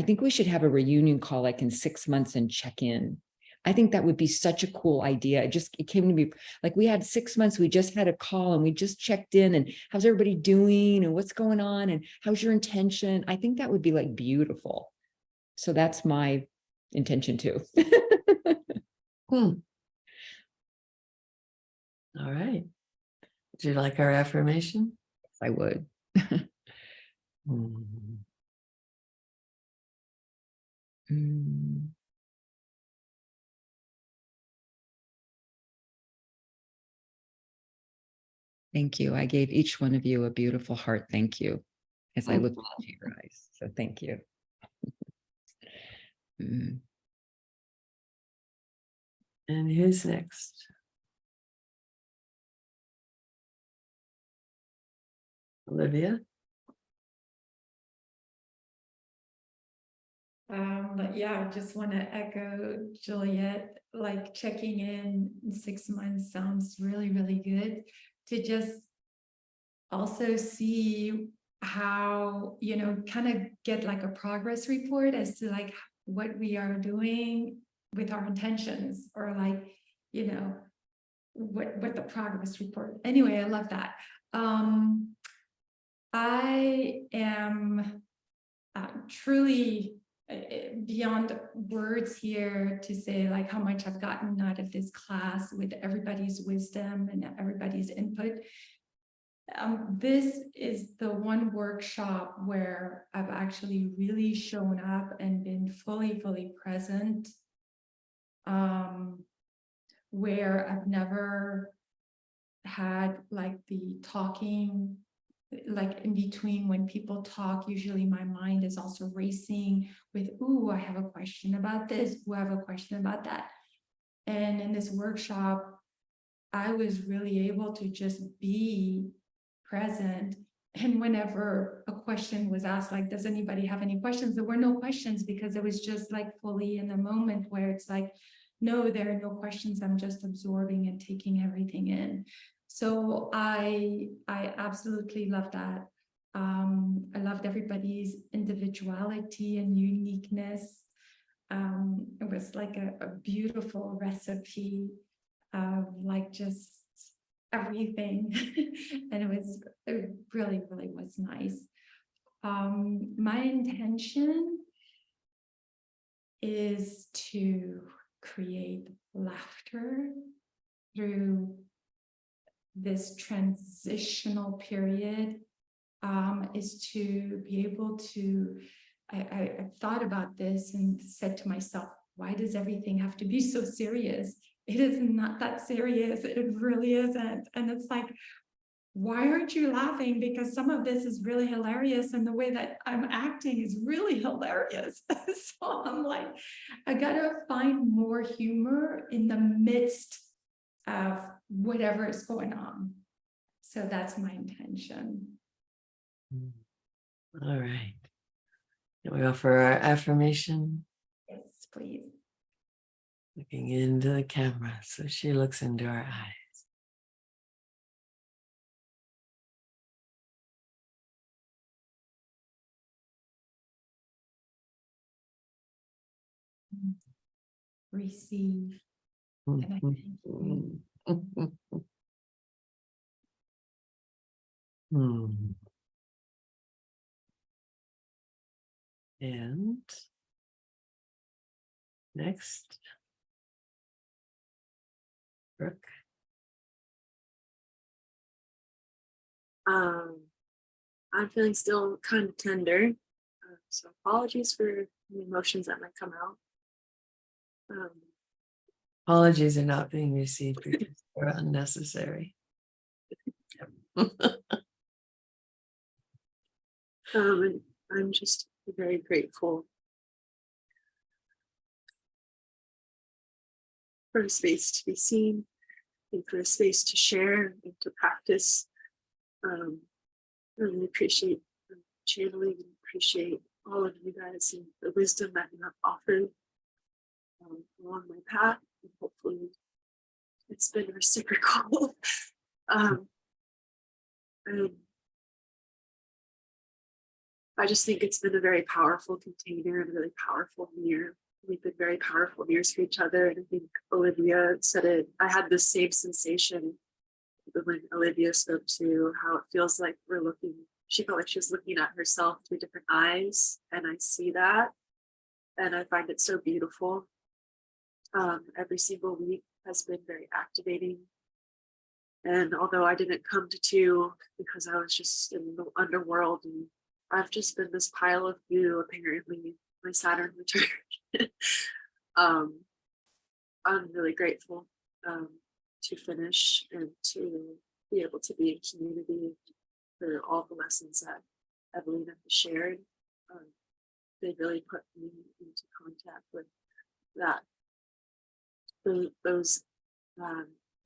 think we should have a reunion call like in 6 months and check in. I think that would be such a cool idea. It came to me like, we had 6 months, we just had a call and we just checked in, and how's everybody doing and what's going on and how's your intention? I think that would be like beautiful. So that's my intention too. All right. Would you like our affirmation? I would. Mm. Mm. Thank you. I gave each one of you a beautiful heart. Thank you. As I look into your eyes. So thank you. Mm. And who's next? Olivia? But yeah, I just want to echo Juliet, like checking in 6 months sounds really, really good, to just also see how, you know, kind of get like a progress report as to like what we are doing with our intentions, or like, you know, what the progress report. Anyway, I love that. I am truly beyond words here to say like how much I've gotten out of this class with everybody's wisdom and everybody's input. This is the one workshop where I've actually really shown up and been fully present, where I've never had like the talking, like in between when people talk, usually my mind is also racing with, ooh, I have a question about this, ooh, I have a question about that. And in this workshop, I was really able to just be present. And whenever a question was asked, like, does anybody have any questions? There were no questions, because it was just like fully in the moment where it's like, no, there are no questions. I'm just absorbing and taking everything in. So I absolutely love that. I loved everybody's individuality and uniqueness. It was like a beautiful recipe of like just everything. And it really was nice. My intention is to create laughter through this transitional period, is to be able to, I thought about this and said to myself, why does everything have to be so serious? It is not that serious. It really isn't. And it's like, why aren't you laughing? Because some of this is really hilarious, and the way that I'm acting is really hilarious. So I'm like, I gotta find more humor in the midst of whatever is going on. So that's my intention. All right. Can we go for our affirmation? Yes, please. Looking into the camera, so she looks into our eyes. receive. And I thank you. And next, Brooke. I'm feeling still kind of tender, so apologies for the emotions that might come out. Apologies are not being received because they're unnecessary. And I'm just very grateful for a space to be seen and for a space to share and to practice. I really appreciate channeling and appreciate all of you guys and the wisdom that you have offered along my path. And hopefully it's been reciprocal. And I just think it's been a very powerful container and a really powerful mirror. We've been very powerful mirrors for each other. And I think Olivia said it. I had the same sensation when Olivia spoke to how it feels like we're looking. She felt like she was looking at herself through different eyes. And I see that. And I find it so beautiful. Every single week has been very activating. And although I didn't come to 2 because I was just in the underworld, and I've just been this pile of goo, apparently, my Saturn return. I'm really grateful to finish and to be able to be in community for all the lessons that Evelina has shared. They really put me into contact with that, those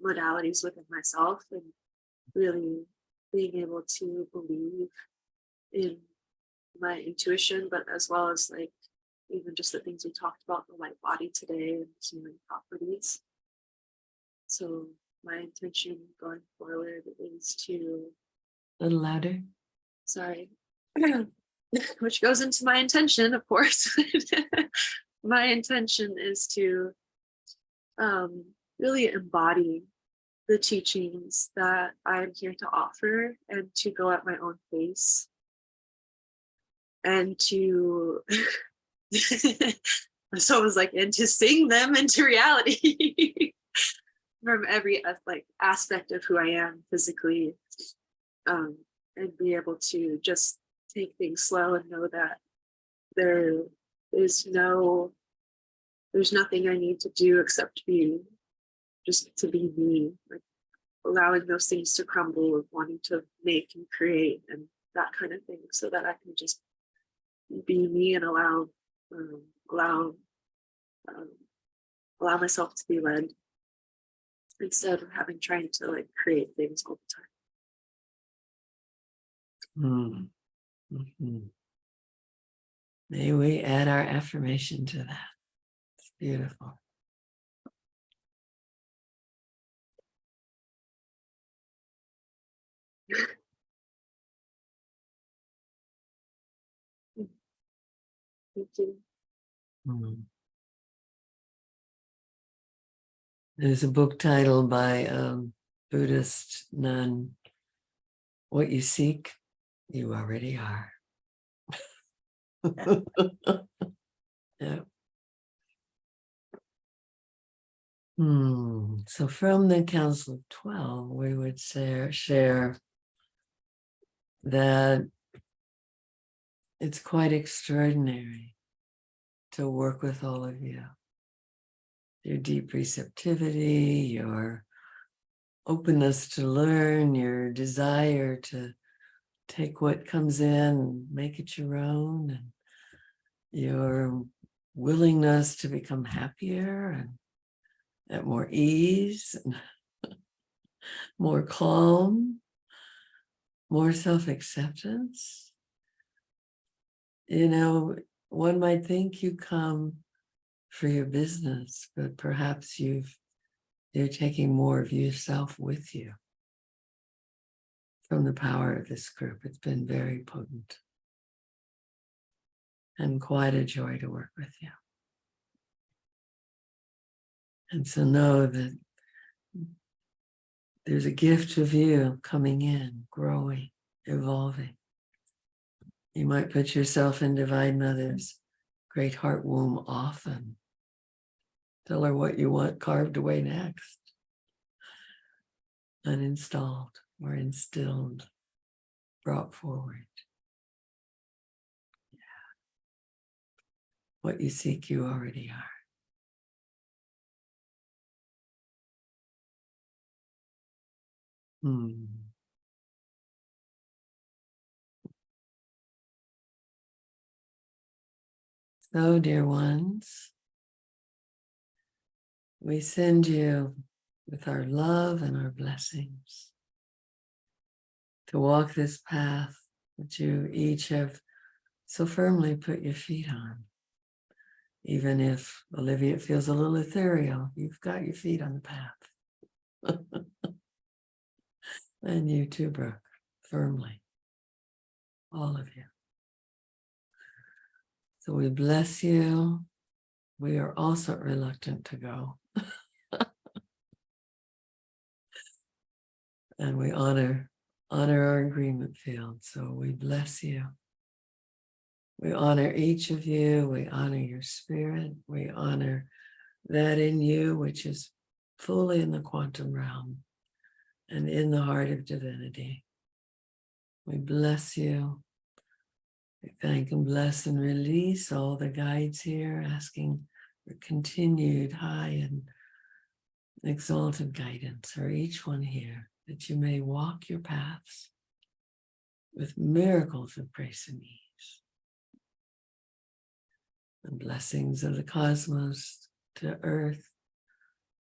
modalities within myself, and really being able to believe in my intuition, but as well as like even just the things we talked about, the light body today and healing properties. So my intention going forward is to, A little louder. sorry, which goes into my intention, of course. My intention is to really embody the teachings that I'm here to offer, and to go at my own pace, and to so it was like, and to sing them into reality from every like aspect of who I am physically, and be able to just take things slow and know that there's nothing I need to do except be me, like allowing those things to crumble, wanting to make and create and that kind of thing, so that I can just be me and allow myself to be led, instead of trying to like create things all the time. May we add our affirmation to that. It's beautiful. Thank you. There's a book titled by Buddhist nun, "What You Seek, You Already Are." Yeah. So from the Council of 12, we would share that it's quite extraordinary to work with all of you. Your deep receptivity, your openness to learn, your desire to take what comes in and make it your own, and your willingness to become happier and at more ease, and more calm, more self-acceptance. You know, one might think you come for your business, but perhaps you're taking more of yourself with you. From the power of this group, it's been very potent and quite a joy to work with you. And so know that there's a gift of you coming in, growing, evolving. You might put yourself in Divine Mother's great heart womb often. Tell her what you want carved away next. Uninstalled or instilled, brought forward. Yeah. What you seek, you already are. Hmm. So, dear ones, we send you with our love and our blessings to walk this path that you each have so firmly put your feet on. Even if, Olivia, it feels a little ethereal, you've got your feet on the path. And you too, Brooke, firmly. All of you. So we bless you. We are also reluctant to go. And we honor our agreement field. So we bless you. We honor each of you. We honor your spirit. We honor that in you, which is fully in the quantum realm and in the heart of divinity. We bless you. We thank and bless and release all the guides here, asking for continued high and exalted guidance for each one here, that you may walk your paths with miracles of grace and ease. The blessings of the cosmos to earth,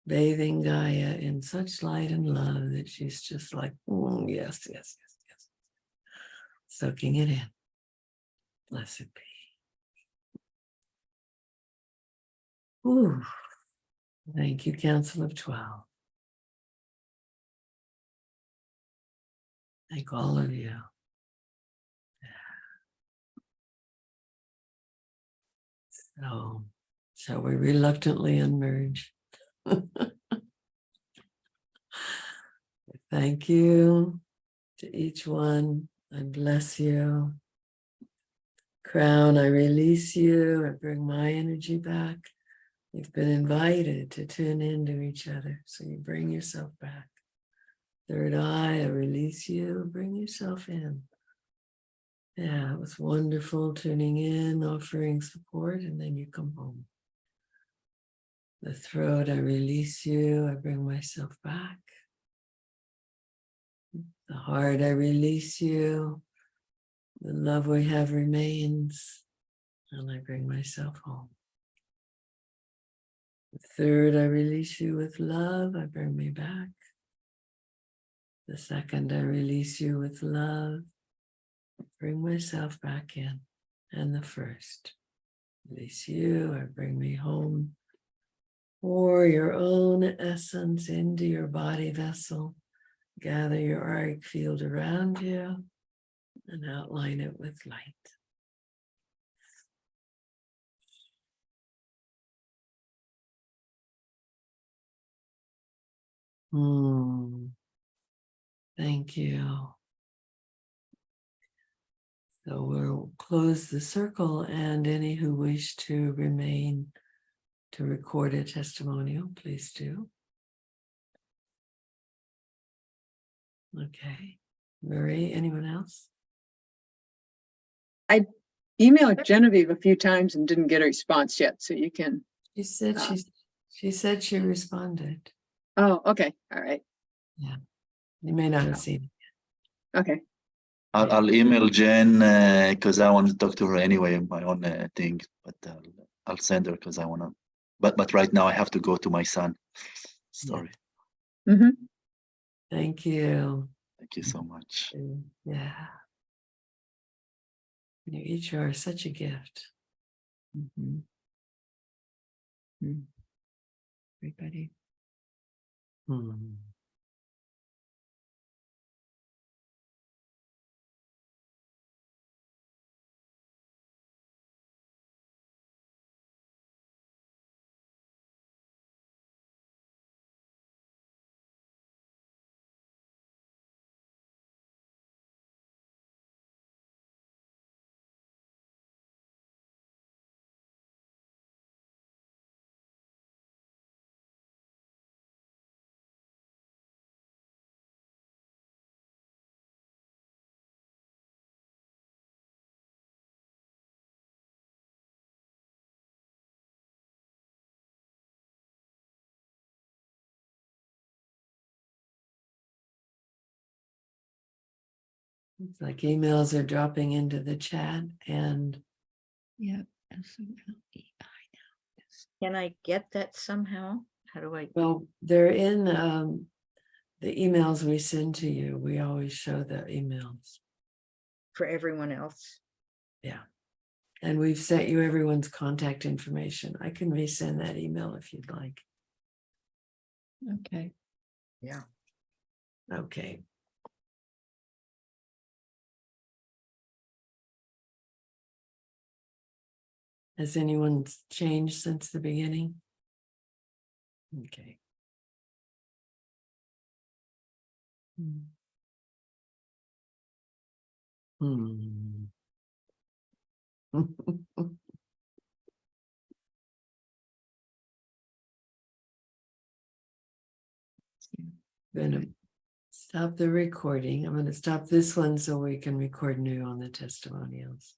bathing Gaia in such light and love that she's just like, yes, yes, yes, yes. Soaking it in. Blessed be. Ooh. Thank you, Council of 12. Thank all of you. So, shall we reluctantly unmerge? Thank you to each one. I bless you. Crown, I release you. I bring my energy back. You've been invited to tune into each other, so you bring yourself back. Third eye, I release you. Bring yourself in. Yeah, it was wonderful tuning in, offering support, and then you come home. The throat, I release you. I bring myself back. The heart, I release you. The love we have remains, and I bring myself home. The third, I release you with love. I bring me back. The second, I release you with love. Bring myself back in. And the first, release you. I bring me home. Pour your own essence into your body vessel. Gather your auric field around you and outline it with light. Thank you. So we'll close the circle, and any who wish to remain to record a testimonial, please do. Okay. Marie, anyone else? I emailed Genevieve a few times and didn't get a response yet, so you can. She said she said she responded. Oh, okay. All right. Yeah. You may not have seen it. Okay. I'll email Jen because I want to talk to her anyway, my own thing. But I'll send her because I want to. But right now I have to go to my son. Sorry. Mm-hmm. Thank you. Thank you so much. Yeah. You each are such a gift. Everybody. It's like emails are dropping into the chat and Yeah. Can I get that somehow? How do I? well, they're in the emails we send to you. We always show the emails. For everyone else? Yeah. And we've sent you everyone's contact information. I can resend that email if you'd like. Okay. Yeah. Okay. Has anyone changed since the beginning? Okay. Hmm. Gonna stop the recording. I'm gonna stop this one so we can record new on the testimonials.